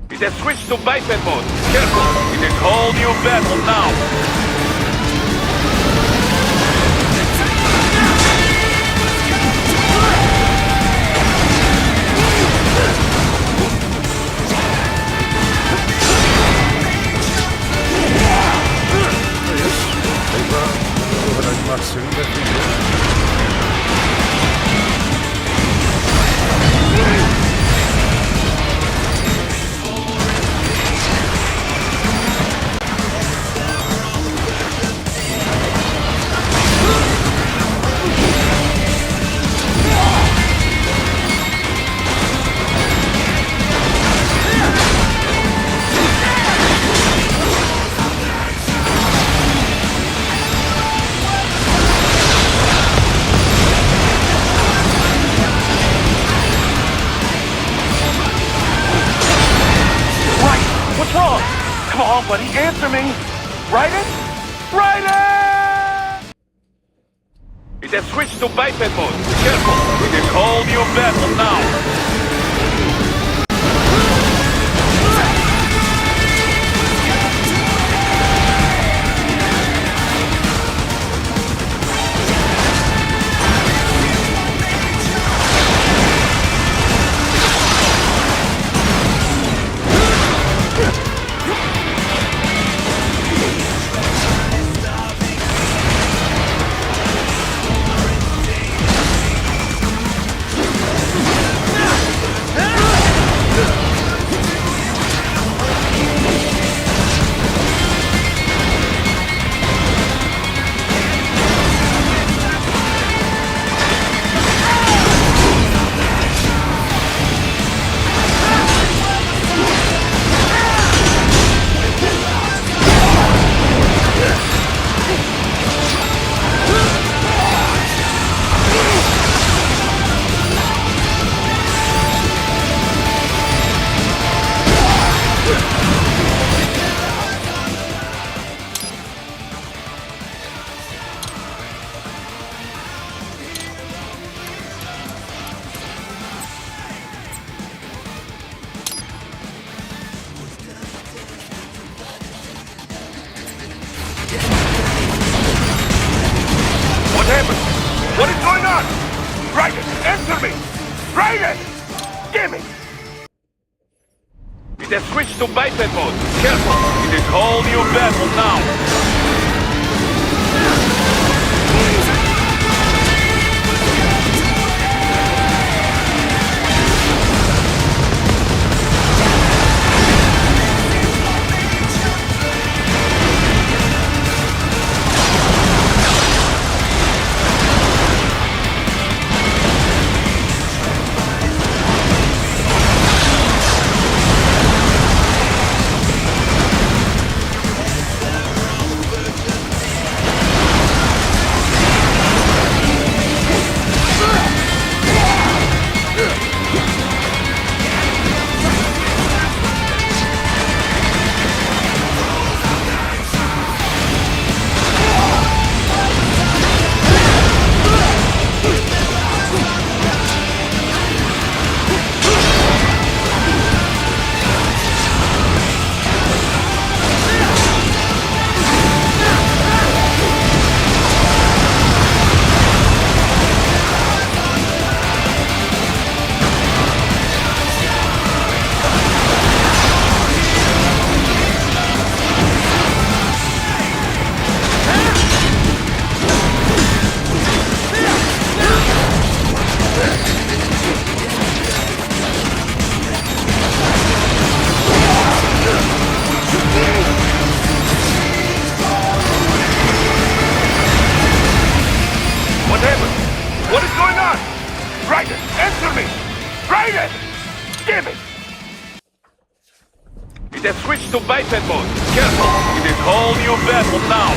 It has switched to biped mode. Careful! It is whole new battle now! Come on, buddy, answer me! Write it? Write it! It has switched to biped mode. Careful! It is whole new battle now! What happened? What is going on? Write it! Answer me! Write it! Damn it! It has switched to biped mode. Careful! It is whole new battle now! It has switched to biped mode. Careful, it is whole new battle now.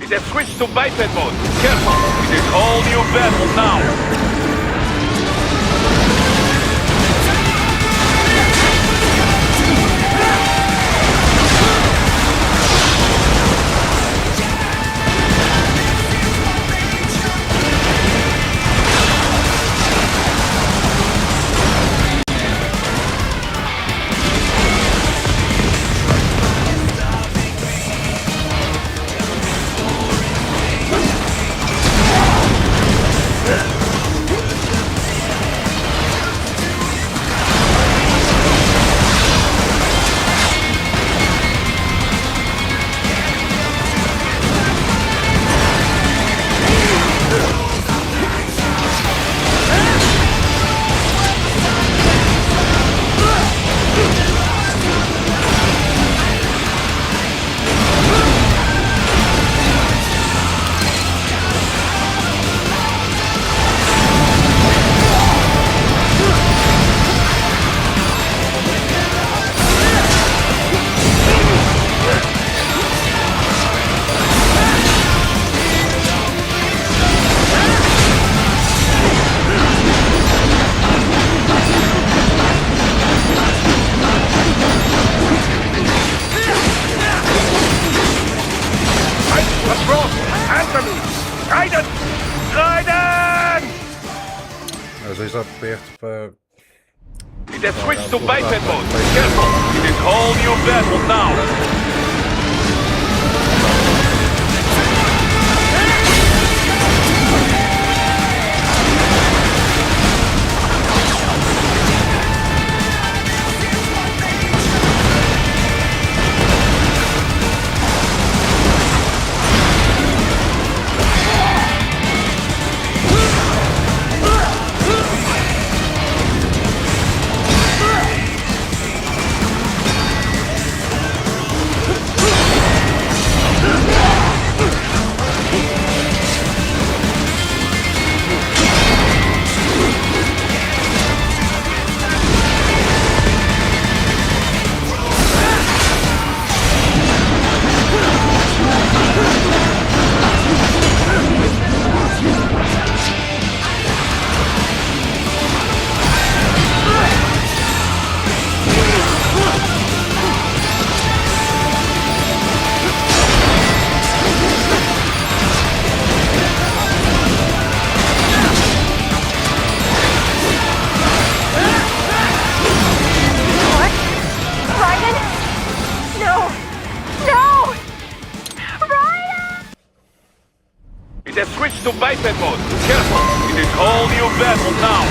It has switched to biped mode. Careful, it is whole new battle now. Às vezes aperto para... It has switched to biped mode. Careful, it is whole new battle now. It has switched to biped mode. Careful, it is whole new battle now.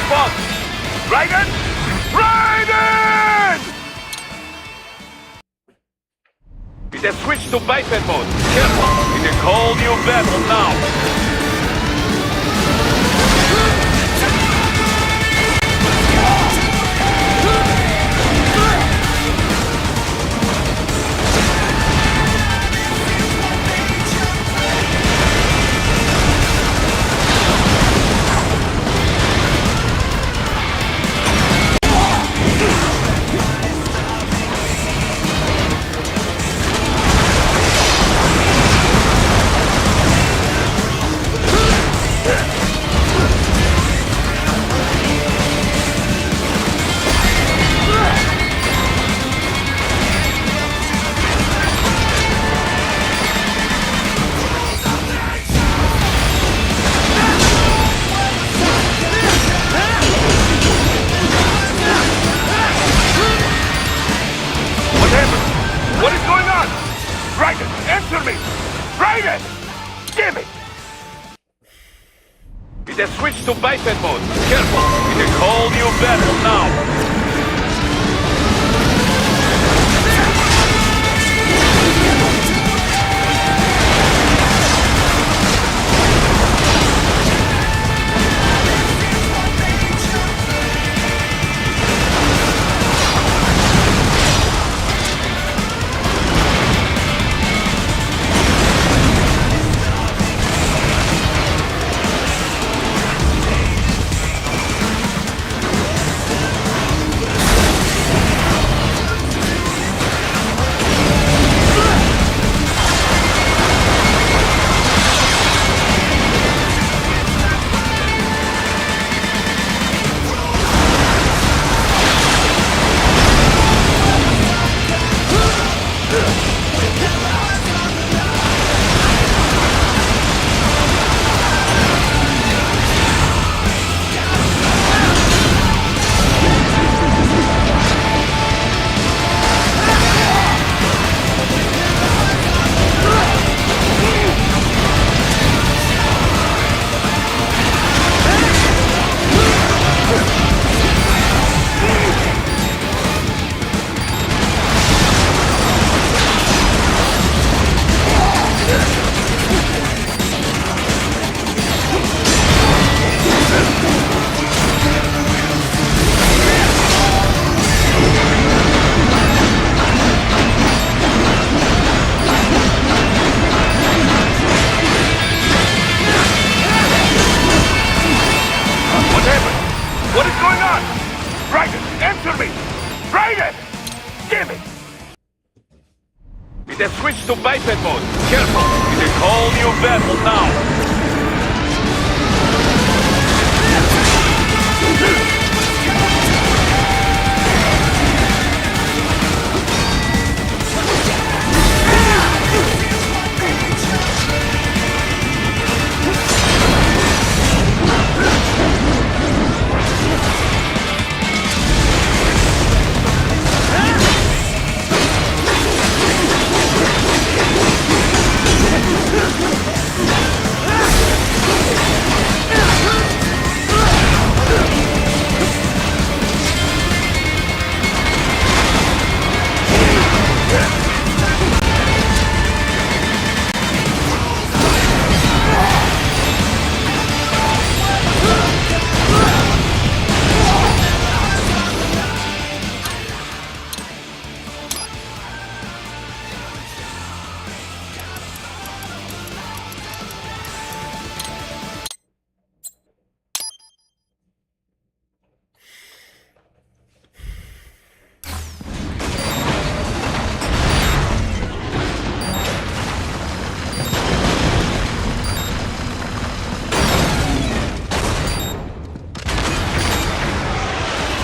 spot! Raiden! Raiden! It has switched to biped mode. Careful! It is a whole new battle now! It has switched to biped mode. Careful! It is a whole new battle now! It has switched to biped mode. Careful! It is a whole new battle now!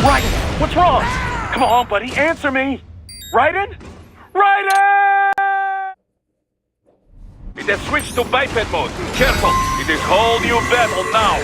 Raiden, what's wrong? Come on, buddy, answer me! Raiden? Raiden! It has switched to biped mode. Careful, it is a whole new battle now!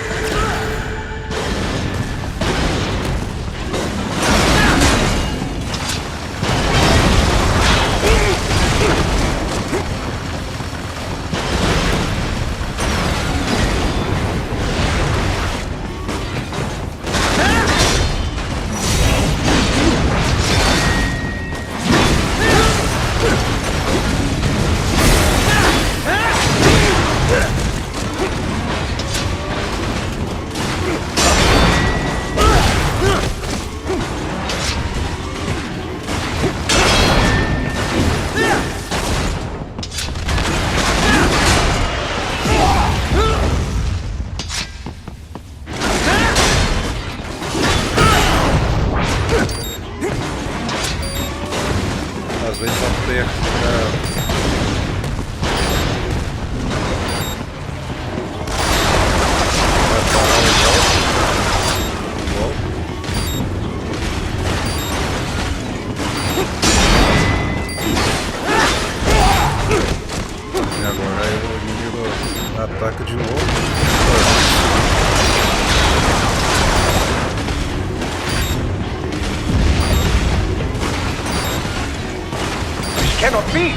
cannot be!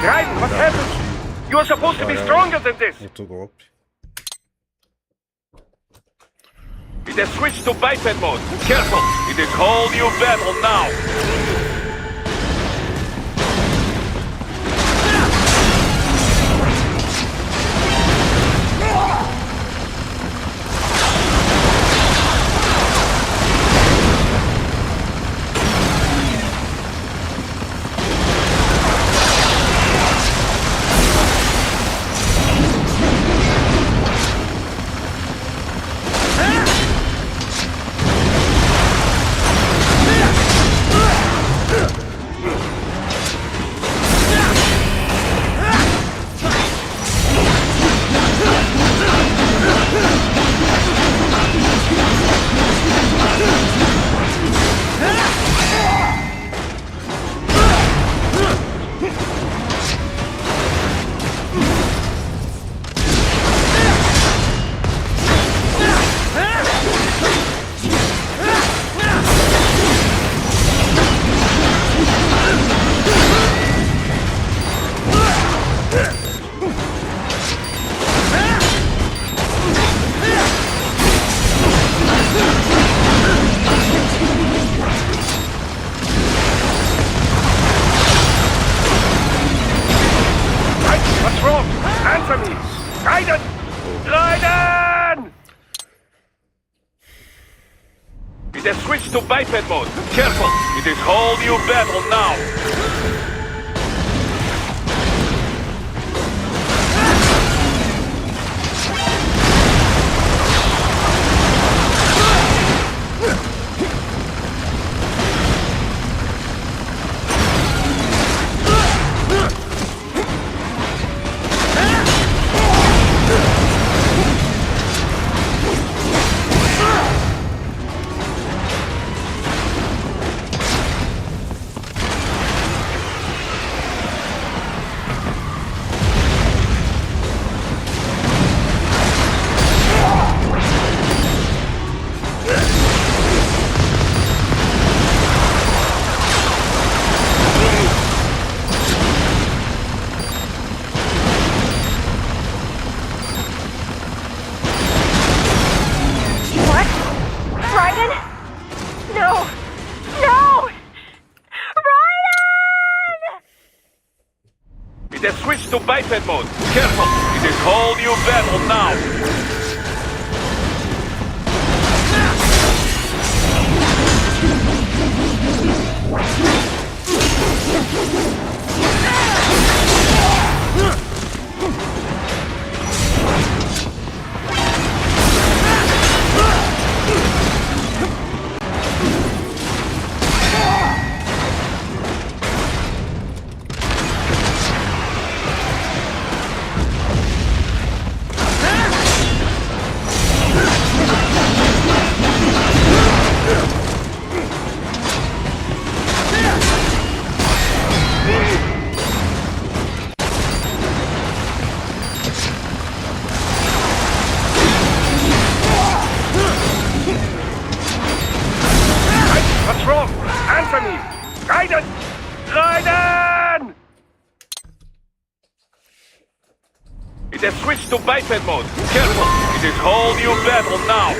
Raiden, what happened? You are supposed to be stronger than this! Outro golpe. It has switched to biped mode. Careful! It is whole new battle now! It has switched to biped mode. Careful! It is whole new battle now! It has switched to biped mode. Careful! It is whole new battle now! What's wrong? Answer me! Raiden! Raiden! It has switched to biped mode. Careful! It is whole new battle now!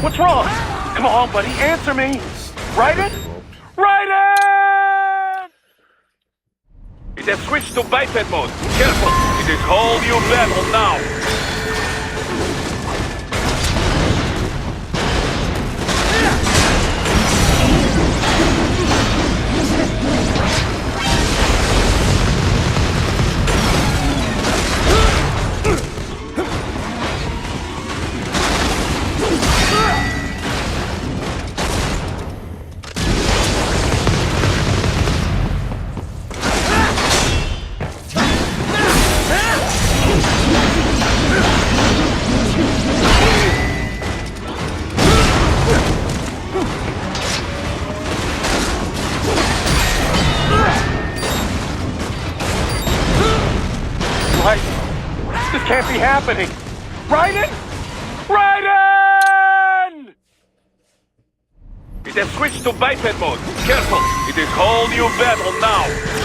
What's wrong? Come on, buddy, answer me. Raiden? Raiden! It has switched to biped mode. Careful, it is whole new battle now. This can't be happening! Raiden? Raiden! It has switched to biped mode. Careful, it is whole new battle now.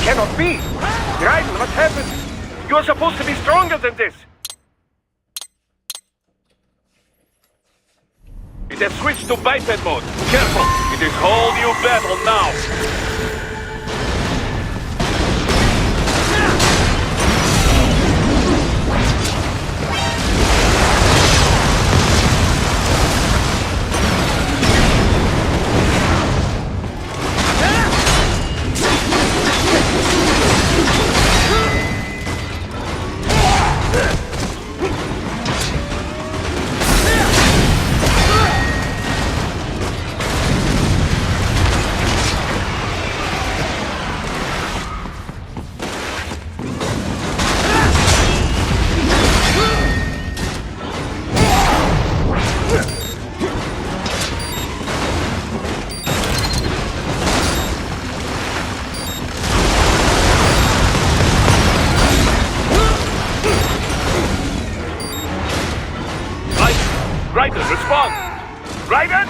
cannot be! Raiden, what happened? You're supposed to be stronger than this! It has switched to biped mode. Careful! It is whole new battle now! Raiden, respond! Raiden!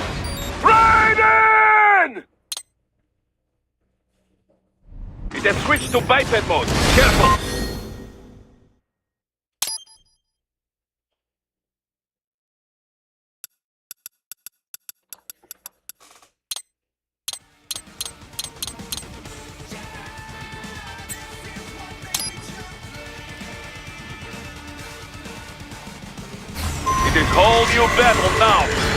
Raiden! It has switched to biped mode. Careful! It is whole new battle now!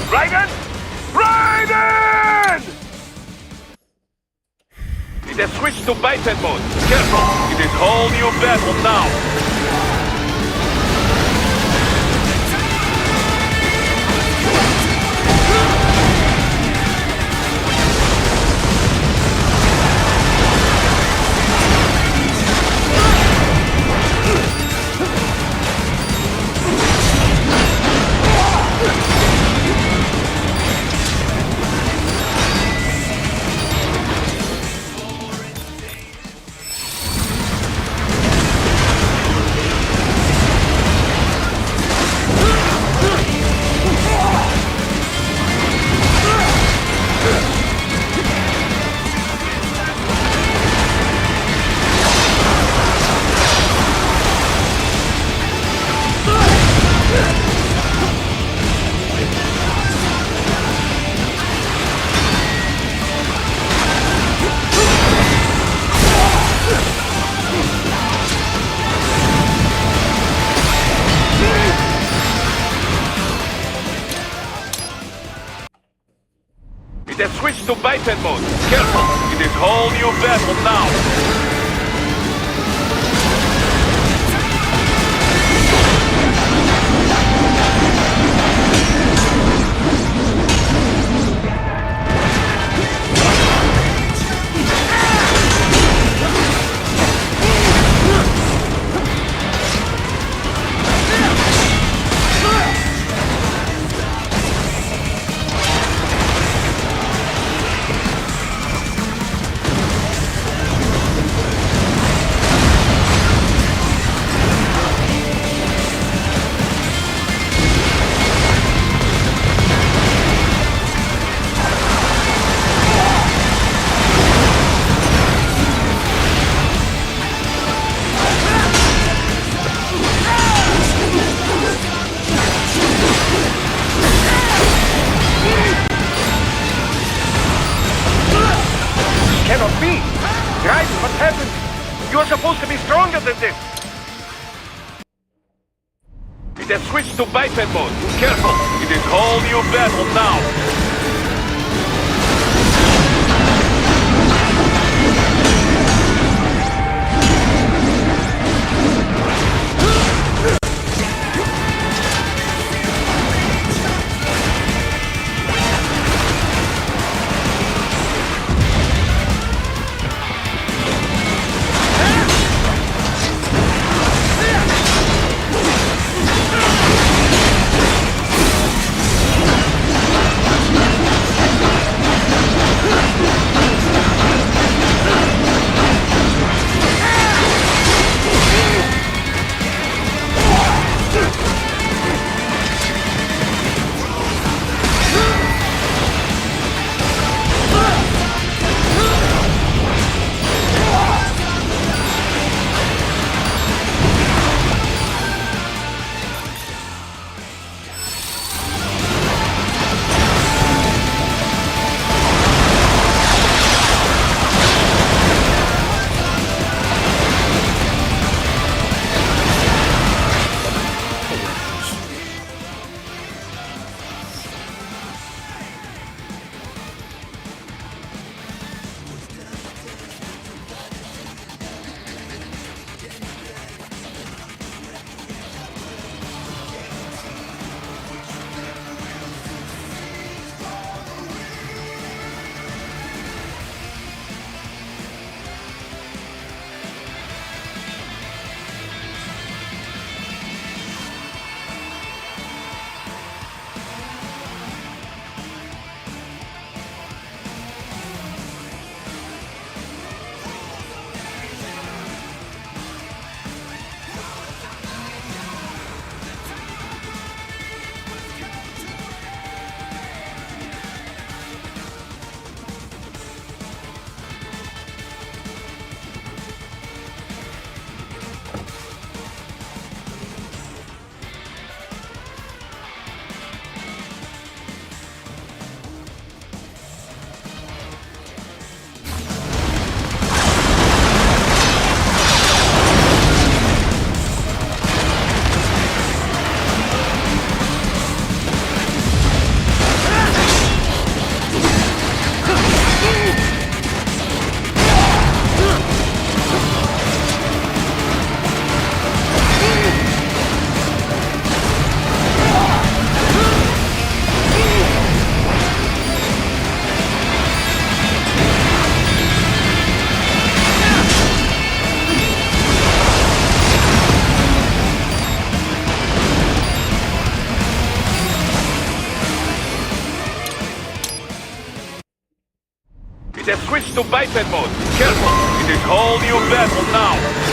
Raiden! Raiden! It has switched to biped mode. Careful! It is whole new battle now. It has switched to biped mode. Careful! It is whole new battle now. Cannot be! Raiden, what happened? You are supposed to be stronger than this! It has switched to biped mode. Careful! It is whole new battle now! to biped mode. Careful, it is whole new battle now.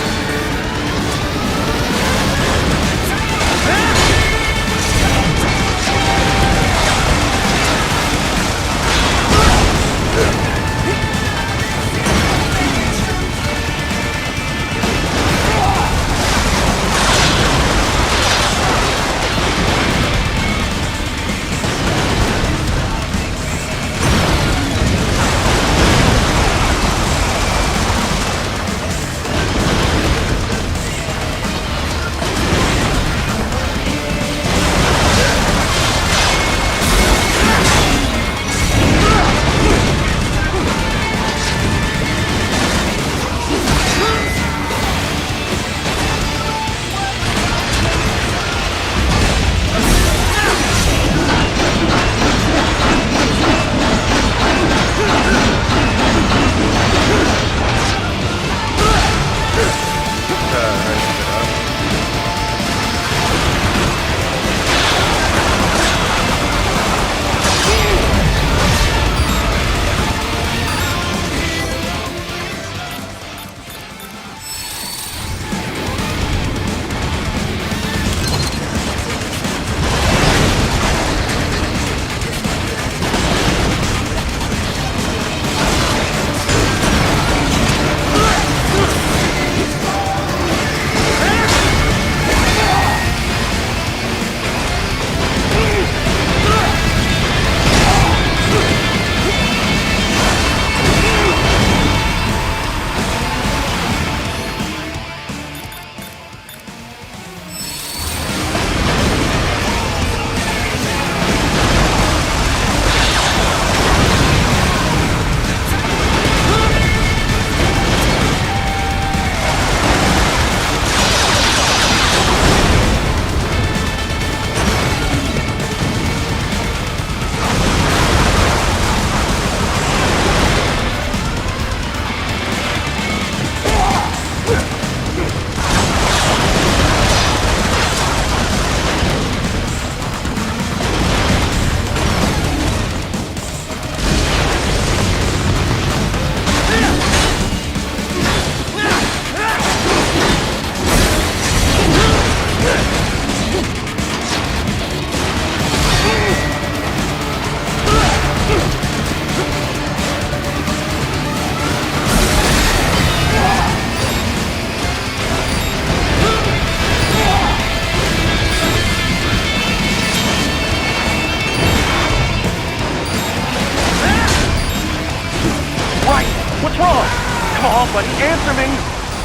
Come on, buddy, answer me!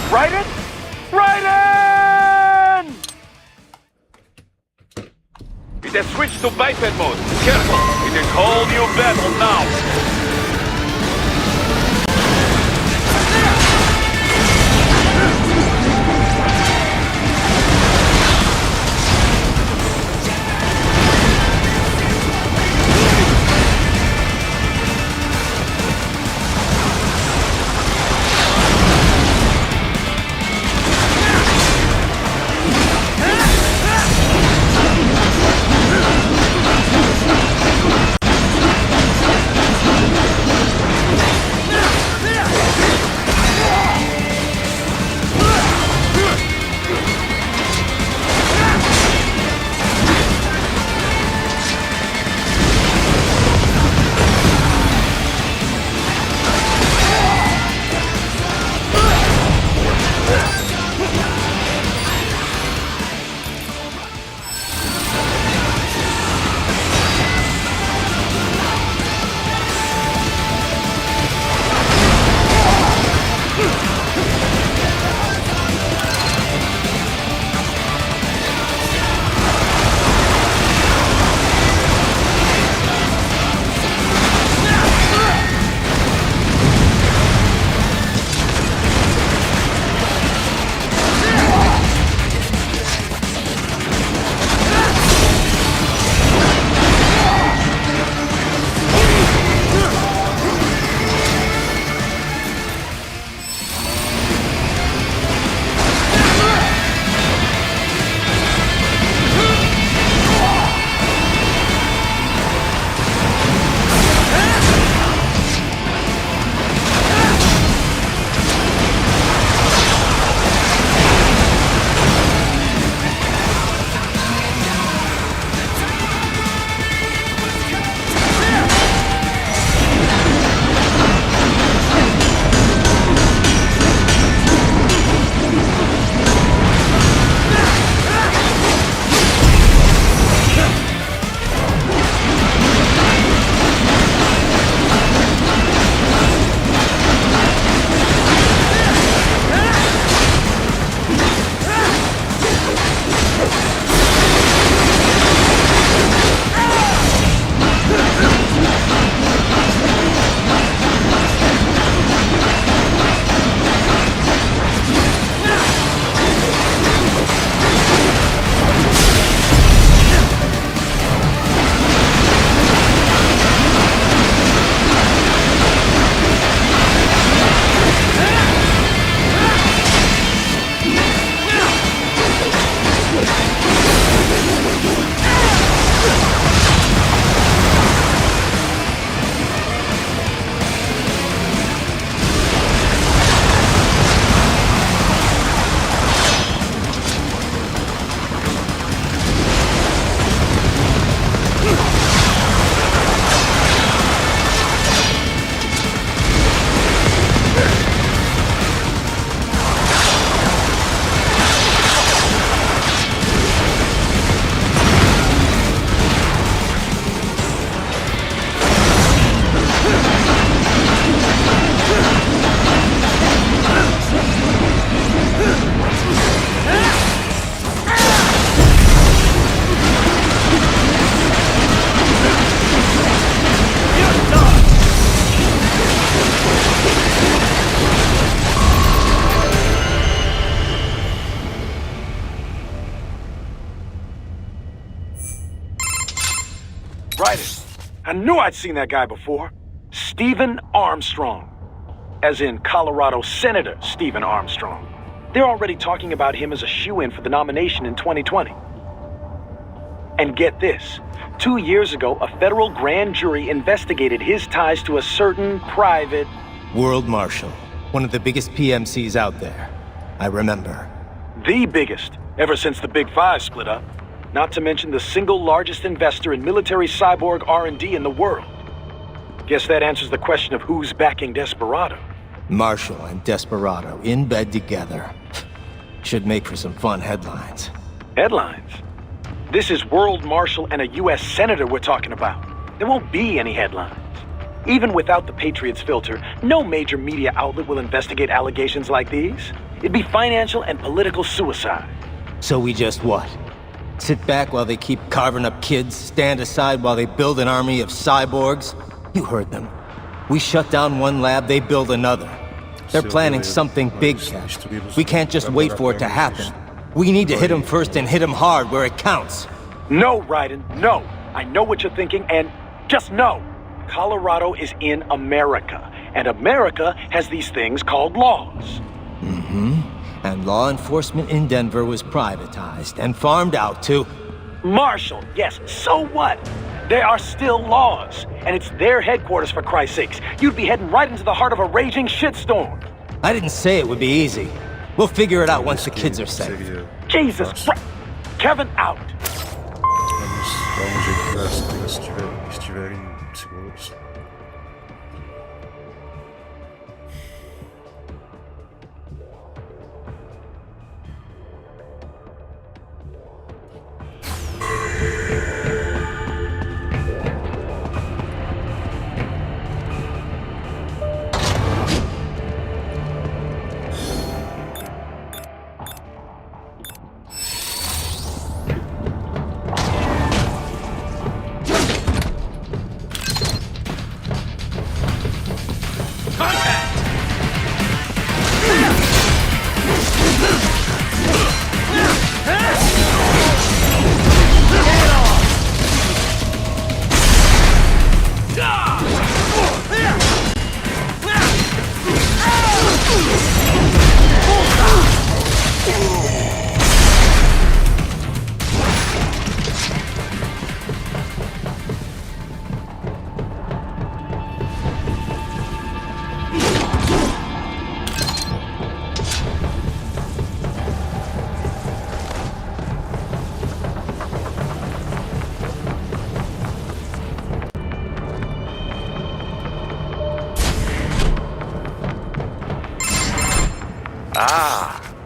Raiden? Raiden! It has switched to biped mode. Careful, it is whole new battle now. Right. I knew I'd seen that guy before. Stephen Armstrong. As in Colorado Senator Stephen Armstrong. They're already talking about him as a shoo-in for the nomination in 2020. And get this. 2 years ago, a federal grand jury investigated his ties to a certain private... World Marshal. One of the biggest PMCs out there. I remember. The biggest, ever since the Big Five split up. Not to mention the single largest investor in military cyborg R&D in the world. Guess that answers the question of who's backing Desperado. Marshall and Desperado in bed together. Should make for some fun headlines. Headlines? This is World Marshal and a U.S. Senator we're talking about. There won't be any headlines. Even without the Patriots filter, no major media outlet will investigate allegations like these. It'd be financial and political suicide. So we just what? Sit back while they keep carving up kids, stand aside while they build an army of cyborgs? You heard them. We shut down one lab, they build another. They're planning something big, Cap. We can't just wait for it to happen. We need to hit them first and hit them hard where it counts. No, Raiden, no. I know what you're thinking, and just know. Colorado is in America, and America has these things called laws. Mm-hmm. And law enforcement in Denver was privatized and farmed out to... Marshall, yes, so what? There are still laws, and it's their headquarters, for Christ's sakes. You'd be heading right into the heart of a raging shitstorm. I didn't say it would be easy. We'll figure it out once the kids are safe. Jesus Christ! Kevin, out! Vamos ver se estiverem seguros.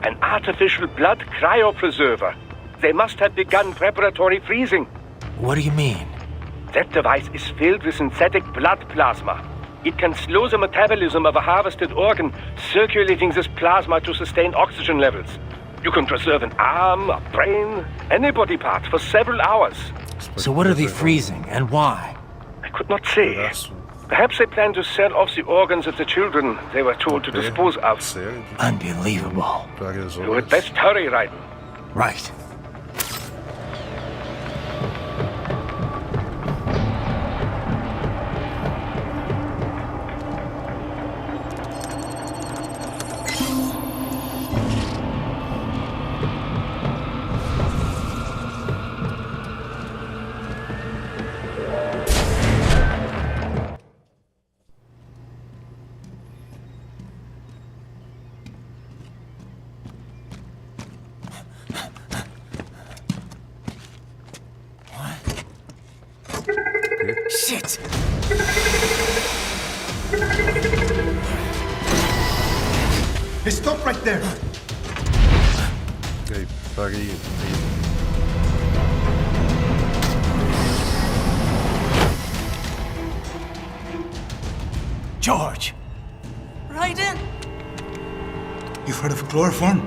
An artificial blood cryopreserver. They must have begun preparatory freezing. What do you mean? That device is filled with synthetic blood plasma. It can slow the metabolism of a harvested organ, circulating this plasma to sustain oxygen levels. You can preserve an arm, a brain, any body part for several hours. So what are they freezing, and why? I could not say. Perhaps they plan to sell off the organs of the children they were told to dispose of. Unbelievable. You had best hurry, Raiden. Right. Shit! Hey, stop right there! Ok, paga aí. George! Raiden! You've heard of chloroform?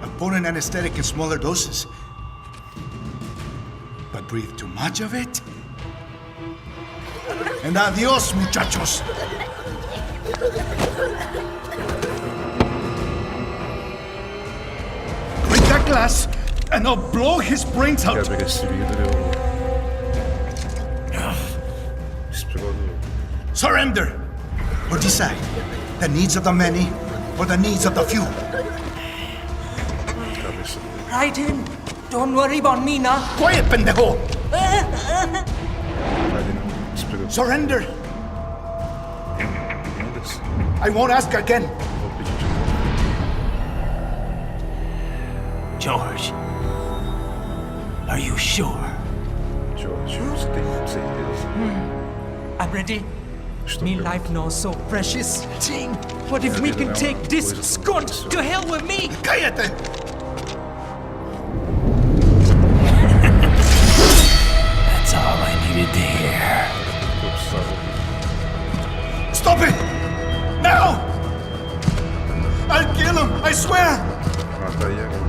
A potent anesthetic in smaller doses. But breathe too much of it? And adios, muchachos! Break that glass, and I'll blow his brains out! Quebra esse vidro. Surrender! Or decide. The needs of the many or the needs of the few. Right in. Don't worry about me now. Quiet, pendejo! Surrender! I won't ask again. George, are you sure? George, você tem certeza? I'm ready. Me life now so precious. Jane, what if we can take this scunt to hell with me? Cállate! That's all I needed to hear. Stop it! Now! I'll kill him, I swear! Mata aí agora.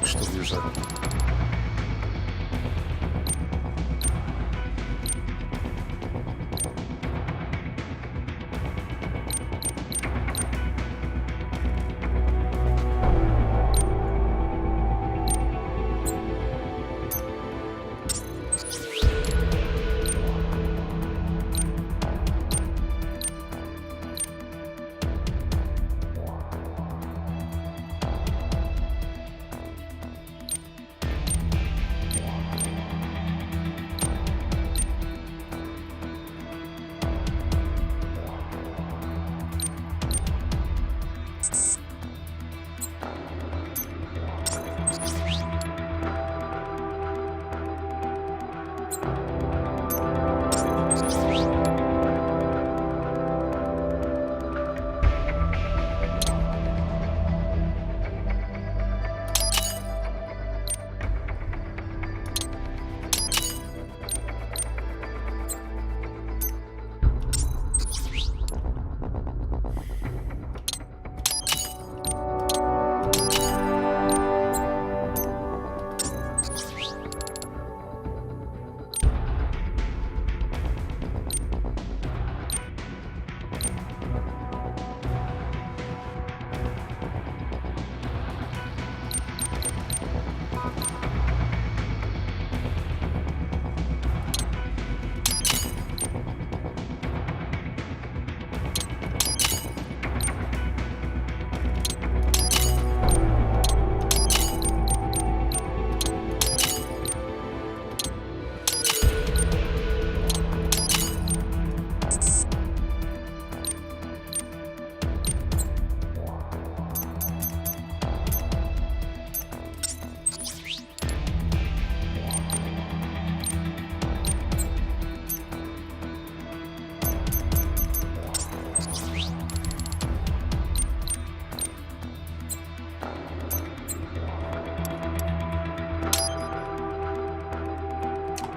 Estabilizar.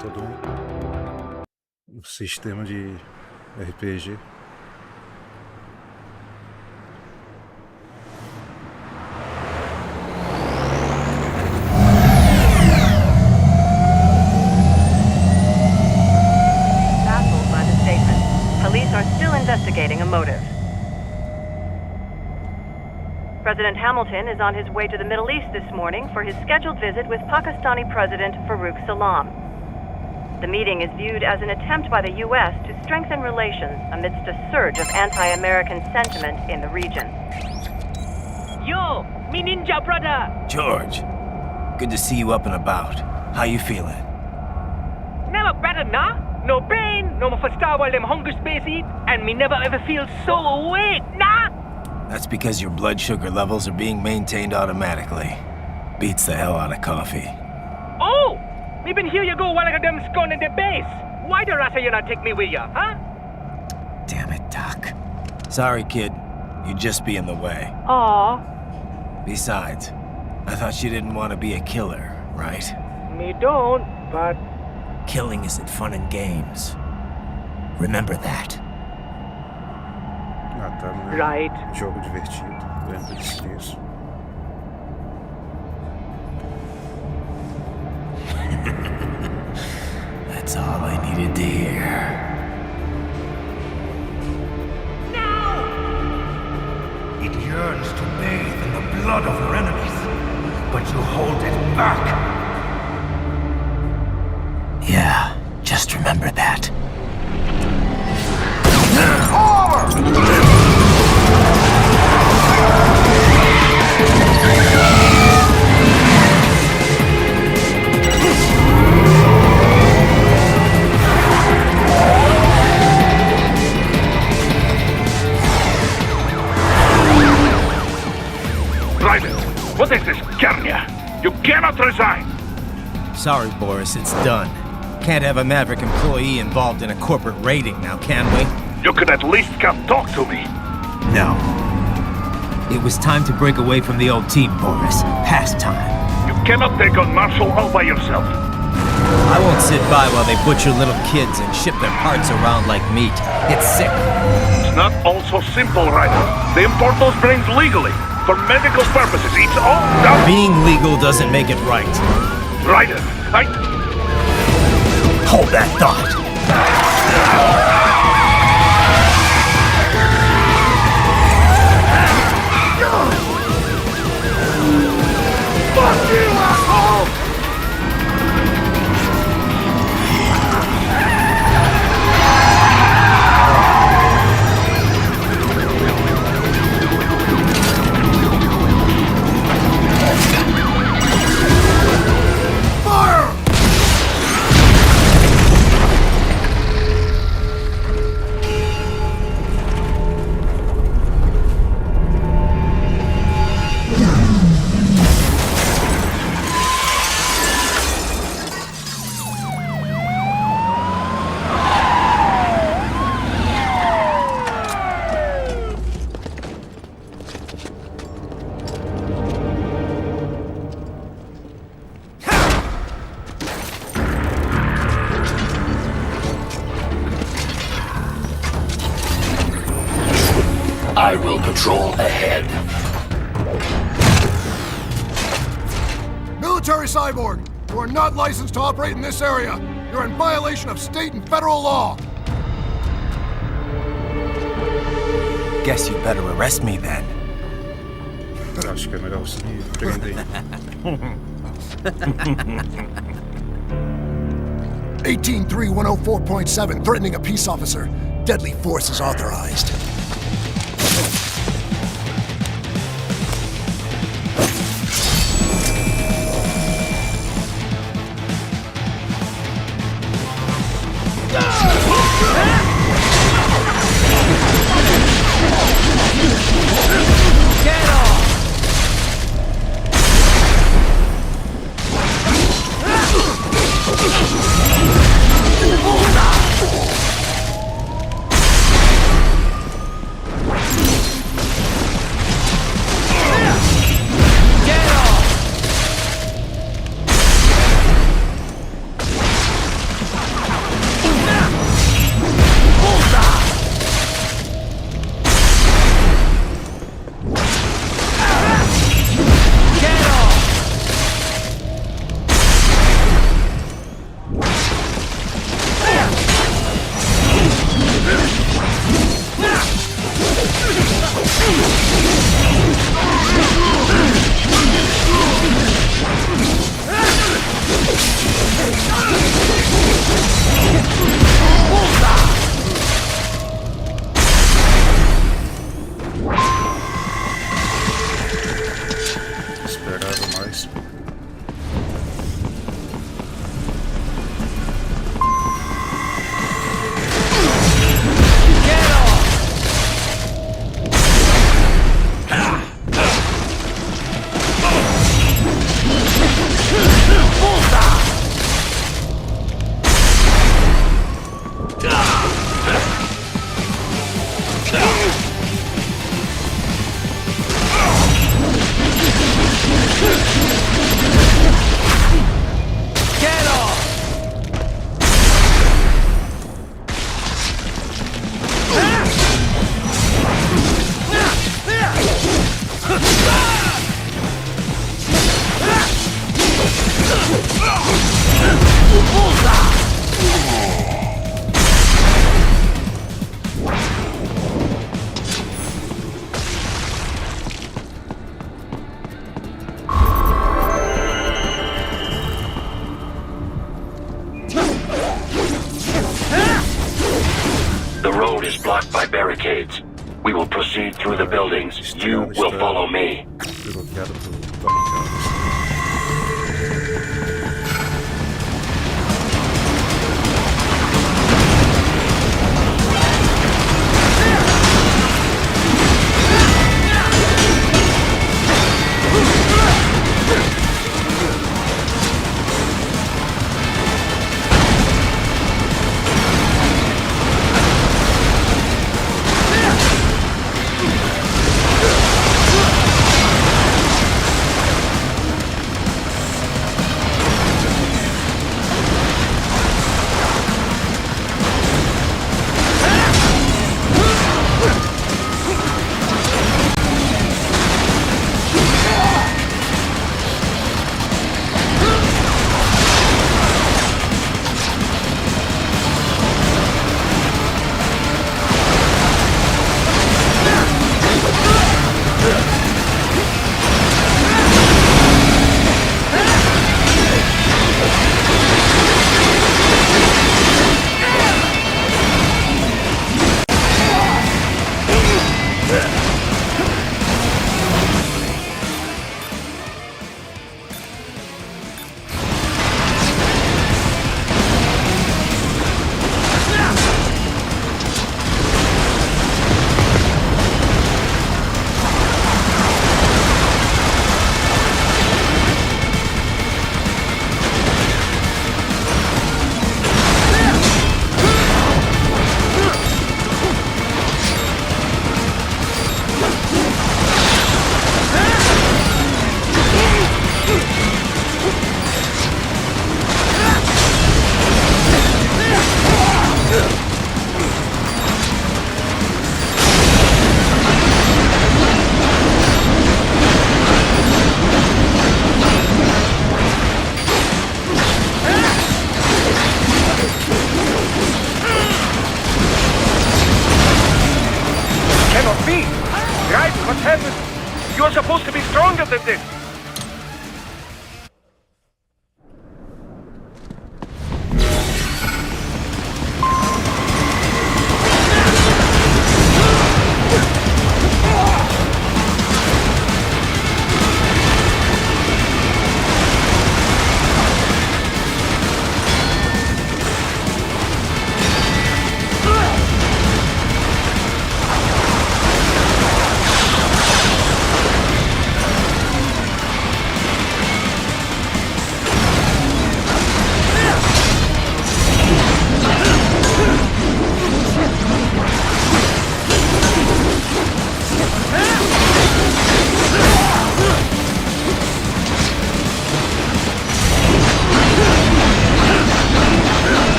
Todo um sistema de RPG. Baffled by the statement, police are still investigating a motive. President Hamilton is on his way to the Middle East this morning for his scheduled visit with Pakistani President Farouk Salam. The meeting is viewed as an attempt by the U.S. to strengthen relations amidst a surge of anti-American sentiment in the region. Yo, me ninja brother! George, good to see you up and about. How you feeling? Never better, nah? No pain, no more for star while them hunger space eat, and me never ever feel so awake, nah! That's because your blood sugar levels are being maintained automatically. Beats the hell out of coffee. Oh! Me been here you go while I got them scone in the base. Why the rasa you not take me with ya, huh? Damn it, Doc. Sorry, kid. You'd just be in the way. Aw. Besides, I thought you didn't want to be a killer, right? Me don't, but... Killing isn't fun and games. Remember that. Ah, tá, né? Right. Jogo divertido, lembra disso. That's all I needed to hear. It yearns to bathe in the blood of your enemies, but you hold it back. Yeah, just remember that. Raiden, what is this, Garnia? You cannot resign! Sorry, Boris, it's done. Can't have a Maverick employee involved in a corporate raiding now, can we? You could at least come talk to me. No. It was time to break away from the old team, Boris. Past time. You cannot take on Marshall all by yourself. I won't sit by while they butcher little kids and ship their parts around like meat. It's sick. It's not all so simple, Raiden. They import those brains legally. For medical purposes, it's all done. Being legal doesn't make it right. Raiden, Hold that thought. Fuck you, asshole! I will patrol ahead. Military cyborg, you are not licensed to operate in this area. You're in violation of state and federal law. Guess you better arrest me then. Acho que é melhor você prender. 183-104.7, threatening a peace officer. Deadly force is authorized. We will proceed through the buildings. You will follow me. What's happened? You are supposed to be stronger than this.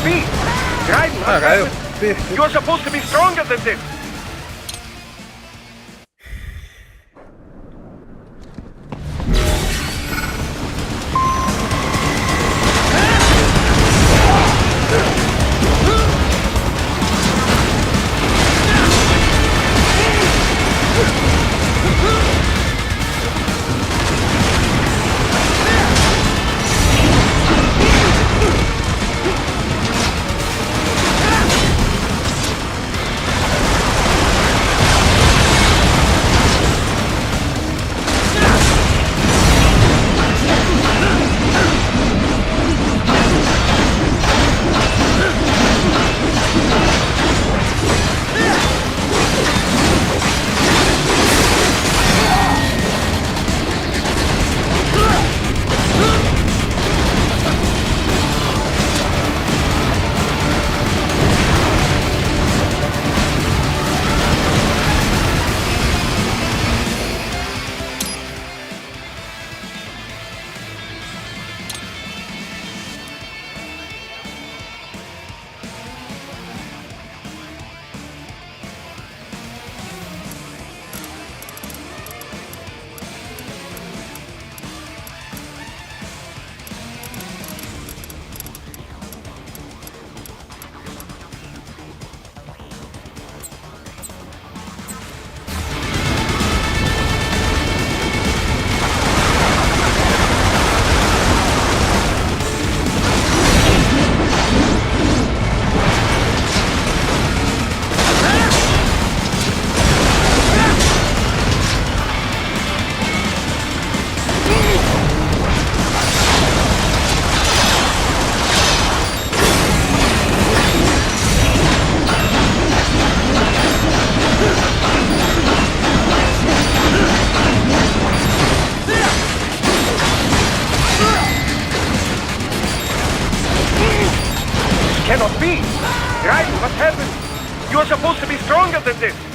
be! Raiden, what happened? You're supposed to be stronger than this! Cannot be! Raiden, what happened? You're supposed to be stronger than this!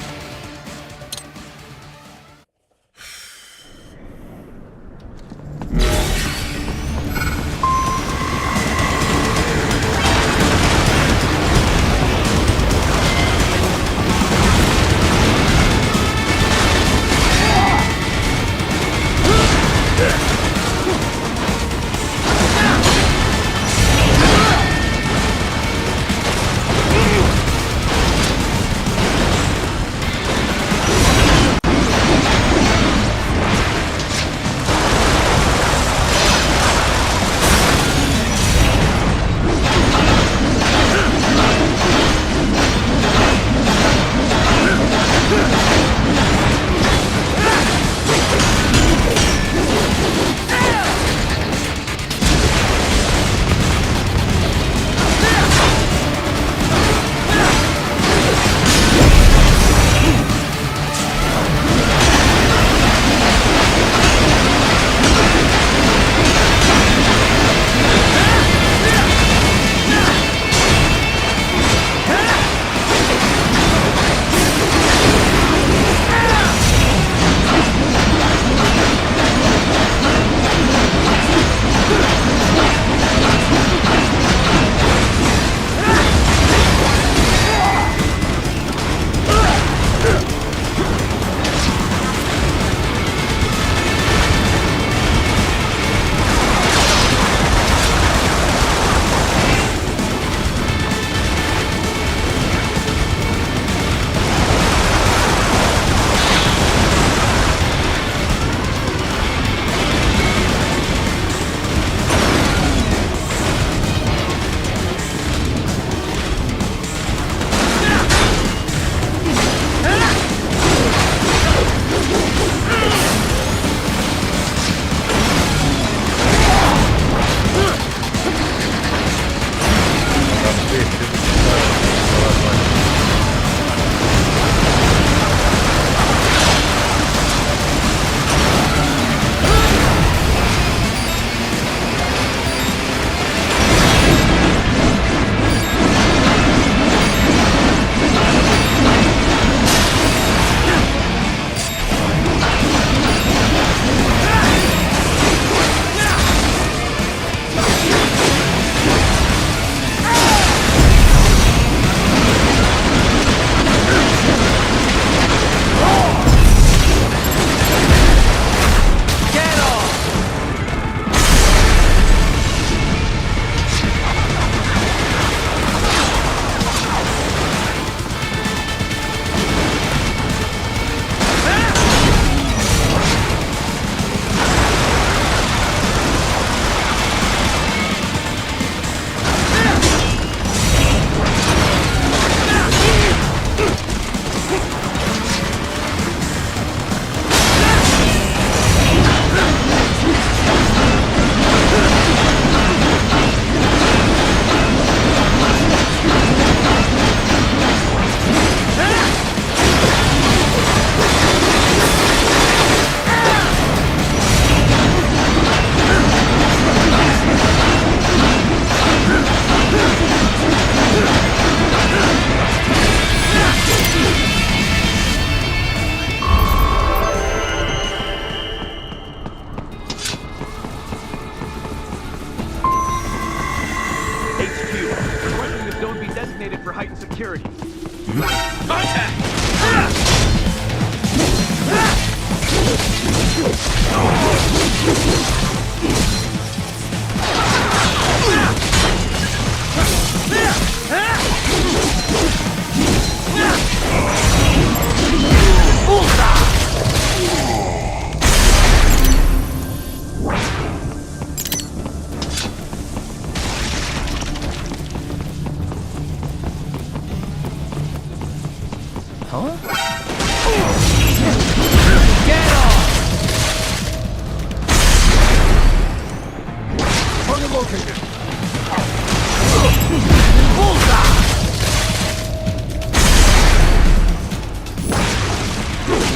heightened security.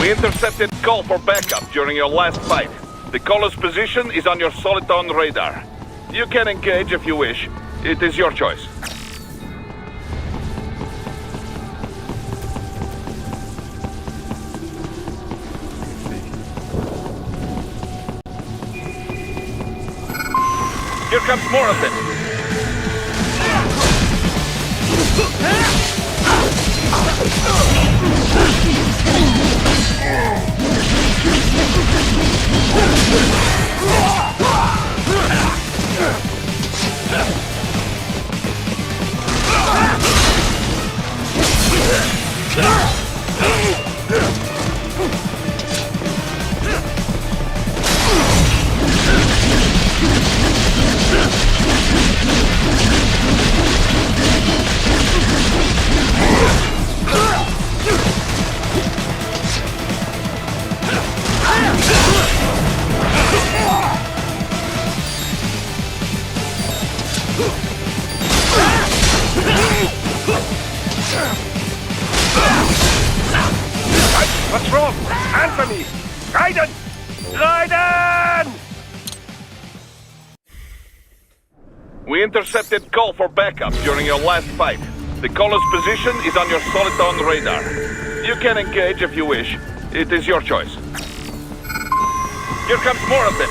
We intercepted call for backup during your last fight. The caller's position is on your Soliton radar. You can engage if you wish. It is your choice. Here comes more of them. What's wrong? Answer me! Raiden! Raiden! We intercepted call for backup during your last fight. The caller's position is on your Soliton radar. You can engage if you wish. It is your choice. Here comes more of them.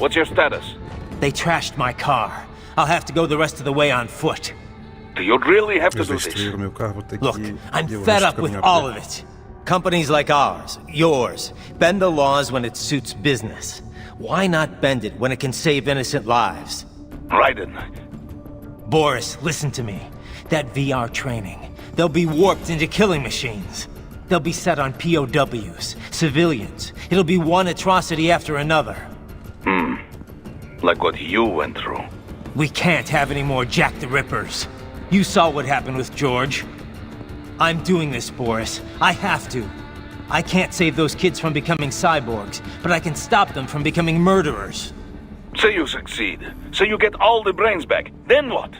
What's your status? They trashed my car. I'll have to go the rest of the way on foot. Do you really have to do this? Look, I'm fed up with all of it. Companies like ours, yours, bend the laws when it suits business. Why not bend it when it can save innocent lives? Raiden. Boris, listen to me. That VR training, they'll be warped into killing machines. They'll be set on POWs, civilians. It'll be one atrocity after another. Like what you went through. We can't have any more Jack the Rippers. You saw what happened with George. I'm doing this, Boris. I have to. I can't save those kids from becoming cyborgs, but I can stop them from becoming murderers. Say you succeed. Say you get all the brains back. Then what?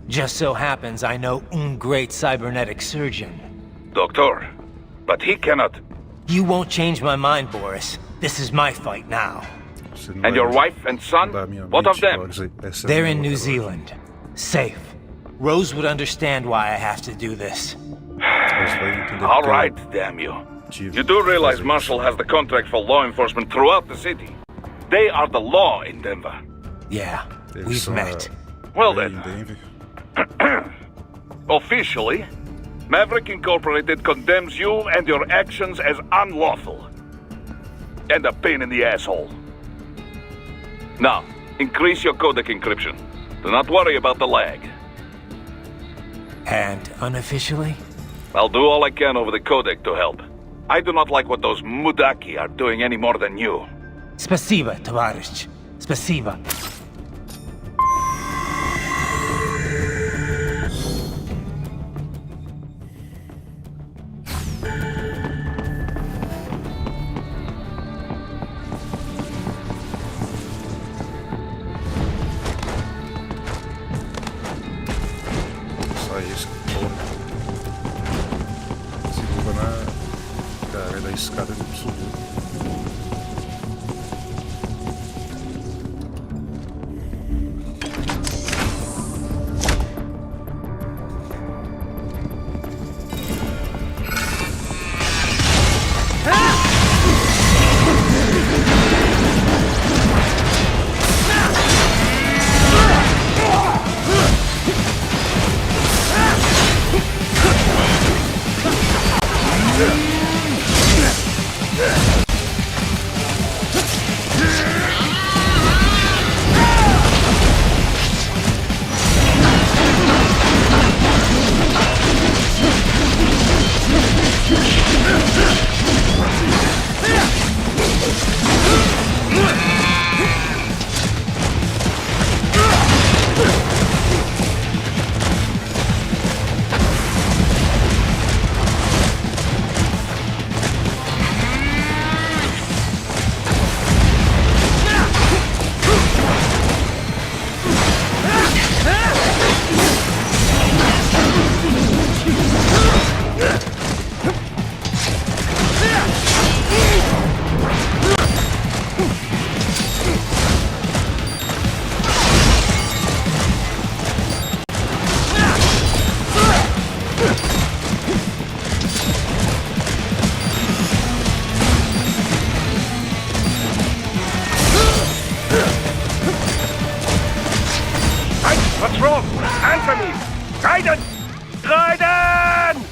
Just so happens I know great cybernetic surgeon. Doctor. But he cannot. You won't change my mind, Boris. This is my fight now. And your wife and son? What of them? They're in New Zealand. Safe. Rose would understand why I have to do this. All right, damn you. You do realize Marshall has the contract for law enforcement throughout the city. They are the law in Denver. Yeah, we've met. Well then. Officially, Maverick Incorporated condemns you and your actions as unlawful. And a pain in the asshole. Now, increase your codec encryption. Do not worry about the lag. And unofficially? I'll do all I can over the codec to help. I do not like what those Mudaki are doing any more than you. Spasiba, товарищ. Spasiba. Escada de absoluto. What's wrong? Answer me! Raiden! Raiden!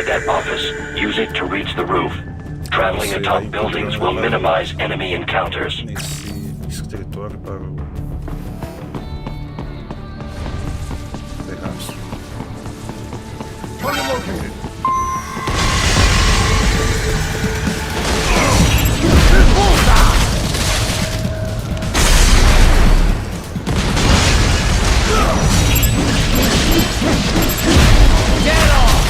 inside that office. Use it to reach the roof. Traveling atop buildings will minimize enemy encounters. Nesse escritório para o terraço. Target located. Get off!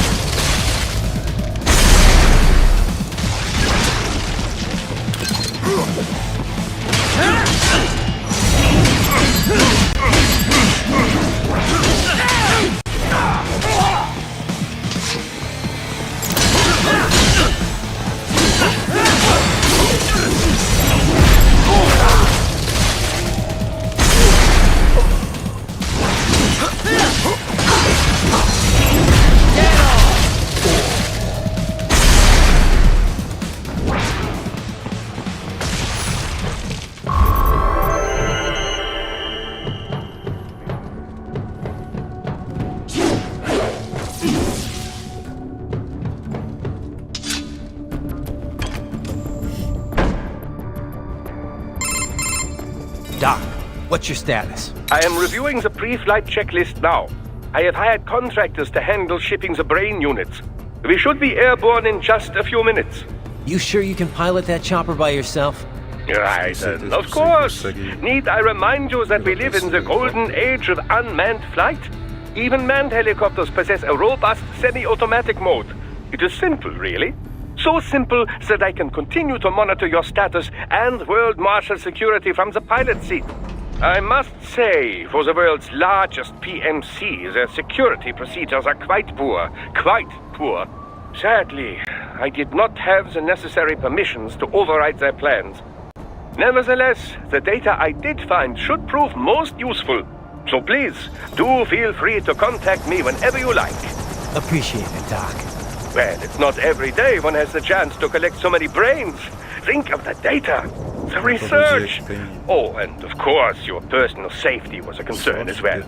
Doc, what's your status? I am reviewing the pre-flight checklist now. I have hired contractors to handle shipping the brain units. We should be airborne in just a few minutes. You sure you can pilot that chopper by yourself? Right, of course. Need I remind you that we live in the golden age of unmanned flight? Even manned helicopters possess a robust semi-automatic mode. It is simple, really. So simple that I can continue to monitor your status and world marshal security from the pilot seat. I must say, for the world's largest PMC, their security procedures are quite poor. Quite poor. Sadly, I did not have the necessary permissions to override their plans. Nevertheless, the data I did find should prove most useful. So please, do feel free to contact me whenever you like. Appreciate it, Doc. Well, it's not every day one has the chance to collect so many brains. Think of the data, the research. Oh, and of course, your personal safety was a concern as well.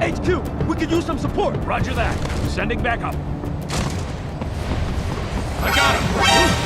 HQ, we could use some support. Roger that. Sending backup. I got him.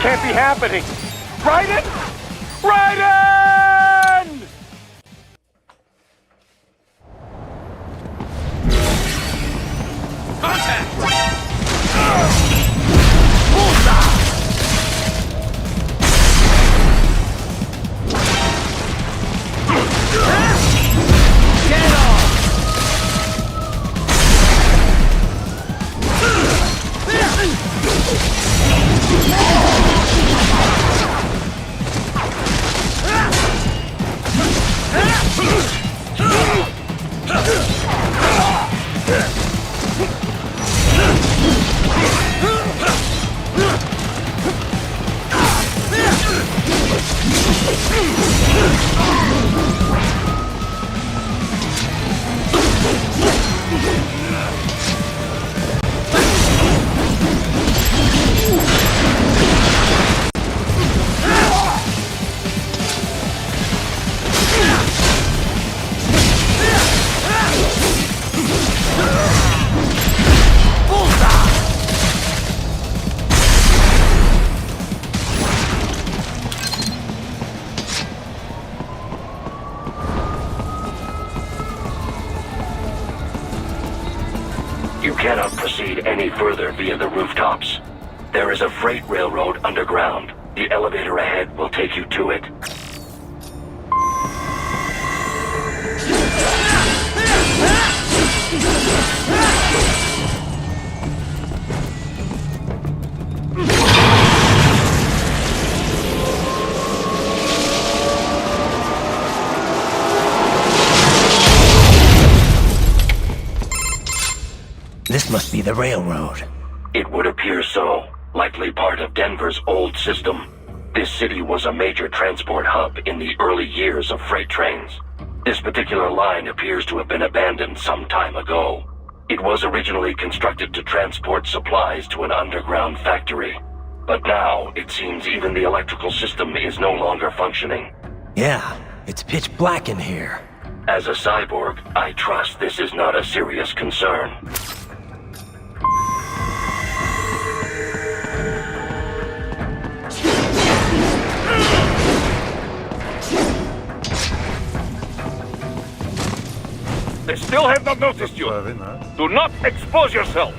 Can't be happening. Raiden! Raiden! Contact! Get off! You cannot proceed any further via the rooftops. There is a freight railroad underground. The elevator ahead will take you to it. This must be the railroad. It would appear so. Likely part of Denver's old system. This city was a major transport hub in the early years of freight trains. This particular line appears to have been abandoned some time ago. It was originally constructed to transport supplies to an underground factory. But now, it seems even the electrical system is no longer functioning. Yeah, it's pitch black in here. As a cyborg, I trust this is not a serious concern. They still have not noticed you. Do not expose yourself.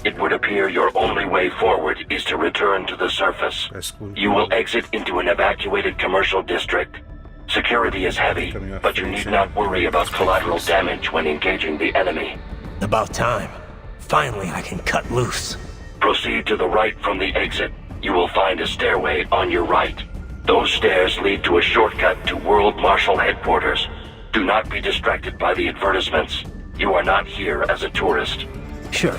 It would appear your only way forward is to return to the surface. You will exit into an evacuated commercial district. Security is heavy, but you need not worry about collateral damage when engaging the enemy. About time. Finally, I can cut loose. Proceed to the right from the exit. You will find a stairway on your right. Those stairs lead to a shortcut to World Marshal Headquarters. Do not be distracted by the advertisements. You are not here as a tourist. Sure.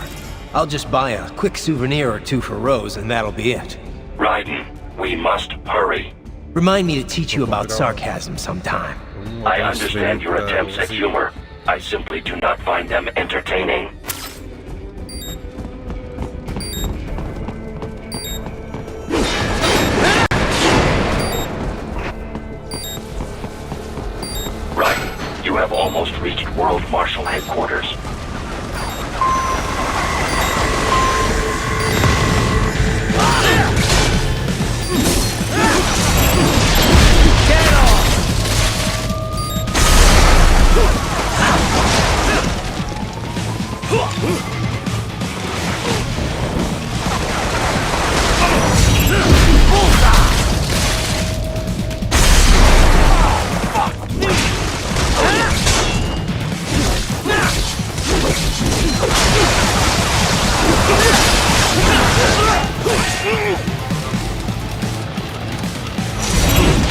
I'll just buy a quick souvenir or two for Rose, and that'll be it. Raiden, we must hurry. Remind me to teach you about sarcasm sometime. I understand your attempts at humor. I simply do not find them entertaining. Raiden, you have almost reached World Marshal Headquarters.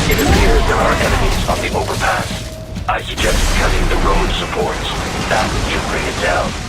It appears there are enemies on the overpass. I suggest cutting the road supports. That should bring it down.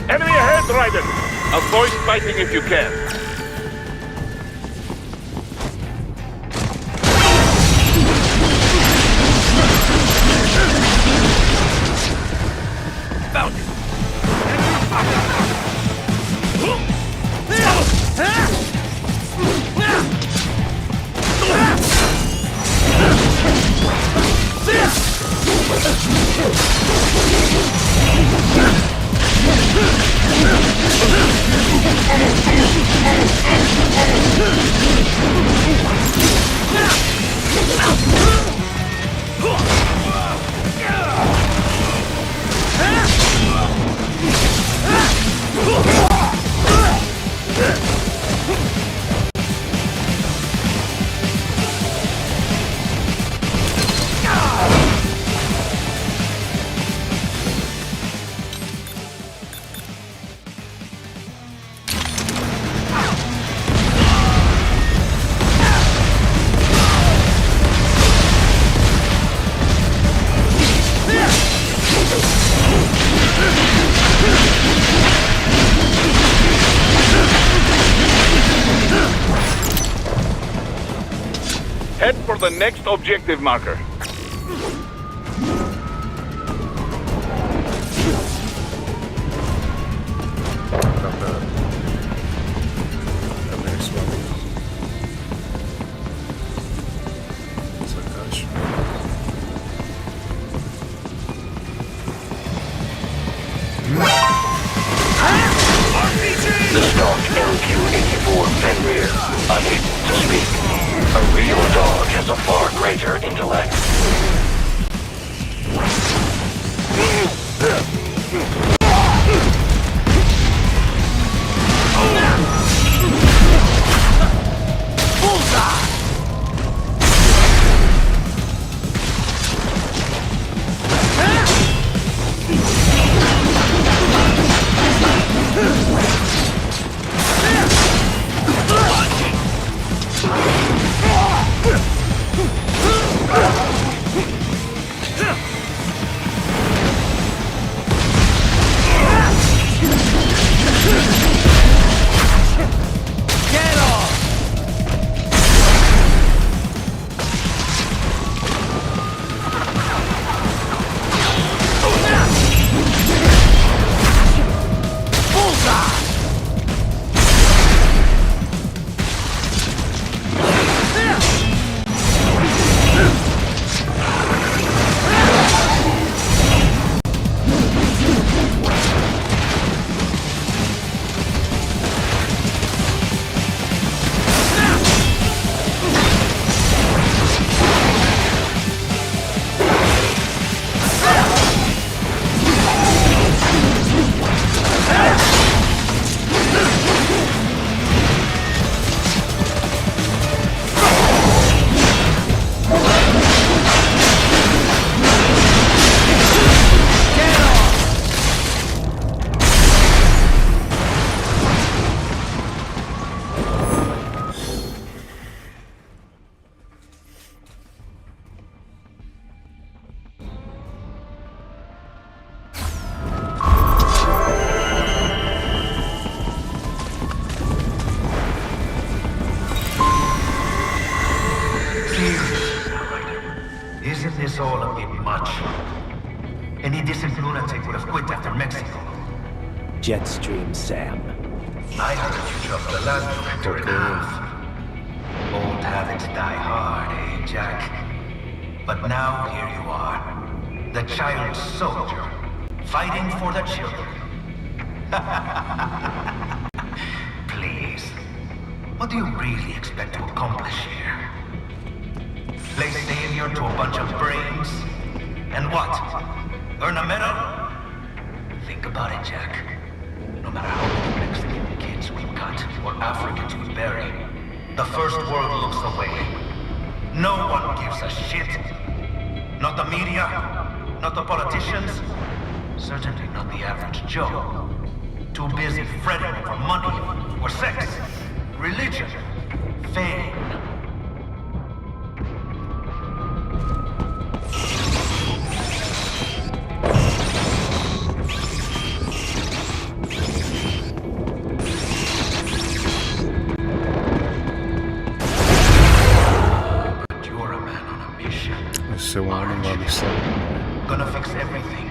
Enemy ahead, Raiden! Avoid fighting if you can. Found it! Head for the next objective marker. The stock LQ-84 Fenrir, unable to speak. A real dog has a far greater intellect. Isn't this all a bit much? Any decent lunatic would have quit after Mexico. Jetstream, Sam. I heard you dropped the last director in half. Old habits die hard, eh, Jack? But now here you are. The child soldier, fighting for the children. Please. What do you really expect to accomplish here? Play savior to a bunch of brains? And what? Earn a medal? Think about it, Jack. No matter how many Mexican kids we cut or Africans we bury, the first world looks away. No one gives a shit. Not the media, not the politicians, certainly not the average Joe. Too busy fretting over money, or sex, religion, fame. Seu homem lá no céu. Gonna fix everything.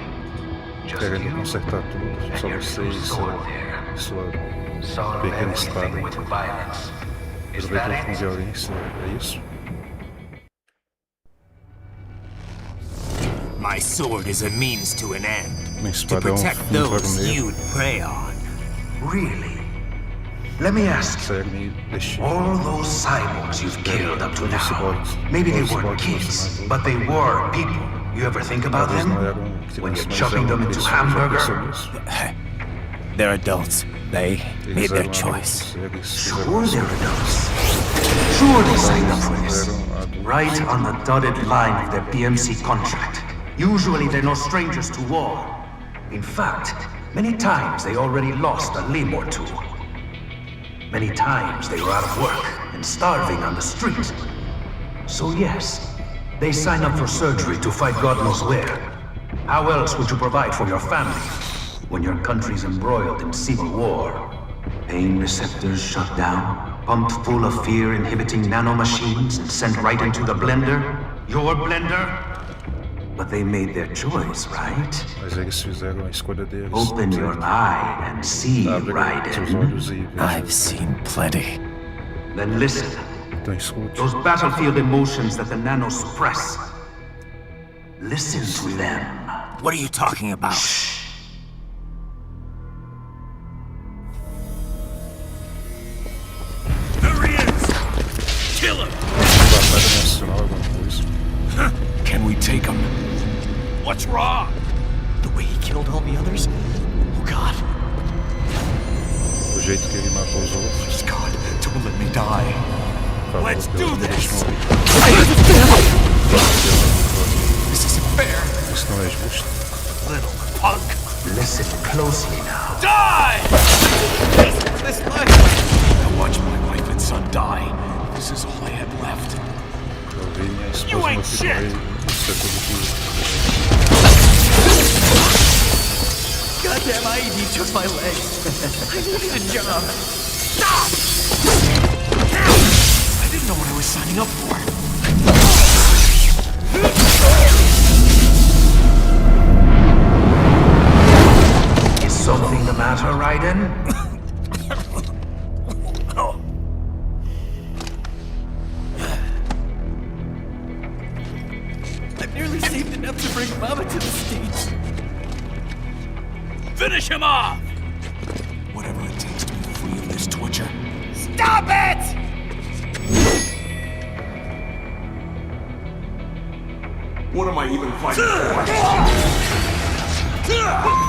Just Querendo you consertar tudo. Só and your você new e sword there. sua Sort of pequena everything espada. with violence. Is Resolver that tudo com it? violência, é isso? My sword is a means to an end. Minha To espada é protect fim para o those meio. you'd prey on. Really? Let me ask. Segue-me, deixe. All those cyborgs you've killed up to now, maybe they weren't kids, but they were people. You ever think about them? When you're chopping them into hamburger? They're adults. They made their choice. Sure they're adults. Sure they signed up for this. Right on the dotted line of their BMC contract. Usually they're no strangers to war. In fact, many times they already lost a limb or two. Many times they were out of work and starving on the street. So yes, they sign up for surgery to fight God knows where. How else would you provide for your family when your country's embroiled in civil war? Pain receptors shut down, pumped full of fear-inhibiting nanomachines and sent right into the blender? Your blender? But they made their choice, right? Mas eles fizeram a escolha deles. Open your eye and see, Raiden. I've seen plenty. Then listen. Então escute. Those battlefield emotions that the nanos suppress. Listen to them. What are you talking about? There he is! Kill him! Batalha nacional, alguma coisa. Can we take him? What's wrong? The way he killed all the others? Oh God. O jeito que ele matou os outros. God, don't let me die. Let's do this! This isn't fair. Isso não é justo. Little punk! Listen closely now. Die! This life. I watched my wife and son die. This is all I had left. Eu vi minha esposa You no ain't final shit. e isso é tudo que... Goddamn IED took my legs. I needed a job. Stop! I didn't know what I was signing up for. Is something the matter, Raiden? I've nearly saved enough to bring Mama to the States. Finish him off! Whatever it takes to be free of this torture. Stop it! What am I even fighting for? Get off!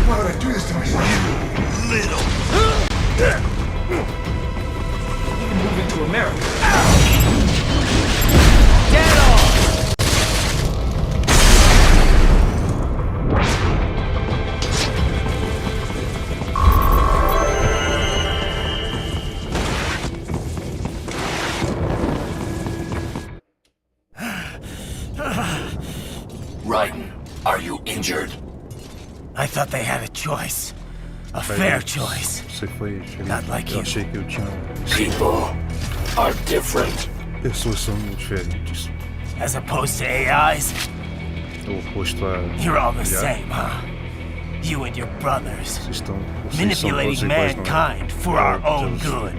Why would I do this to myself? Little. You can move into America. Get off! Raiden, are you injured? I thought they had a choice. A fair choice. Você foi feliz. Not like Eu you. achei que eu tinha... People are different. Pessoas são diferentes. As opposed to AIs? O oposto a... You're all the IA. same, huh? You and your brothers. Vocês são todos Manipulating iguais, não é? mankind for our own good.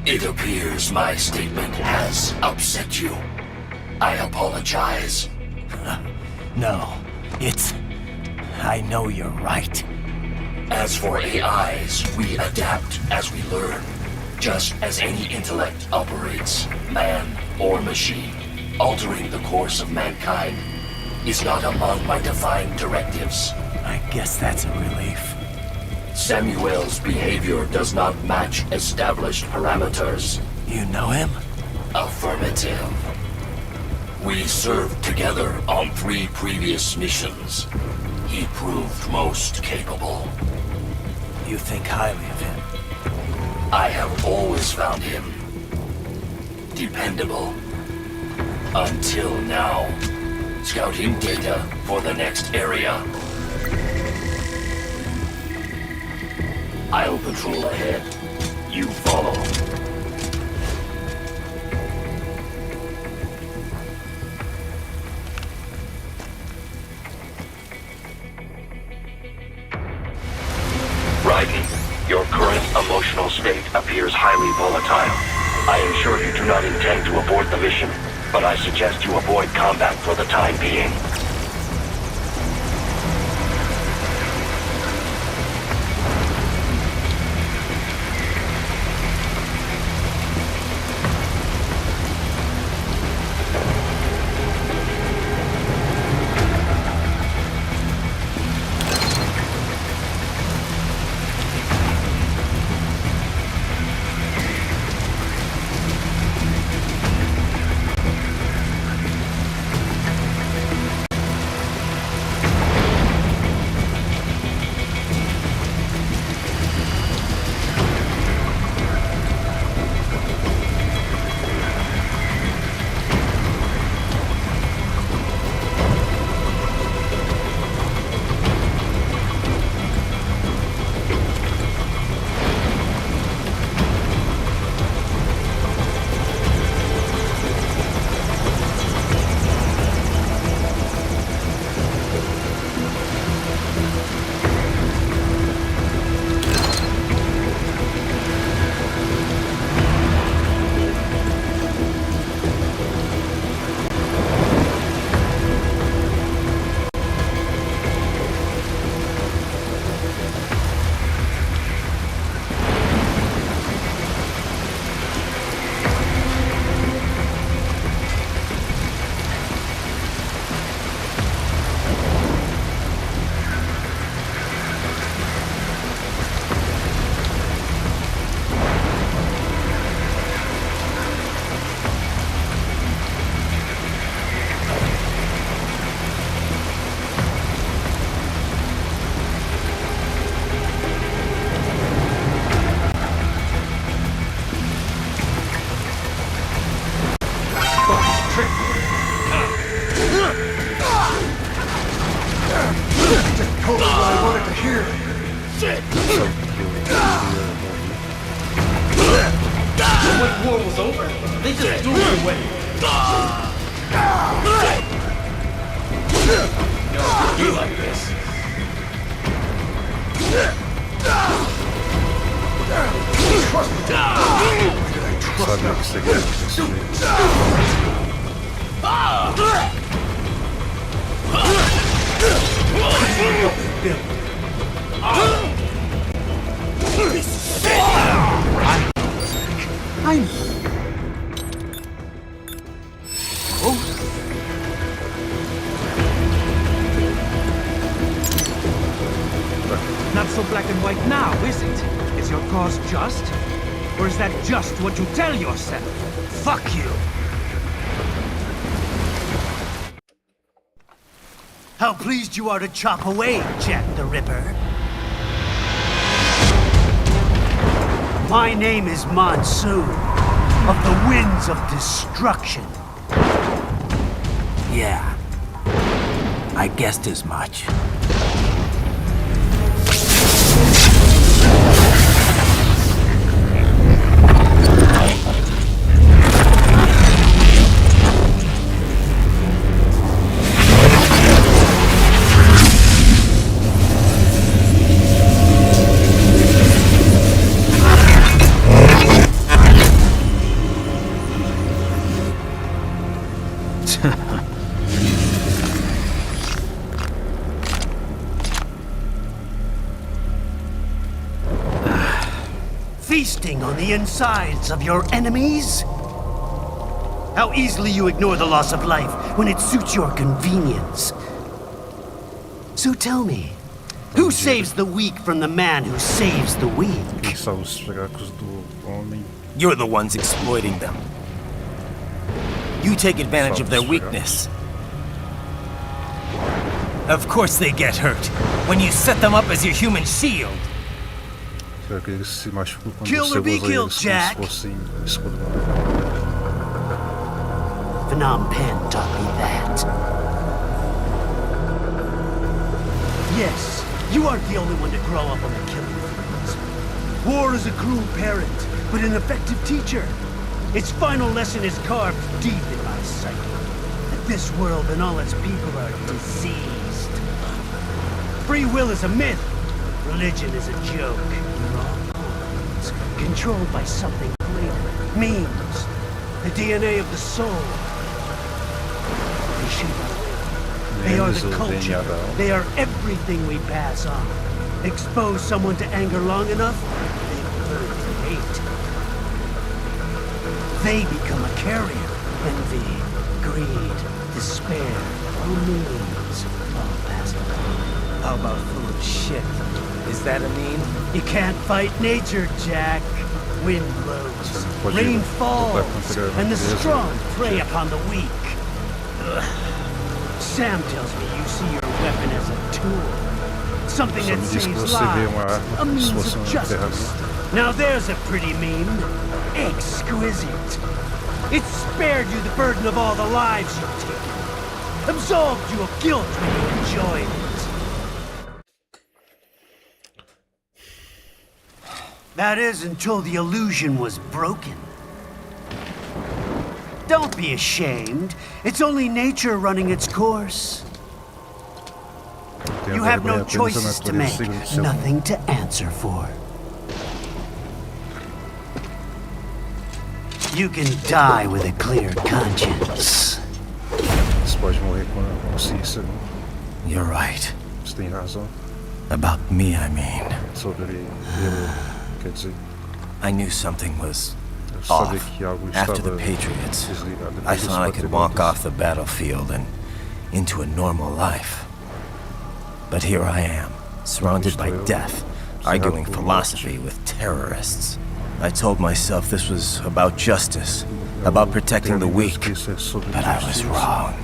It appears my statement has upset you. I apologize. No, it's... I know you're right. As for AIs, we adapt as we learn. Just as any intellect operates, man or machine. Altering the course of mankind is not among my defined directives. I guess that's a relief. Samuel's behavior does not match established parameters. You know him? Affirmative. We served together on 3 previous missions. He proved most capable. You think highly of him. I have always found him dependable. Until now. Scouting data for the next area. I'll patrol ahead. You follow. Raiden, your current emotional state appears highly volatile. I am sure you do not intend to abort the mission, but I suggest you avoid combat for the time being. Told me what I wanted to hear. Shit! When war was over, they just threw it away. No, you like this. Not so black and white now, is it? Is your cause just? Or is that just what you tell yourself? Fuck you! How pleased you are to chop away, Jack the Ripper. My name is Monsoon, of the Winds of Destruction. Yeah, I guessed as much. Feasting on the insides of your enemies? How easily you ignore the loss of life when it suits your convenience. So tell me, who saves the weak from the man who saves the weak? You're the ones exploiting them. You take advantage of their weakness. Of course they get hurt when you set them up as your human shield. Espero que eles se machucam quando Kill você or be usa killed, eles como Jack. se fossem escudo. Phnom Penh taught me that. Yes, you aren't the only one to grow up on the killing fields. War is a cruel parent, but an effective teacher. Its final lesson is carved deep in my psyche. That this world and all its people are diseased. Free will is a myth. Religion is a joke. We're all pawns, controlled by something greater. Memes. The DNA of the soul. They shape our will. They are the culture. They are everything we pass on. Expose someone to anger long enough, they learn to hate. They become a carrier. Envy, greed, despair, all means, all passed on. How about full of shit? Is that a meme? You can't fight nature, Jack. Wind blows, rain falls, and the strong prey upon the weak. Ugh. Sam tells me you see your weapon as a tool. Something that saves lives. A means of justice. Now there's a pretty meme. Exquisite. It spared you the burden of all the lives you've taken. Absolved you of guilt when you enjoyed it. That is until the illusion was broken. Don't be ashamed. It's only nature running its course. You have no choices to make, nothing to answer for. You can die with a clear conscience. Você pode morrer com a consciência. You're right. Você tem razão. About me, I mean. Sobre ele, quer dizer. I knew something was off. After the Patriots, I thought I could walk off the battlefield and into a normal life. But here I am, surrounded by death, arguing philosophy with terrorists. I told myself this was about justice, about protecting the weak, but I was wrong.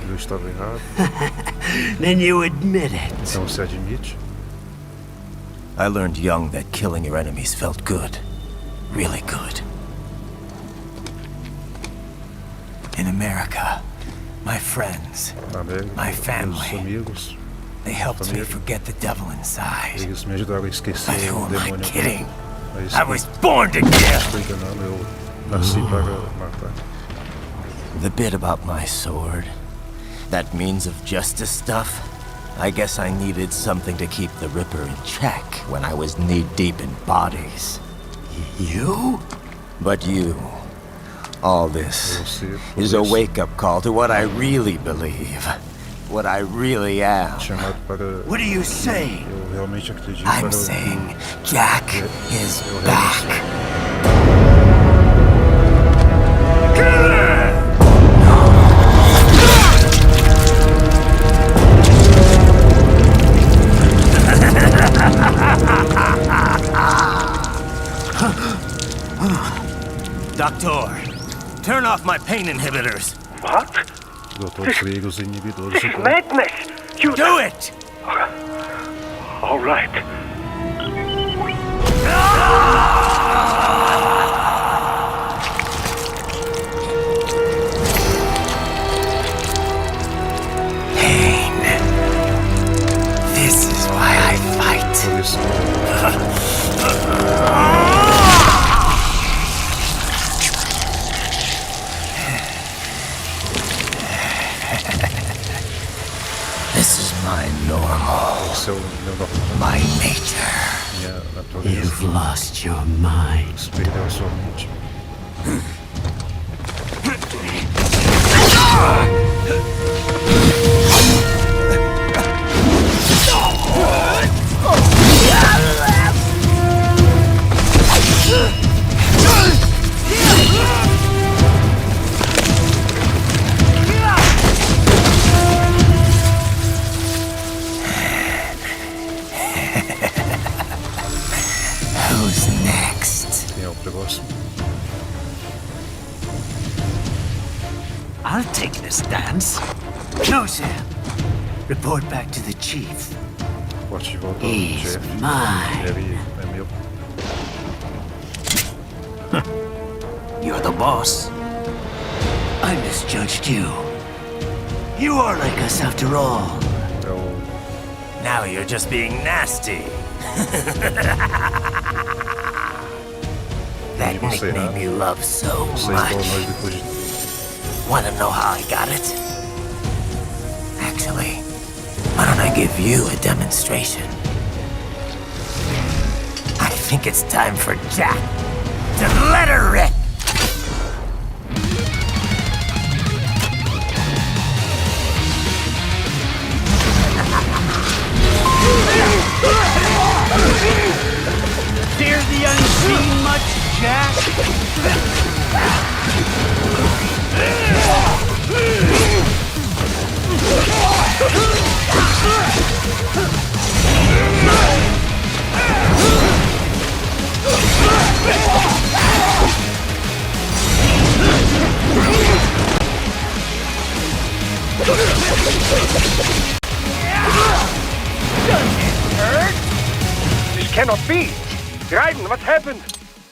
Then you admit it. Então você admite? I learned young that killing your enemies felt good. Really good. In America, my friends, my family, they helped me forget the devil inside. Eles me ajudaram a esquecer But who o am I demônio. kidding? Mas I was born to kill! Estou enganando, eu nasci para matar. The bit about my sword, that means of justice stuff, I guess I needed something to keep the Ripper in check when I was knee-deep in bodies. You? But you. All this is a wake-up call to what I really believe. What I really am. What do you say? I'm saying Jack is back. Doctor, turn off my pain inhibitors. What? This is madness! You do it! All right. Pain. This is why I fight. This is my normal. My nature. You've lost your mind. Who's next? I'll take this dance. No, Sam. Report back to the chief. He's mine. You're the boss. I misjudged you. You are like us after all. Now you're just being nasty. That nickname you love so much. Wanna know how I got it? Actually, why don't I give you a demonstration? I think it's time for Jack to let her rip. Fear the unseen much, Jack? This cannot be! Raiden, what happened?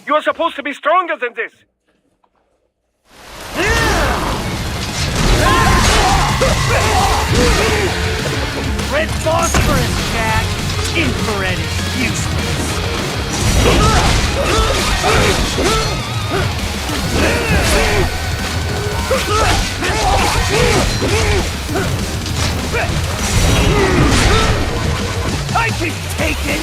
You are supposed to be stronger than this! Red phosphorus, Jack! Infrared is useless! I can take it!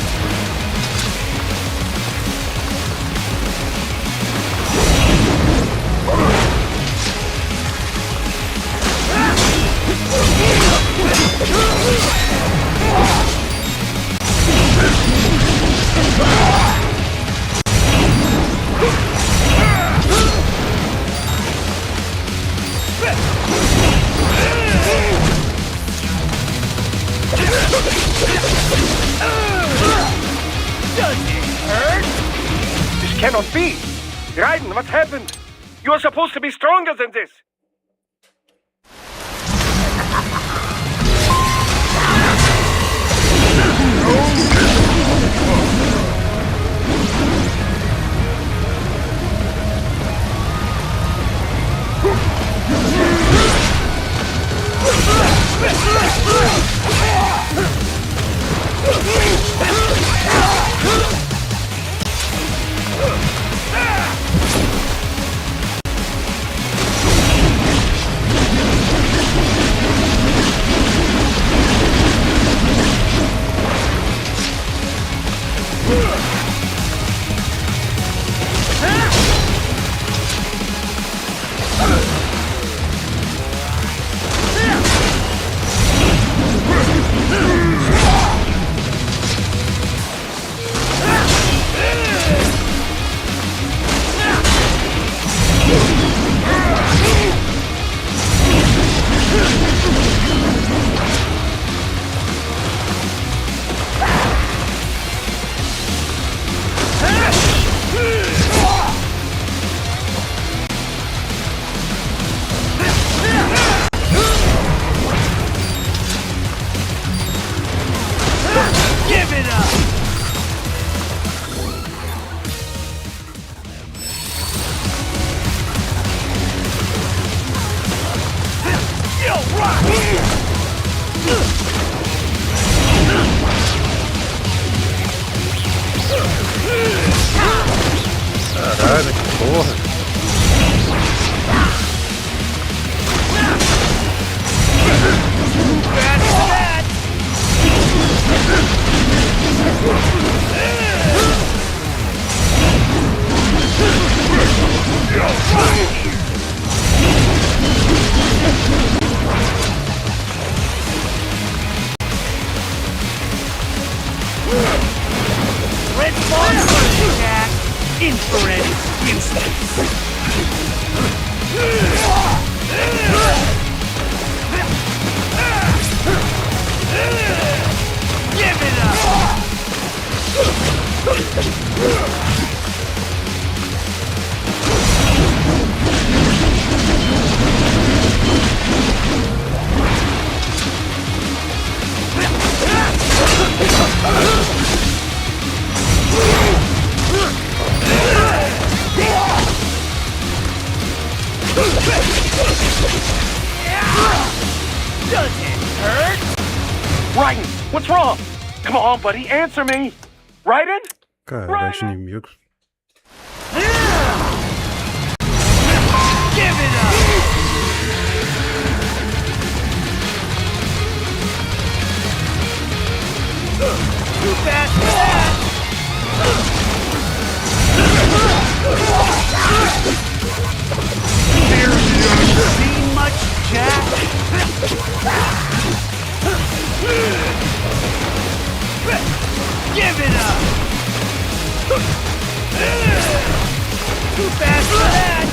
Does it hurt? This cannot be! Raiden, what happened? You are supposed to be stronger than this! Caralho, que porra. Red phosphorus, Jack! Infrared is useless! Does it hurt? Raiden, what's wrong? Come on, buddy, answer me. Raiden? Cara, és inimigos. Give it up! Too fast for that! Seen much, Jack? Give it up! Too fast for that!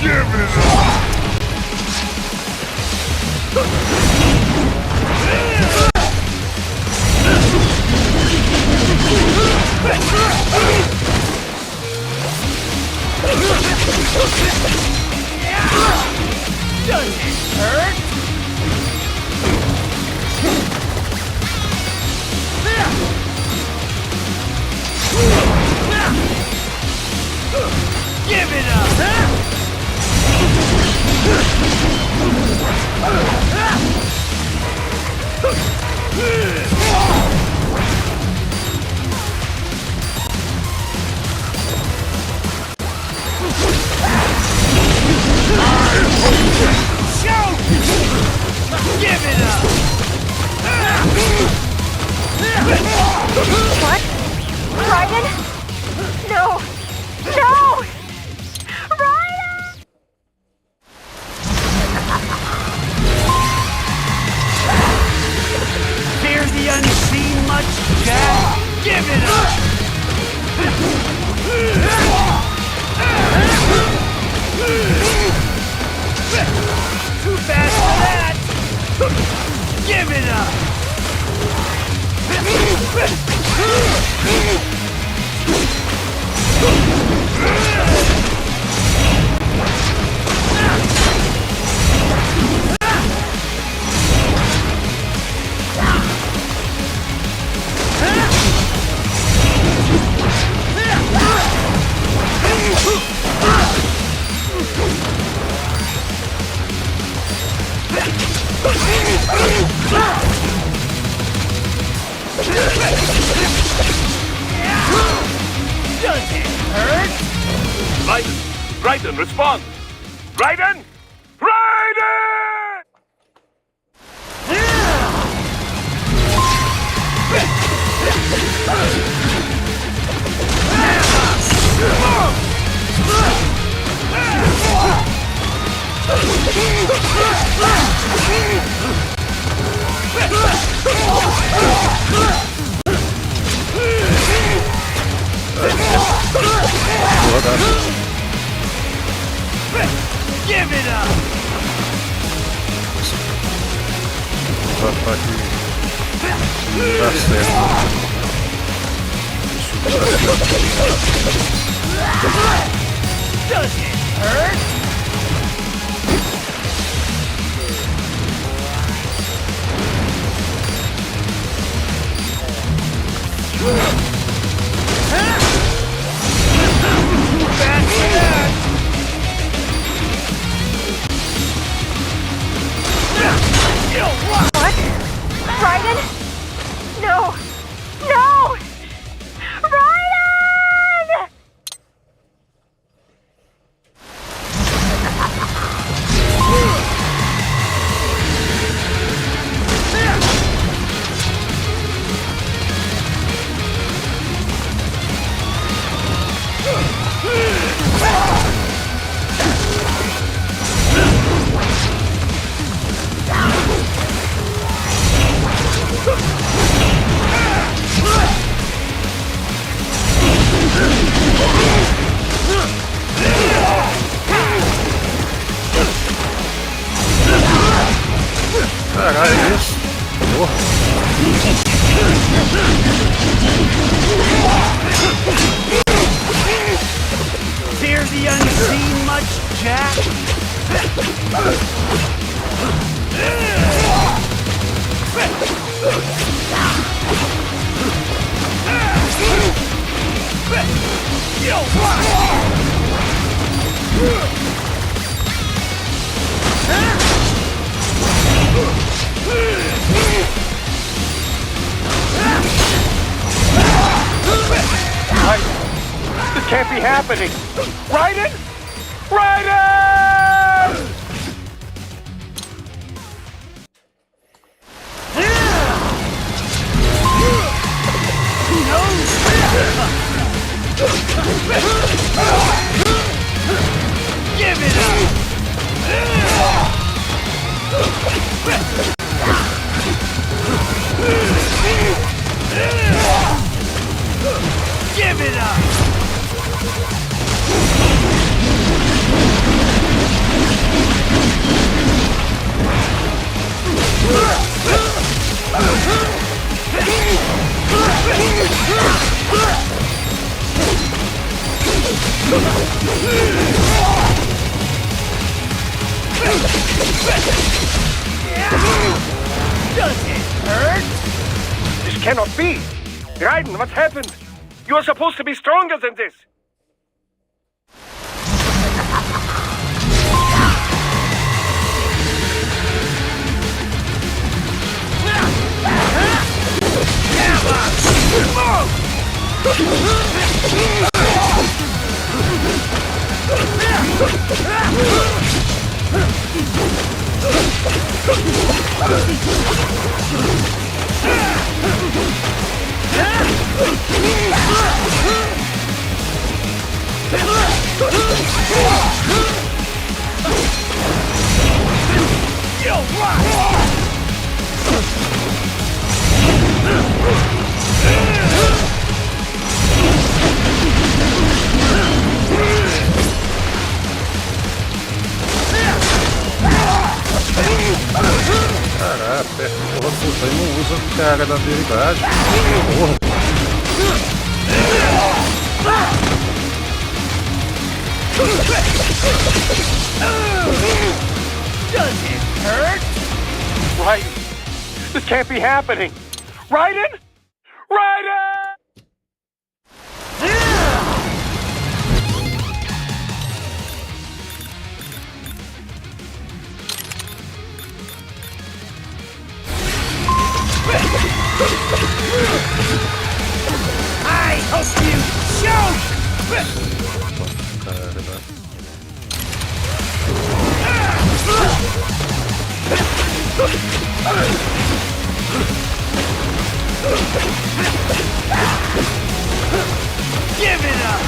Give it up! Does it hurt? Give it up! Shoot! Give it up! What? Raiden? No! No! Raiden! Fear the unseen much, Jack? Give it up! Too fast for that! Give it up! Does it hurt? Raiden, respond! Raiden! Raiden! Give it up! Só para que dá certo. Does it hurt? Bad for that! What? Raiden? No! No! Raiden! This can't be happening! Raiden! Raiden! Give it up! Give it up! Does it hurt? This cannot be! Raiden, what happened? You are supposed to be stronger than this! Caraca, porra, puta, aí não usa a carga da habilidade. Porra. Does it hurt? Raiden! This can't be happening! Raiden! Raiden! I hope you choke! Give it up!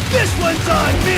This one's on me!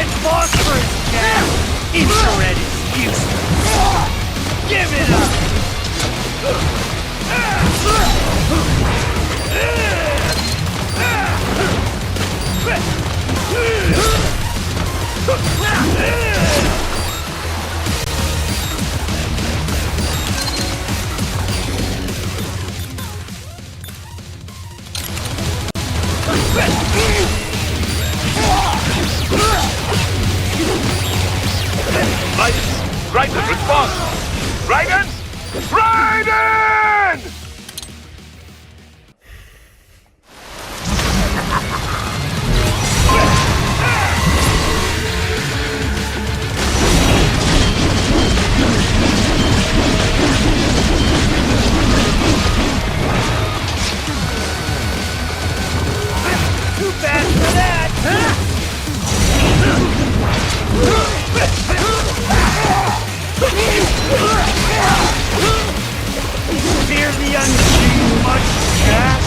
red phosphorus gas! Infrared is useless! Give it up! Raiden, respond! Raiden! Raiden! Too fast for that! Fear the unseen much, Jack?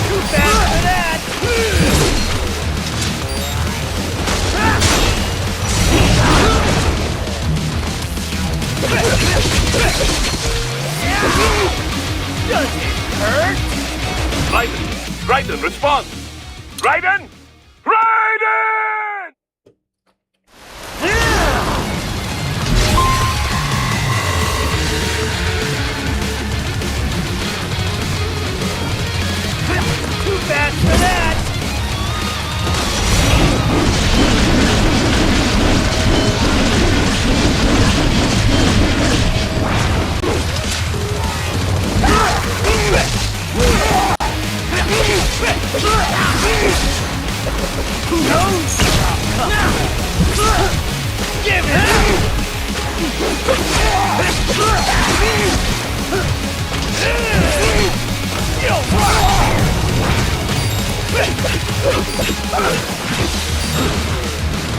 Too fast for that! Does it hurt? Raiden, respond! Raiden! Raiden! Too fast for that! Who knows? Give it up!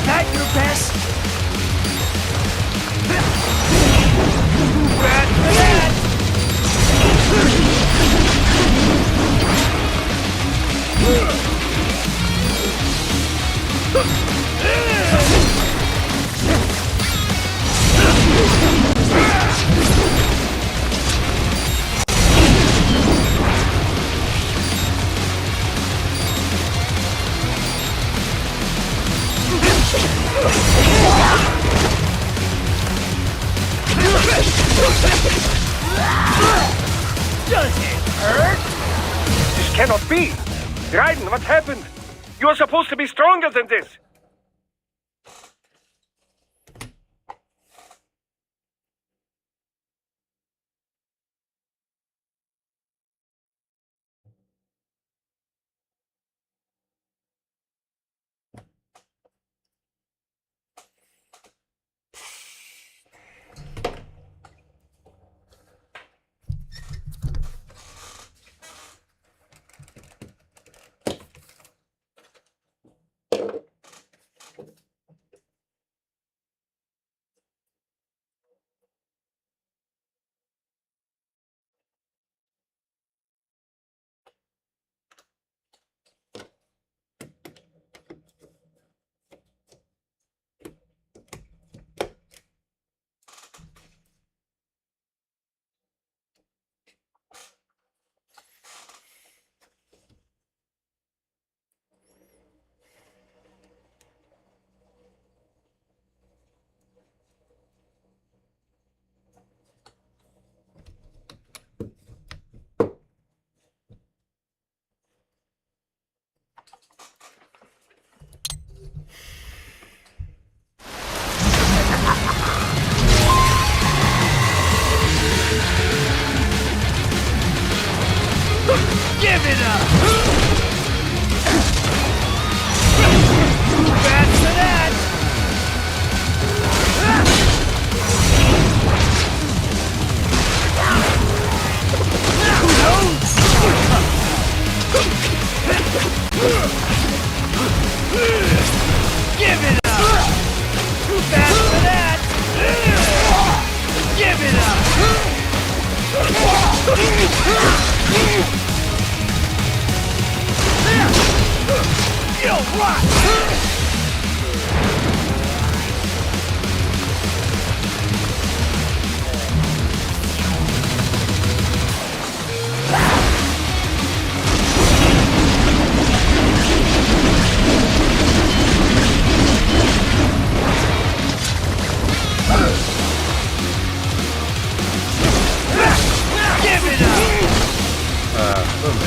That your best? Bad for that! Does it hurt? This cannot be! Raiden, what happened? You are supposed to be stronger than this!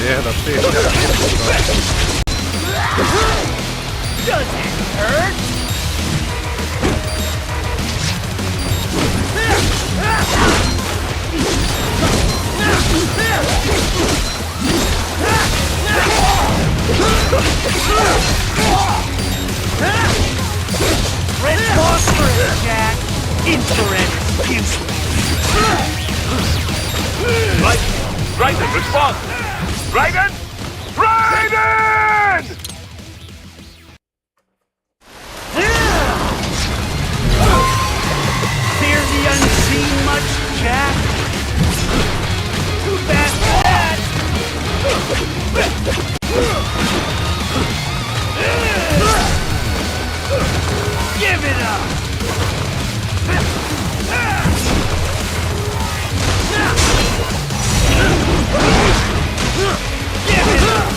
merda, apertei aqui. Does it hurt? Red phosphorus, Jack! Infrared useless! Raiden, respond! Raiden! Raiden! Fear the unseen much, Jack? Too bad for that! Give it up! Give it up!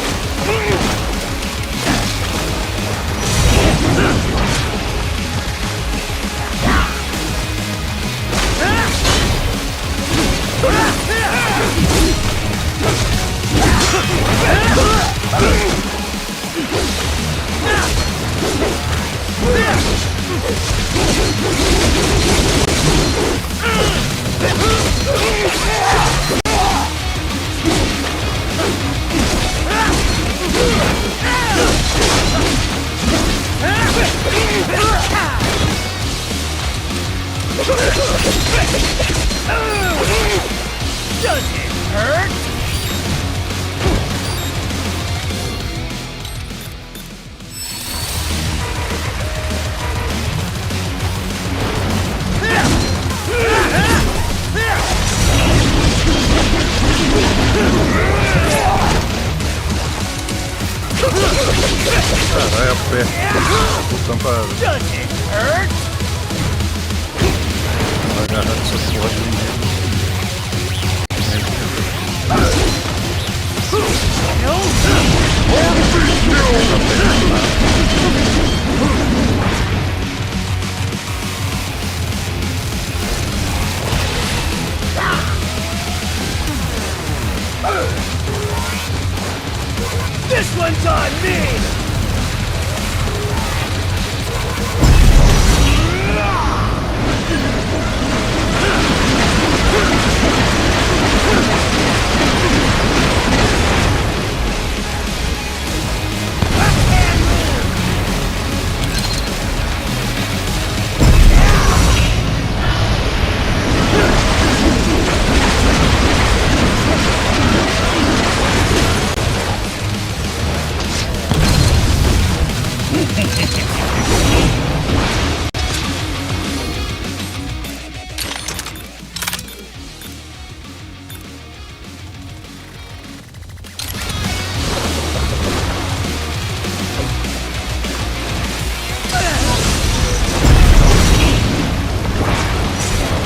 Does it hurt? Caralho, aperta. Botão pra Does it hurt? agarrar essa porra de menino. This one's on me!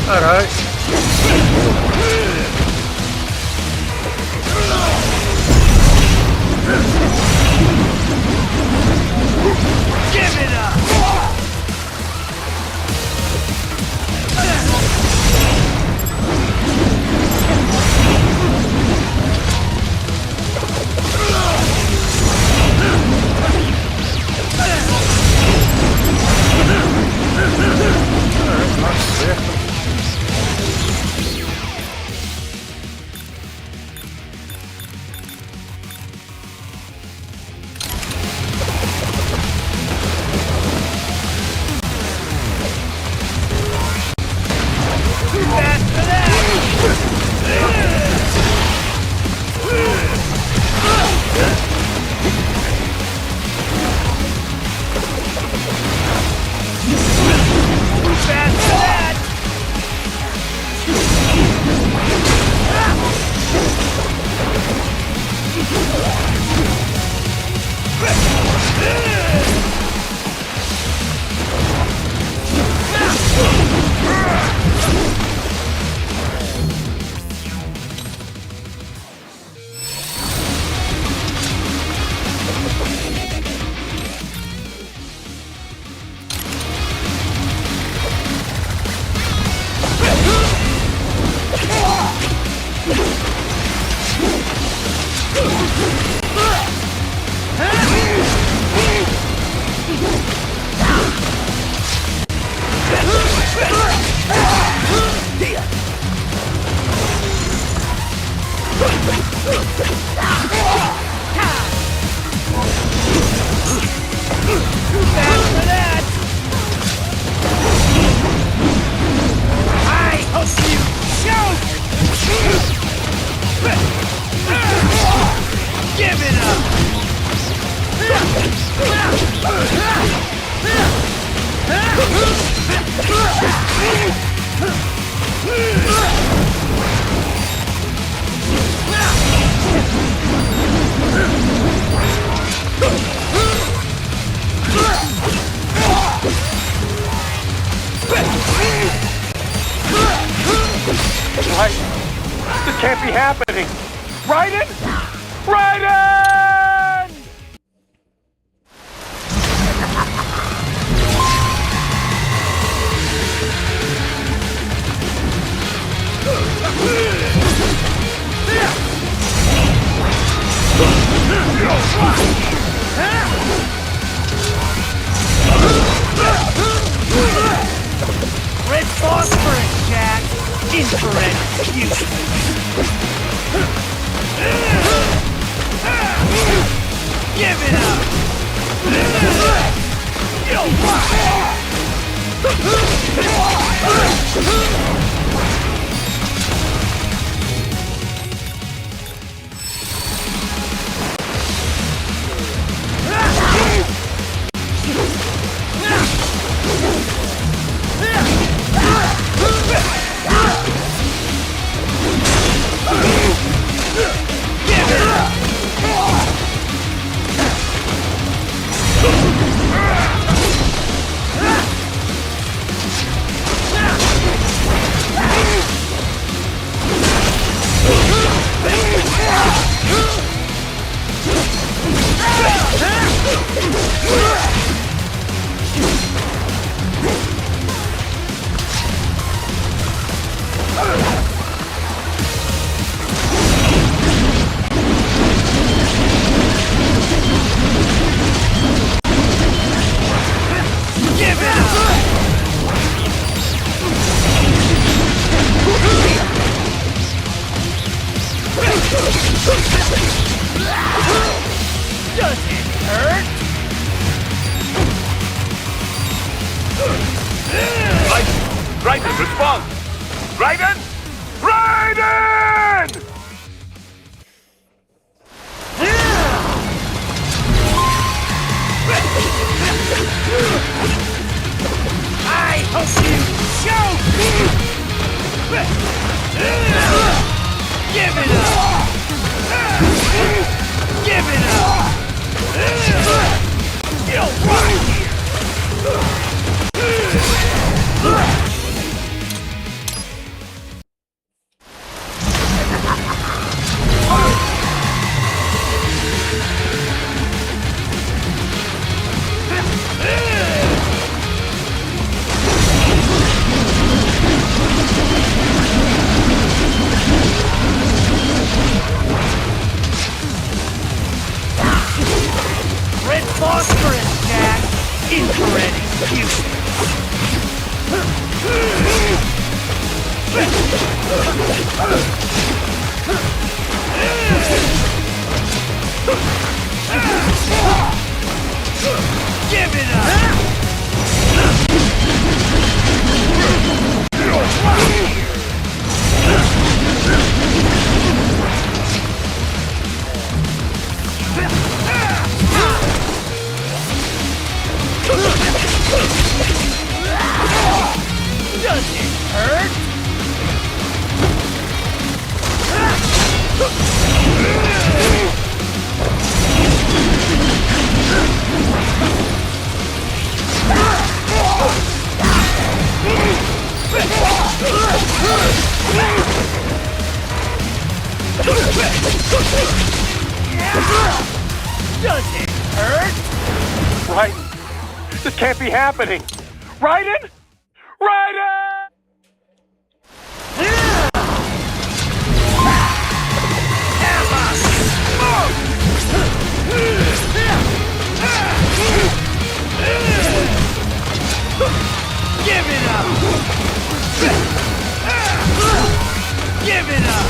Caralho. Give it up! Too bad for that! I hope you choke! Give it up! Right. This can't be happening. Raiden? Raiden! Red phosphorus, Jack! Infrared fusion! Give it up! Does it hurt? Raiden, respond! Raiden! Raiden! I hope you choke! Give it up! Give it up! Get right here! Red phosphorus, Jack! Infrared fusion! Give it up! Does it hurt? Does it hurt? Raiden, this can't be happening. Raiden? Raiden! Give it up! Give it up!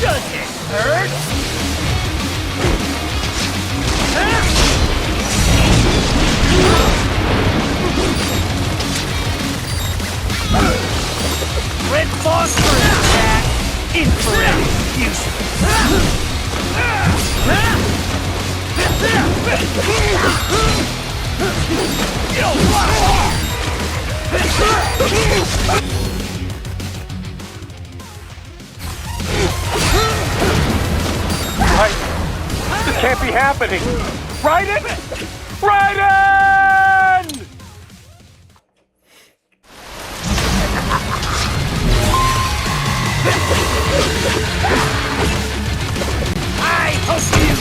Does it hurt? Red phosphorus, Jack! Infrared fusion! This can't be happening! Raiden! Raiden! I hope you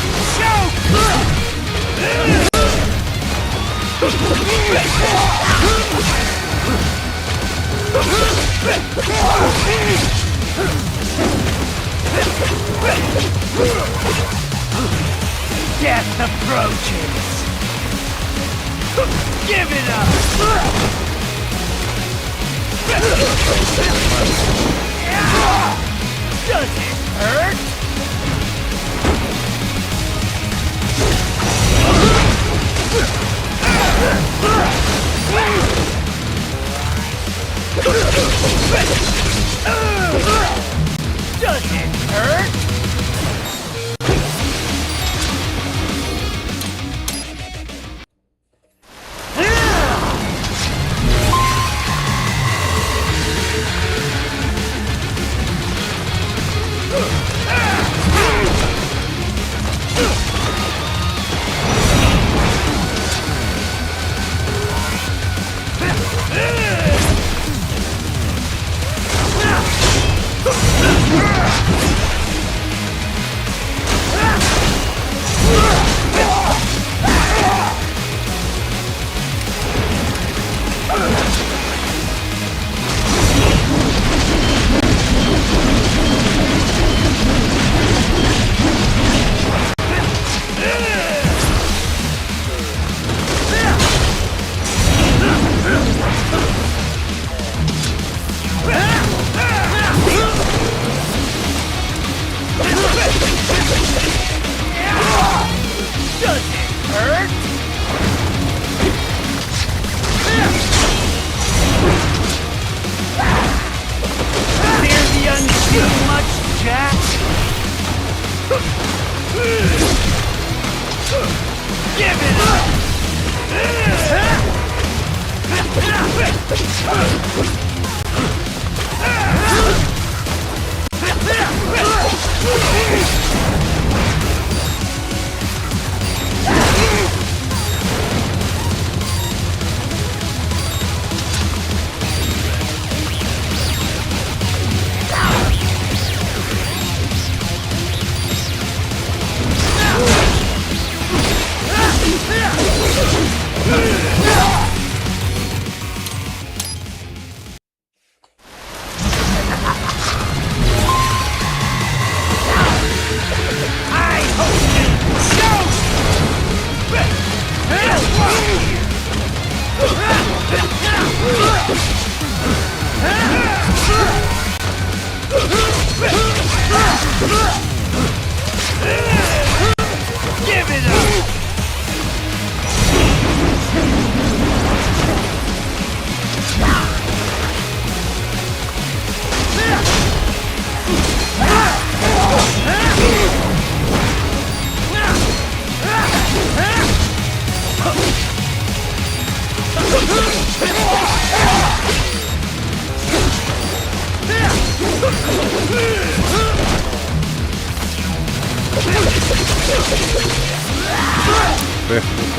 Death approaches. Give it up. Does it hurt?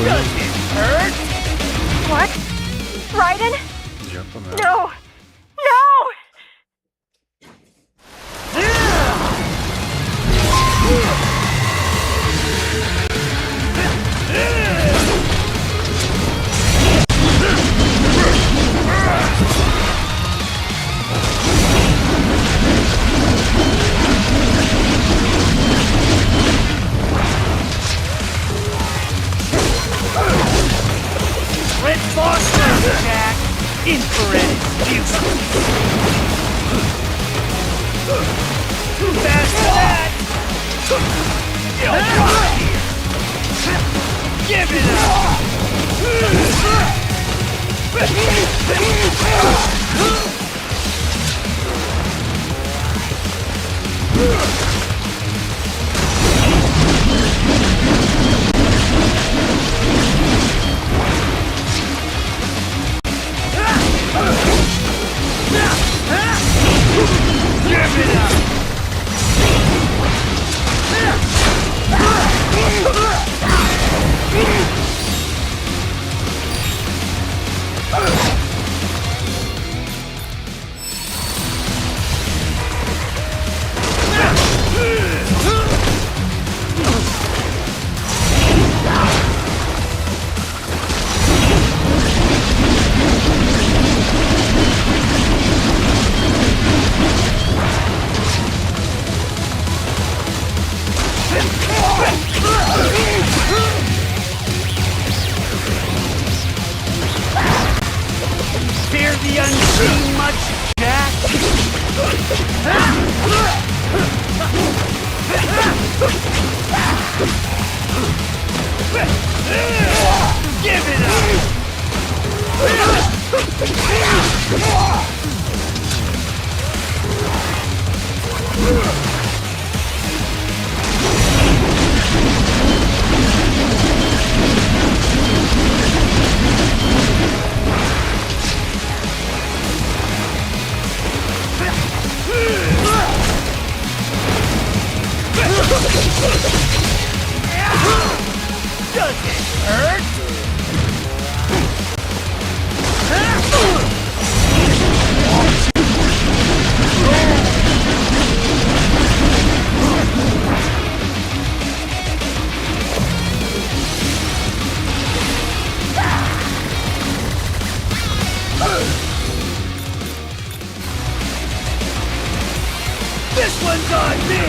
Does it hurt? What? Raiden? No! No! infrared is useless. Too fast for that. Give it up. Give it up. Fear the unseen much, Jack? Give it up! Does it hurt? This one's on me!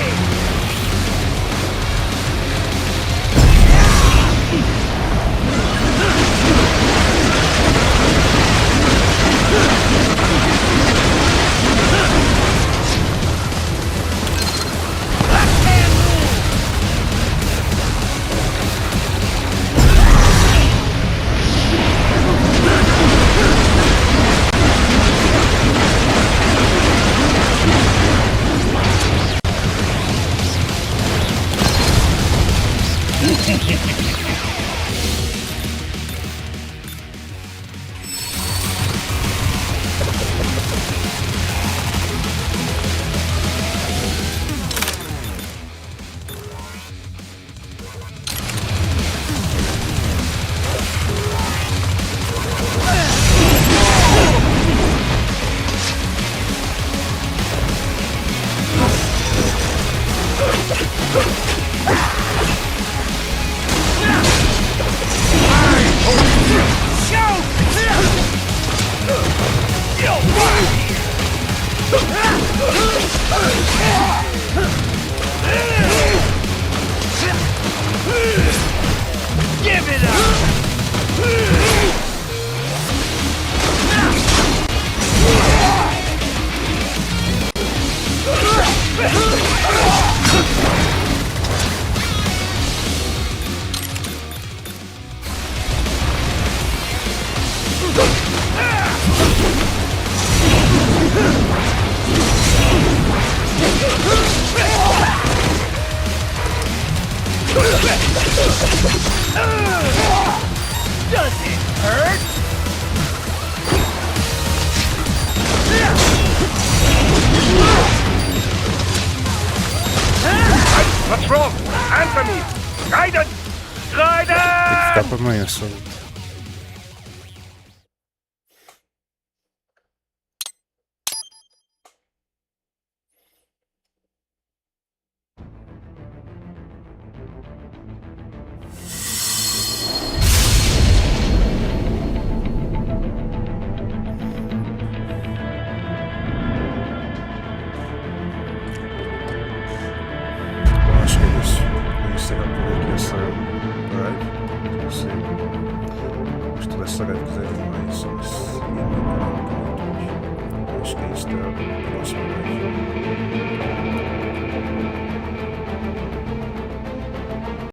Give it up! Does it hurt? What's wrong? Answer me! Guidance! Guidance! Ficar para amanhã só. Acho que é isso. Vamos encerrar por aqui essa live. Não sei. Mas toda essa live quiser mais. até a próxima vez.